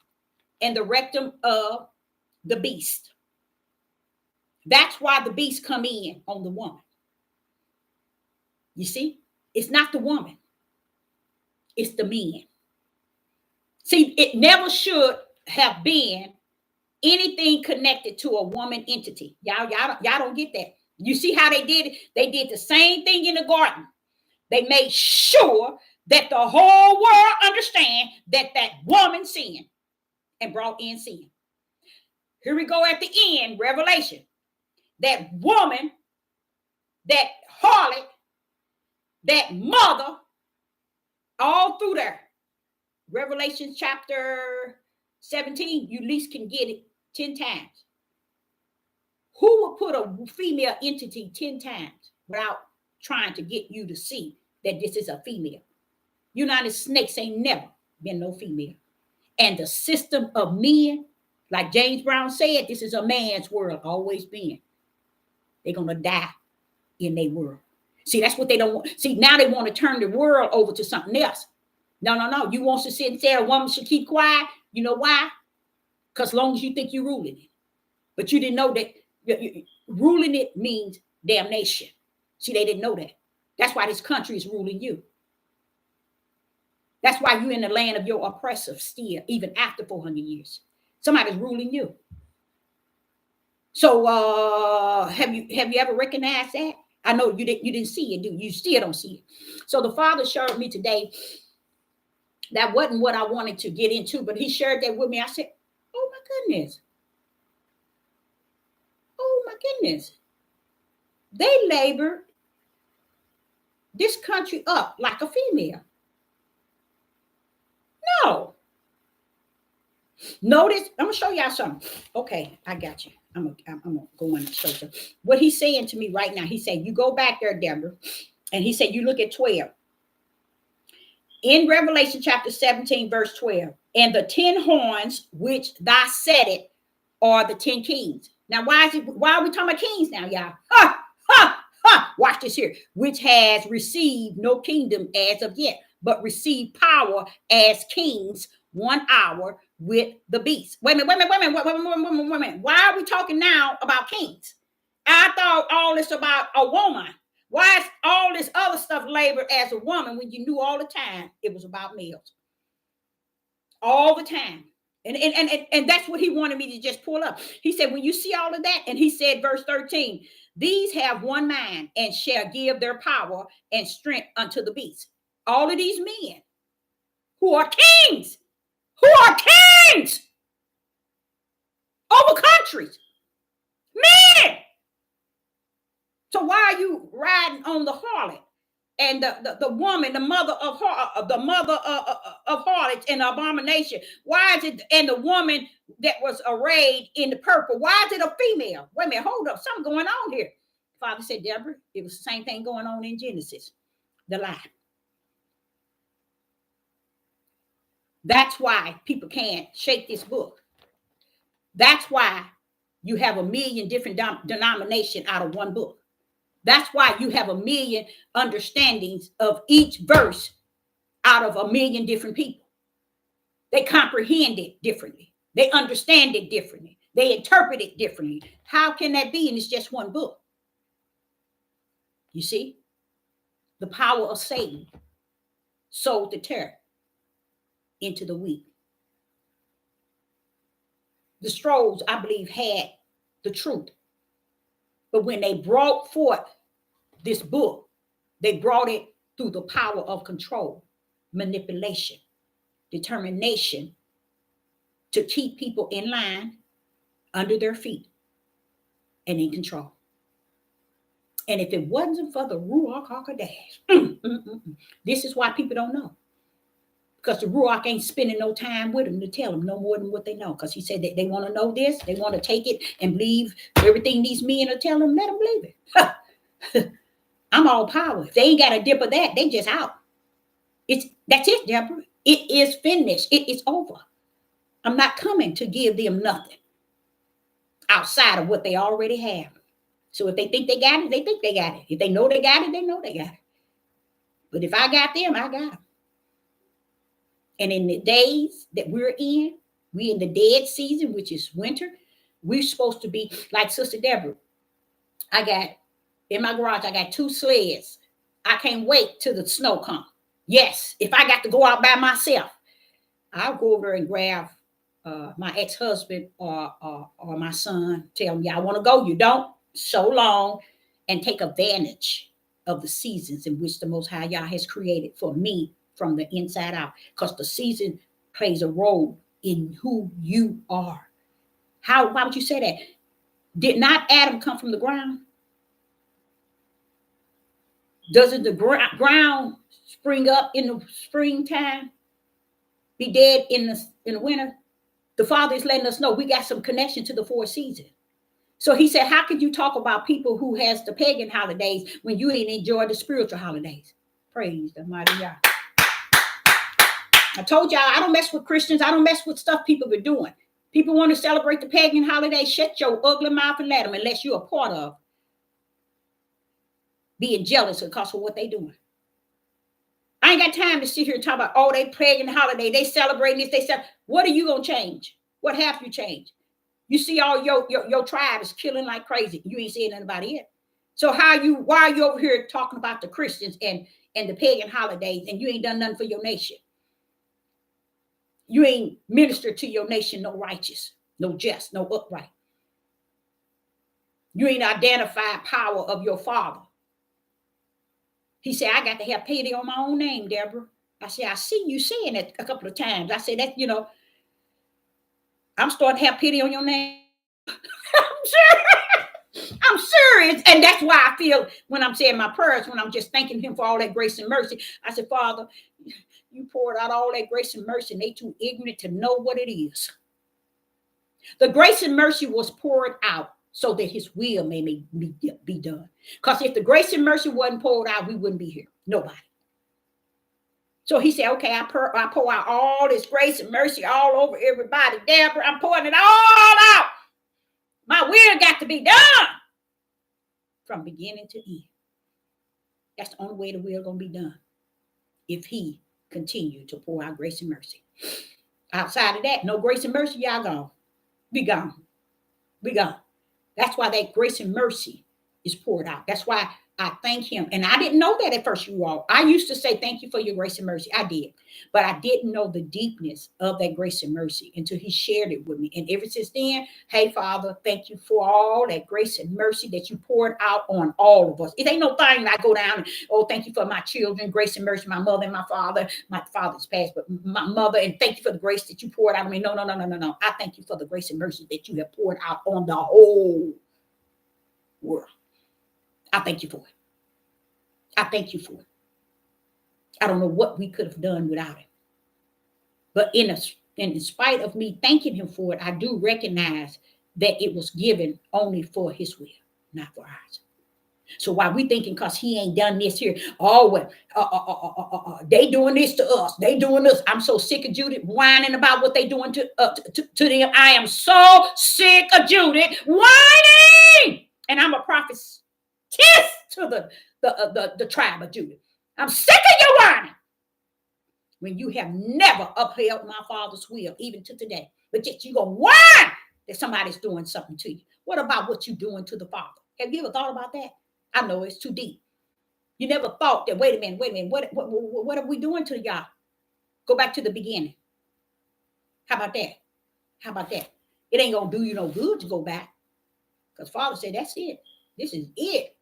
and the rectum of the beast. That's why the beast come in on the woman. You see, it's not the woman, it's the men. See, it never should have been anything connected to a woman entity. Y'all don't get that. You see how they did it? They did the same thing in the garden. They made sure that the whole world understand that that woman sinned and brought in sin. Here we go at the end, Revelation. That woman, that harlot, that mother, all through there. Revelation chapter 17, you at least can get it 10 times. Who would put a female entity 10 times without trying to get you to see that this is a female? United Snakes ain't never been no female. And the system of men, like James Brown said, this is a man's world, always been. They're going to die in their world. See, that's what they don't want. See, now they want to turn the world over to something else. No. You want to sit and say a woman should keep quiet? You know why? Because as long as you think you're ruling it. But you didn't know that ruling it means damnation. See, they didn't know that. That's why this country is ruling you. That's why you're in the land of your oppressor still, even after 400 years. Somebody's ruling you. So have you ever recognized that? I know you didn't see it, do you? Still don't see it. So the Father showed me today. That wasn't what I wanted to get into, but he shared that with me. I said, oh my goodness. Oh my goodness. They labored this country up like a female. No. Notice, I'm going to show y'all something. Okay, I got you. I'm going to go in and show you. What he's saying to me right now, he said, you go back there, Deborah, and he said, you look at 12. In Revelation chapter 17, verse 12, and the 10 horns which thou settest are the 10 kings. Now, why are we talking about kings now, y'all? Watch this here. Which has received no kingdom as of yet, but received power as kings 1 hour with the beast. Wait a minute. Why are we talking now about kings? I thought all this about a woman. Why is all this other stuff labored as a woman when you knew all the time it was about males? All the time. And that's what he wanted me to just pull up. He said, when you see all of that, and he said, verse 13, these have one mind and shall give their power and strength unto the beast. All of these men who are kings over countries, men. So why are you riding on the harlot and the woman, the mother of harlots and abomination? Why is it, and the woman that was arrayed in the purple, why is it a female? Wait a minute, hold up, something going on here. Father said, Deborah, it was the same thing going on in Genesis, the lie. That's why people can't shake this book. That's why you have a million different denominations out of one book. That's why you have a million understandings of each verse out of a million different people. They comprehend it differently. They understand it differently. They interpret it differently. How can that be? And it's just one book. You see? The power of Satan sowed the terror into the weak. The Strolls, I believe, had the truth. But when they brought forth this book, they brought it through the power of control, manipulation, determination to keep people in line, under their feet, and in control. And if it wasn't for the Ruach HaKodesh, this is why people don't know. Because the Ruach ain't spending no time with them to tell them no more than what they know. Because he said that they want to know this. They want to take it and believe everything these men are telling them. Let them believe it. I'm all power. If they ain't got a dip of that, they just out. That's it, Deborah. It is finished. It is over. I'm not coming to give them nothing outside of what they already have. So if they think they got it, they think they got it. If they know they got it, they know they got it. But if I got them, I got them. And in the days that we're in the dead season, which is winter, we're supposed to be like Sister Deborah. I got in my garage, I got 2 sleds. I can't wait till the snow comes. Yes, if I got to go out by myself, I'll go over and grab my ex-husband or my son, tell him, yeah, I want to go. You don't? So long, and take advantage of the seasons in which the Most High Yah has created for me from the inside out. Because the season plays a role in who you are. Why would you say that? Did not Adam come from the ground? Doesn't the ground spring up in the springtime, be dead in the winter? The Father is letting us know we got some connection to the 4 seasons. So he said, how could you talk about people who has the pagan holidays when you ain't enjoy the spiritual holidays? Praise the mighty God. I told y'all, I don't mess with Christians. I don't mess with stuff people are doing. People want to celebrate the pagan holidays. Shut your ugly mouth and let them, unless you're a part of being jealous because of what they doing. I ain't got time to sit here and talk about, oh, they pagan holiday. They celebrating this. What are you going to change? What have you changed? You see all your tribe is killing like crazy. You ain't saying nothing about it. So why are you over here talking about the Christians and the pagan holidays, and you ain't done nothing for your nation? You ain't ministered to your nation, no righteous, no just, no upright. You ain't identified power of your Father. He said, I got to have pity on my own name, Deborah. I said, I see you saying it a couple of times. I said that, I'm starting to have pity on your name. I'm serious. And that's why I feel when I'm saying my prayers, when I'm just thanking him for all that grace and mercy, I said, Father, you poured out all that grace and mercy, and they too ignorant to know what it is. The grace and mercy was poured out so that his will may be done. Because if the grace and mercy wasn't poured out, we wouldn't be here. Nobody. So he said, okay, I pour out all this grace and mercy all over everybody. Deborah, I'm pouring it all out. My will got to be done from beginning to end. That's the only way the will going to be done. If he continue to pour out grace and mercy. Outside of that, no grace and mercy, y'all gone. Be gone. Be gone. That's why that grace and mercy is poured out. That's why I thank him. And I didn't know that at first, you all. I used to say, thank you for your grace and mercy. I did. But I didn't know the deepness of that grace and mercy until he shared it with me. And ever since then, hey, Father, thank you for all that grace and mercy that you poured out on all of us. It ain't no thing that I go down and, oh, thank you for my children, grace and mercy, my mother and my father. My father's passed, but my mother, and thank you for the grace that you poured out on me. No. I thank you for the grace and mercy that you have poured out on the whole world. I thank you for it. I thank you for it. I don't know what we could have done without it. But in spite of me thanking him for it, I do recognize that it was given only for his will, not for ours. So while we thinking because he ain't done this here, they doing this to us, they doing this. I'm so sick of Judith whining about what they doing to them. I am so sick of Judith whining, and I'm a prophetess to the tribe of Judah. I'm sick of your whining when you have never upheld my Father's will, even to today. But yet you gonna whine that somebody's doing something to you. What about what you're doing to the Father? Have you ever thought about that? I know it's too deep. You never thought that, wait a minute, what are we doing to y'all? Go back to the beginning. How about that? It ain't gonna do you no good to go back. Because Father said, that's it. This is it.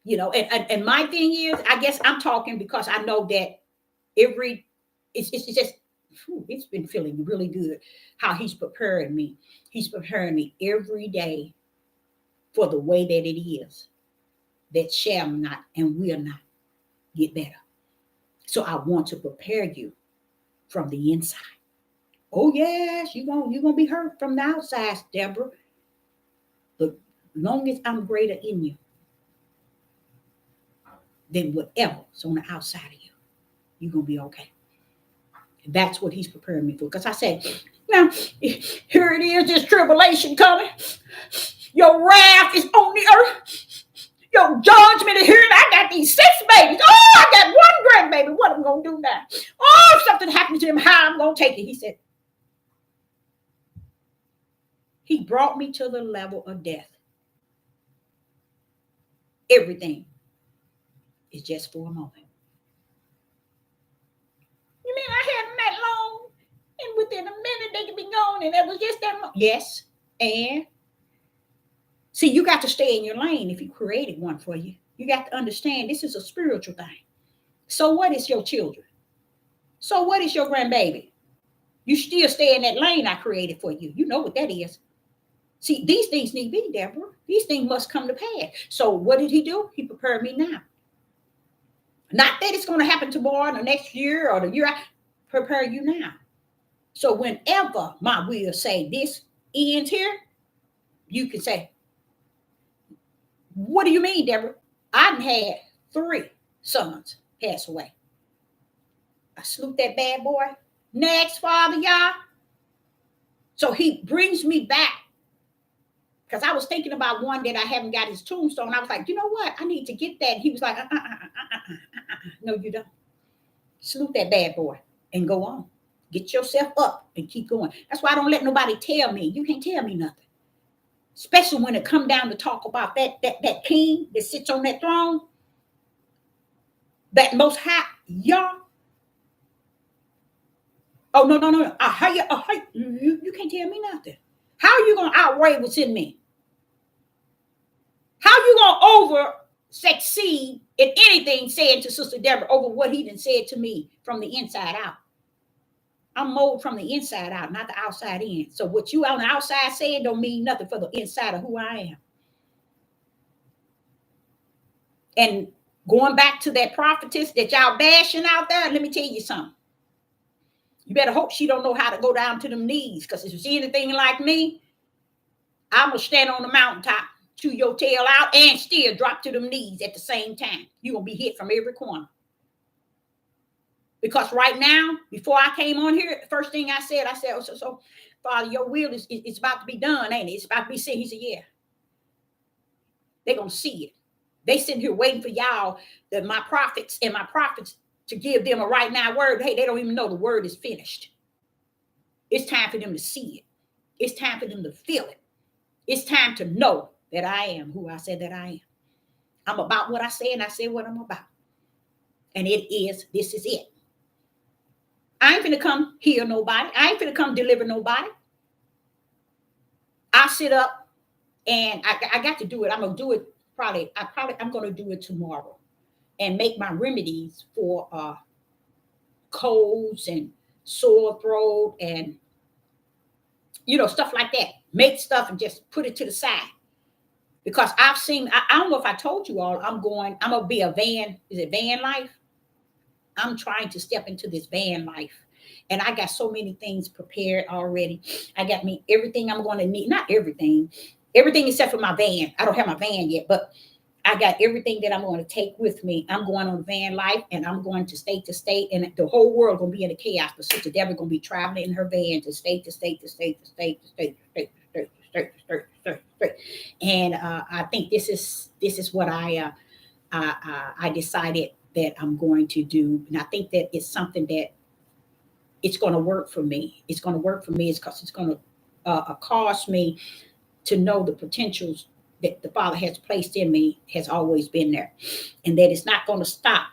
And my thing is, I guess I'm talking because I know that it's been feeling really good how he's preparing me. He's preparing me every day for the way that it is that shall not and will not get better. So I want to prepare you from the inside. Oh yes, you're gonna be hurt from the outside, Deborah. But long as I'm greater in you than whatever's on the outside of you, you're going to be okay. And that's what he's preparing me for. Because I said, now, here it is, this tribulation coming. Your wrath is on the earth. Your judgment is here. I got these 6 babies. Oh, I got 1 grandbaby. What am I going to do now? Oh, if something happens to him, how I'm going to take it? He said, he brought me to the level of death. Everything is just for a moment. You mean I had them that long? And within a minute, they could be gone. And it was just that long. Yes. And see, you got to stay in your lane if he created one for you. You got to understand this is a spiritual thing. So what is your children? So what is your grandbaby? You still stay in that lane I created for you. You know what that is. See, these things need to be, Deborah. These things must come to pass. So what did he do? He prepared me now. Not that it's going to happen tomorrow, the next year, or the year. I prepare you now. So whenever my will say this ends here, you can say, what do you mean, Deborah? I had 3 sons pass away. I salute that bad boy. Next, Father, y'all. So he brings me back. Because I was thinking about one that I haven't got his tombstone. I was like, you know what? I need to get that. He was like, no, you don't. Salute that bad boy and go on. Get yourself up and keep going. That's why I don't let nobody tell me. You can't tell me nothing. Especially when it come down to talk about that king that sits on that throne. That most high, y'all. Oh, no. You can't tell me nothing. How are you going to outweigh what's in me? How you going to over succeed in anything said to Sister Deborah over what he done said to me from the inside out? I'm molded from the inside out, not the outside in. So what you on the outside saying don't mean nothing for the inside of who I am. And going back to that prophetess that y'all bashing out there, let me tell you something. You better hope she don't know how to go down to them knees, because if you see anything like me, I'm going to stand on the mountaintop, chew your tail out, and still drop to them knees at the same time. You're going to be hit from every corner. Because right now, before I came on here, the first thing I said, oh, so Father, your will is it's about to be done, ain't it? It's about to be seen. He said, yeah. They're going to see it. They sitting here waiting for y'all, my prophets to give them a right now word. Hey, they don't even know the word is finished. It's time for them to see it. It's time for them to feel it. It's time to know that I am who I said that I am. I'm about what I say, and I say what I'm about. And this is it. I ain't finna come heal nobody. I ain't finna come deliver nobody. I sit up and I got to do it. I'm gonna do it I'm gonna do it tomorrow and make my remedies for colds and sore throat and stuff like that. Make stuff and just put it to the side. Because I've seen, I don't know if I told you all, I'm gonna be a van. Is it van life? I'm trying to step into this van life. And I got so many things prepared already. I got me everything I'm going to need. Not everything except for my van. I don't have my van yet, but I got everything that I'm going to take with me. I'm going on van life, and I'm going to state, and the whole world going to be in the chaos. But Sister Deborah going to be traveling in her van to state to state. And I think this is what I decided that I'm going to do. And I think that it's something that it's going to work for me. It's going to work for me. It's because it's going to cause me to know the potentials that the Father has placed in me has always been there. And that it's not going to stop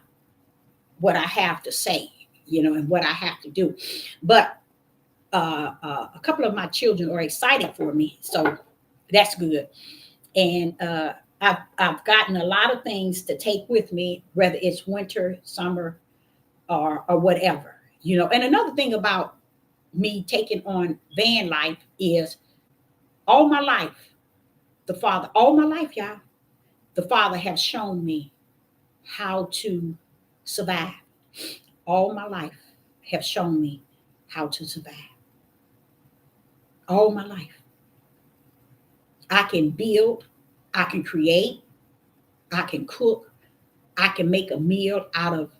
what I have to say, and what I have to do. But a couple of my children are excited for me. So that's good. And I've gotten a lot of things to take with me, whether it's winter, summer, or whatever, And another thing about me taking on van life is all my life, y'all, the Father has shown me how to survive. All my life have shown me how to survive. All my life. I can build, I can create, I can cook, I can make a meal out of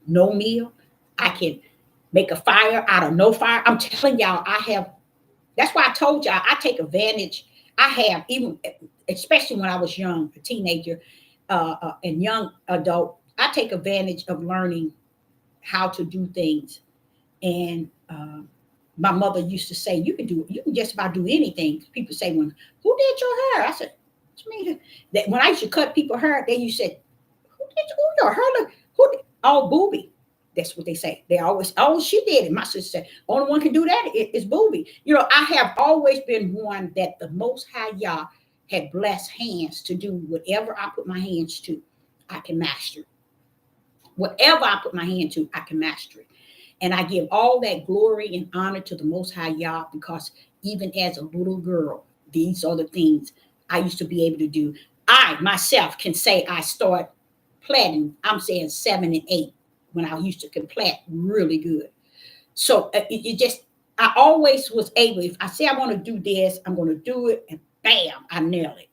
no meal. I can make a fire out of no fire. I'm telling y'all, that's why I told y'all, I take advantage. I have, even, especially when I was young, a teenager, and young adult, I take advantage of learning how to do things. And my mother used to say, you can just about do anything. People say, when who did your hair? I said, it's me. That when I used to cut people hair, they used to say, who your hair look? Who? Oh, Booby. That's what they say. They always, oh, she did it. My sister said, only one can do that is Booby. I have always been one that the Most High Yah had blessed hands to do whatever I put my hands to, I can master it. Whatever I put my hand to, I can master it. And I give all that glory and honor to the Most High Yah, because even as a little girl, these are the things I used to be able to do. I myself can say I start plaiting, I'm saying 7 and 8, when I used to can plait really good. So it just, I always was able, if I say I want to do this, I'm going to do it, and bam, I nail it.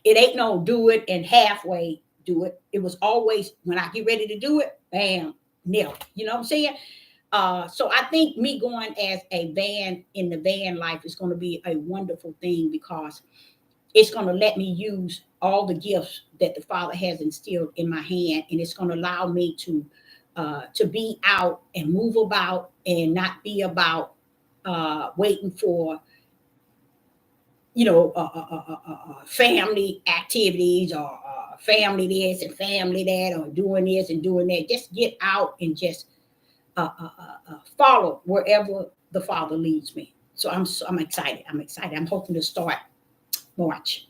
It ain't no do it and halfway do it. It was always when I get ready to do it, bam, nail it. You know what I'm saying? So I think me going as a van in the van life is going to be a wonderful thing, because it's going to let me use all the gifts that the Father has instilled in my hand, and it's going to allow me to be out and move about, and not be about waiting for family activities, or family this and family that, or doing this and doing that. Just get out and just follow wherever the Father leads me. So I'm excited. I'm excited. I'm hoping to start March.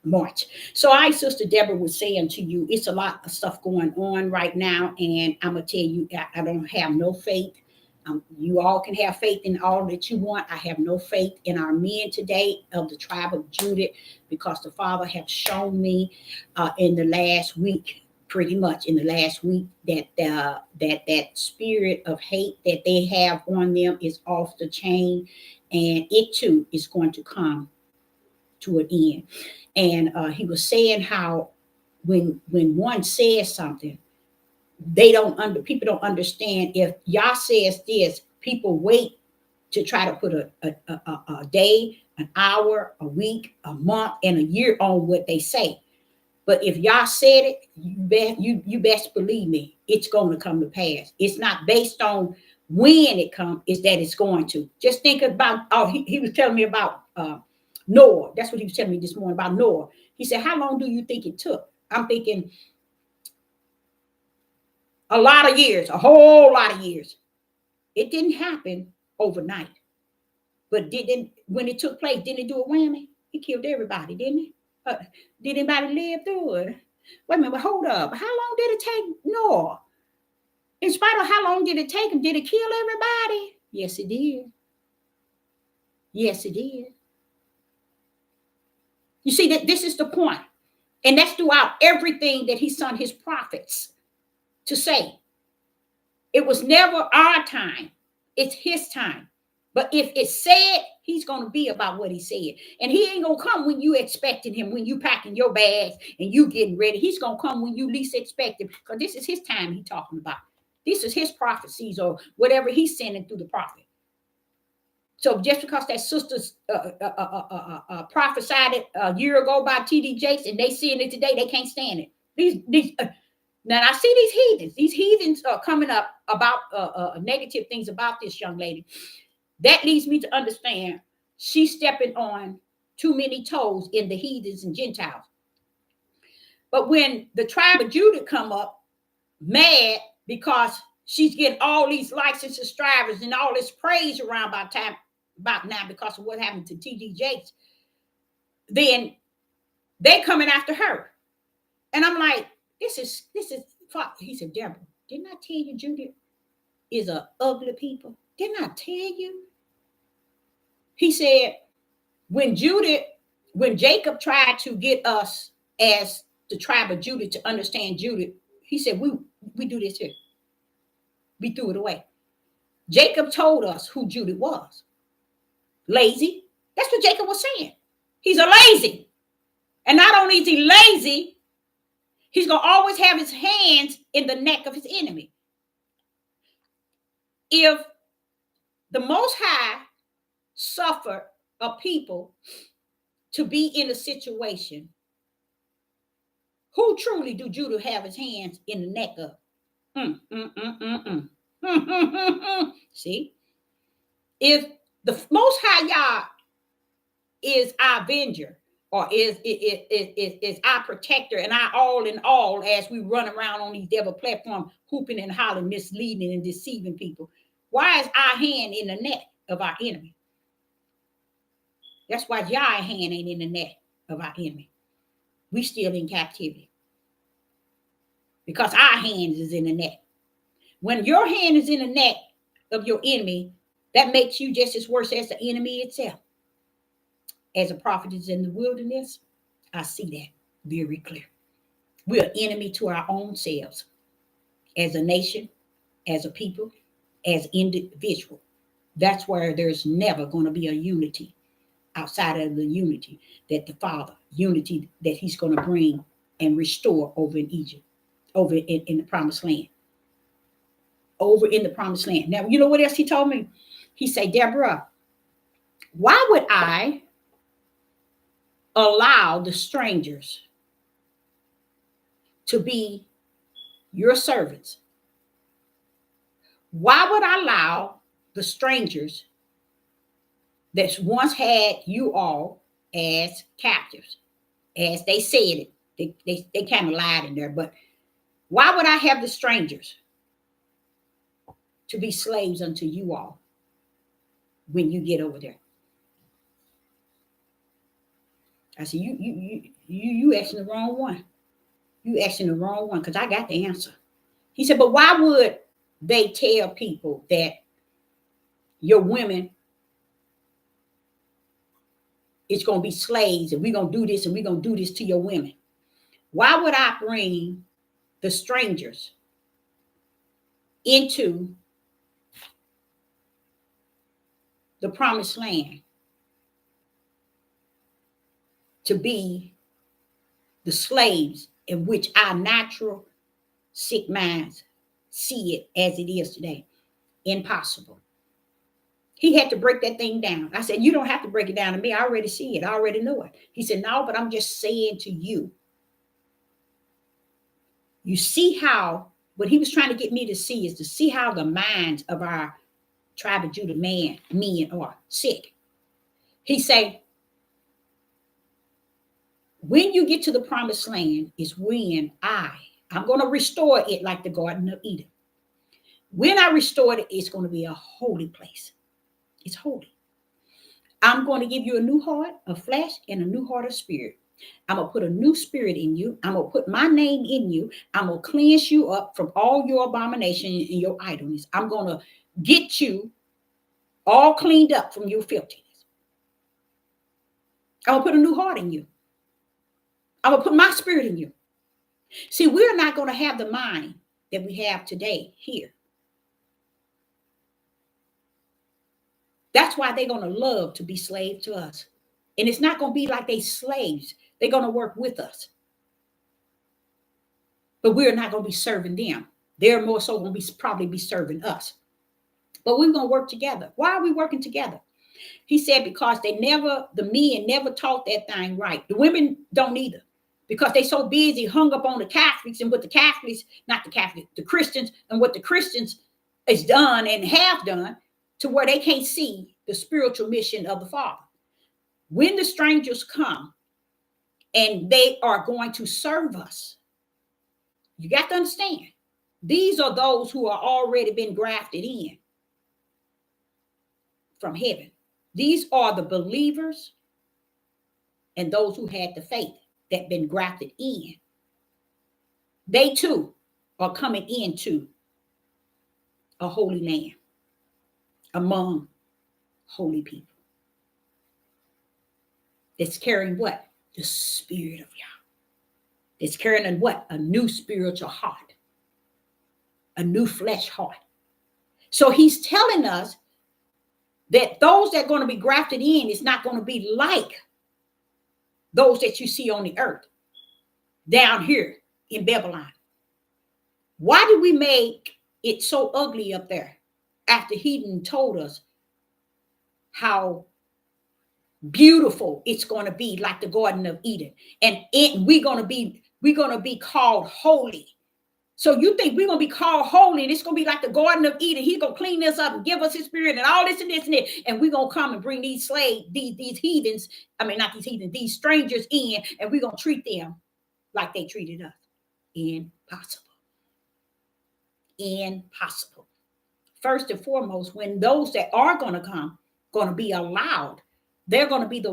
March. So Sister Deborah was saying to you, it's a lot of stuff going on right now, and I'm gonna tell you, I don't have no faith. You all can have faith in all that you want. I have no faith in our men today of the tribe of Judah, because the Father has shown me in the last week, pretty much in the last week, that that spirit of hate that they have on them is off the chain, and it too is going to come to an end. And he was saying how when one says something, people don't understand. If Yah says this, people wait to try to put a day, an hour, a week, a month, and a year on what they say. But if Yah said it, you best believe me, it's going to come to pass. It's not based on when it comes, it's that it's going to. Just think about, he was telling me about Noah. That's what he was telling me this morning about Noah. He said, how long do you think it took? I'm thinking a lot of years, a whole lot of years. It didn't happen overnight. But when it took place, didn't it do a whammy? It killed everybody, didn't it? Did anybody live through it? Wait a minute, hold up. How long did it take Noah? In spite of how long did it take him, did it kill everybody? Yes, it did. Yes, it did. You see, that this is the point. And that's throughout everything that he sent his prophets to say. It was never our time. It's his time. But if it's said, he's going to be about what he said. And he ain't going to come when you expecting him, when you packing your bags and you getting ready. He's going to come when you least expect him, because this is his time he's talking about. This is his prophecies, or whatever he's sending through the prophet. So just because that sister's prophesied it a year ago by T.D. Jakes, and they seeing it today, they can't stand it. Now I see these heathens. These heathens are coming up about negative things about this young lady. That leads me to understand she's stepping on too many toes in the heathens and Gentiles. But when the tribe of Judah come up mad because she's getting all these likes and subscribers and all this praise around about now because of what happened to T.D. Jakes, then they coming after her. And I'm like, this is. He said, Deborah, didn't I tell you Judah is a ugly people? Didn't I tell you? He said, when Jacob tried to get us as the tribe of Judah to understand Judah, he said, we do this here. We threw it away. Jacob told us who Judah was. Lazy. That's what Jacob was saying. He's a lazy. And not only is he lazy, he's going to always have his hands in the neck of his enemy. If the Most High suffered a people to be in a situation Who truly do Judah have his hands in the neck of? See, if the Most High Yah is our avenger, or is our protector and our all in all, as we run around on these devil platforms, hooping and hollering, misleading and deceiving people, why is our hand in the neck of our enemy? That's why Yah's hand ain't in the neck of our enemy. We still in captivity because our hand is in the neck. When your hand is in the neck of your enemy, that makes you just as worse as the enemy itself. As a prophet is in the wilderness, I see that very clear. We're an enemy to our own selves, as a nation, as a people, as individual. That's where there's never going to be a unity outside of the unity that the Father, unity that he's going to bring and restore over in Egypt, over in the promised land. Over in the promised land. Now, you know what else he told me? He said, Deborah, why would I allow the strangers to be your servants? Why would I allow the strangers that once had you all as captives, as they said it? They kind of lied in there, but why would I have the strangers to be slaves unto you all when you get over there? I said, you asking the wrong one. You asking the wrong one, because I got the answer. He said, but why would they tell people that your women is going to be slaves and we're going to do this and we're going to do this to your women? Why would I bring the strangers into the promised land to be the slaves in which our natural sick minds see it as it is today? Impossible. He had to break that thing down. I said, you don't have to break it down to me. I already see it. I already know it. He said, no, but I'm just saying to you. You see how, what he was trying to get me to see is to see how the minds of our tribe of Judah men are sick. He said, when you get to the promised land is when I'm going to restore it like the Garden of Eden. When I restore it, it's going to be a holy place. It's holy. I'm going to give you a new heart of flesh and a new heart of spirit. I'm going to put a new spirit in you. I'm going to put my name in you. I'm going to cleanse you up from all your abomination and your idleness. I'm going to get you all cleaned up from your filthiness. I'm going to put a new heart in you. I'm going to put my spirit in you. See, we're not going to have the mind that we have today here. That's why they're going to love to be slaves to us. And it's not going to be like they slaves. They're going to work with us. But we're not going to be serving them. They're more so going to probably be serving us. But we're going to work together. Why are we working together? He said because the men never taught that thing right. The women don't either. Because they so busy hung up on the Catholics and what the Catholics, not the Catholics, the Christians, and what the Christians has done and have done, to where they can't see the spiritual mission of the Father. When the strangers come and they are going to serve us, you got to understand, these are those who are already been grafted in from heaven. These are the believers and those who had the faith that been grafted in. They too are coming into a holy land among holy people. It's carrying what? The Spirit of Yah. It's carrying what? A new spiritual heart. A new flesh heart. So he's telling us that those that are going to be grafted in is not going to be like those that you see on the earth down here in Babylon. Why did we make it so ugly up there after he told us how beautiful it's going to be like the Garden of Eden? And we're going to be We're going to be called holy. So you think we're going to be called holy, and it's going to be like the Garden of Eden. He's going to clean us up and give us his spirit and all this and this and that. And we're going to come and bring these slaves, these heathens, I mean, not these heathens, these strangers in, and we're going to treat them like they treated us. Impossible. Impossible. First and foremost, when those that are going to come, going to be allowed, they're going to be the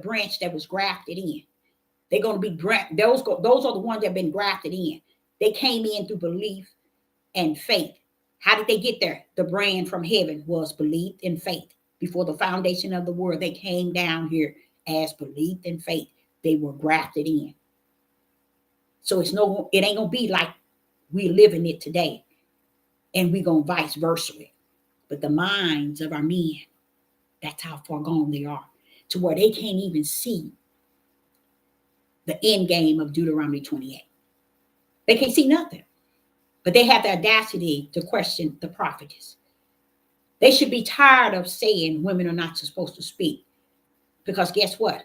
branch that was grafted in. They're going to be, those are the ones that have been grafted in. They came in through belief and faith. How did they get there? The brand from heaven was belief and faith. Before the foundation of the world, they came down here as belief and faith. They were grafted in. So it ain't going to be like we living it today, and we going vice versa. But the minds of our men, that's how far gone they are, to where they can't even see the end game of Deuteronomy 28. They can't see nothing. But they have the audacity to question the prophetess. They should be tired of saying women are not supposed to speak. Because guess what?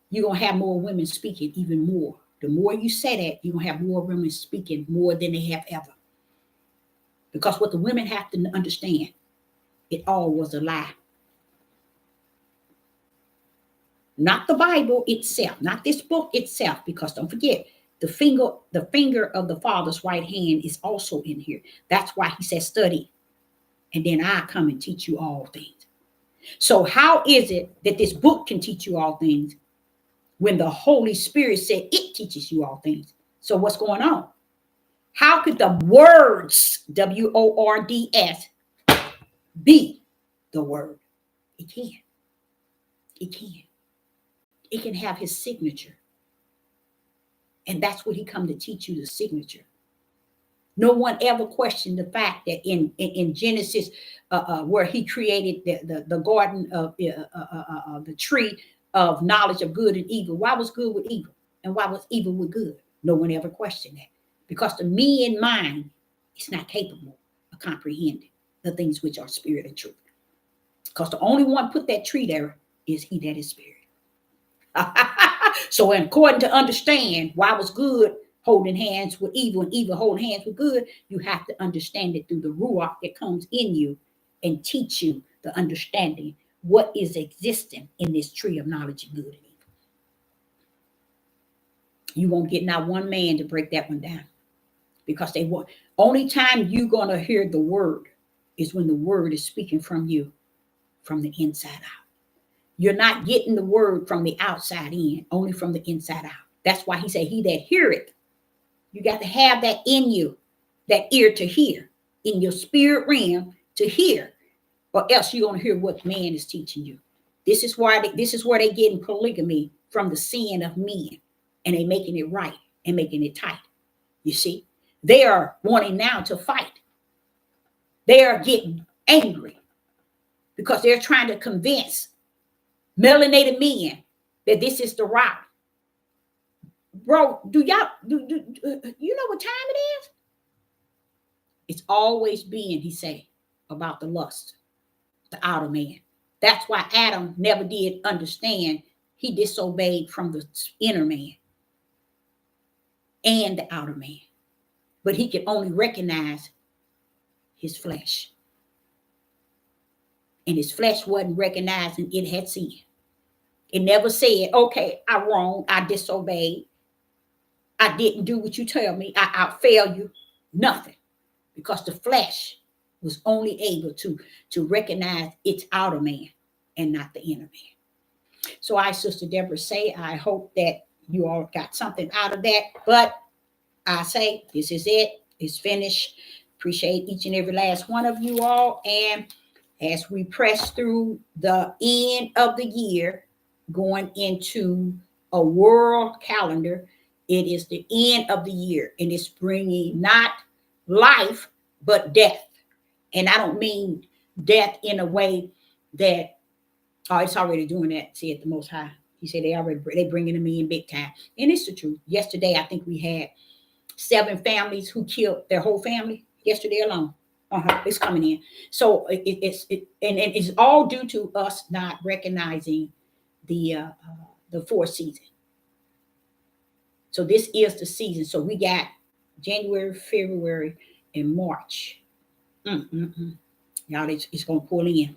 You're going to have more women speaking even more. The more you say that, you're going to have more women speaking more than they have ever. Because what the women have to understand, it all was a lie. Not the Bible itself, not this book itself, because don't forget, the finger of the Father's right hand is also in here. That's why he says study, and then I come and teach you all things. So how is it that this book can teach you all things when the Holy Spirit said it teaches you all things? So what's going on? How could the words, words, be the word? It can. It can. It can have his signature. And that's what he come to teach you, the signature. No one ever questioned the fact that in Genesis, where he created the garden of the tree of knowledge of good and evil. Why was good with evil? And why was evil with good? No one ever questioned that. Because the me mind is not capable of comprehending the things which are spirit and truth. Because the only one put that tree there is he that is spirit. So according to understand why was good holding hands with evil and evil holding hands with good, you have to understand it through the ruach that comes in you and teach you the understanding what is existing in this tree of knowledge of good and evil. You won't get not one man to break that one down, because they won't. Only time you're going to hear the word is when the word is speaking from you, from the inside out. You're not getting the word from the outside in, only from the inside out. That's why he said, he that heareth. You got to have that in you, that ear to hear, in your spirit realm to hear, or else you're going to hear what man is teaching you. This is where they getting polygamy from the sin of men, and they making it right and making it tight. You see, they are wanting now to fight. They are getting angry because they're trying to convince melanated men that this is the route. Bro, do you know what time it is? It's always been, he say, about the lust, the outer man. That's why Adam never did understand. He disobeyed from the inner man and the outer man. But he could only recognize his flesh. And his flesh wasn't recognizing it had sinned. It never said, okay, I wronged, I disobeyed, I didn't do what you tell me, I failed you. Nothing. Because the flesh was only able to recognize its outer man and not the inner man. So I, Sister Deborah, say, I hope that you all got something out of that. But I say, this is it. It's finished. Appreciate each and every last one of you all. And as we press through the end of the year, going into a world calendar, it is the end of the year, and it's bringing not life, but death. And I don't mean death in a way that, oh, it's already doing that, said the Most High. He said they bringing them in big time. And it's the truth. Yesterday, I think we had 7 families who killed their whole family yesterday alone. It's coming in. So it's all due to us not recognizing the 4th season. So this is the season. So we got January, February, and March. Y'all, it's going to pull in.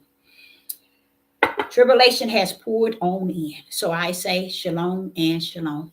Tribulation has poured on in. So I say shalom and shalom.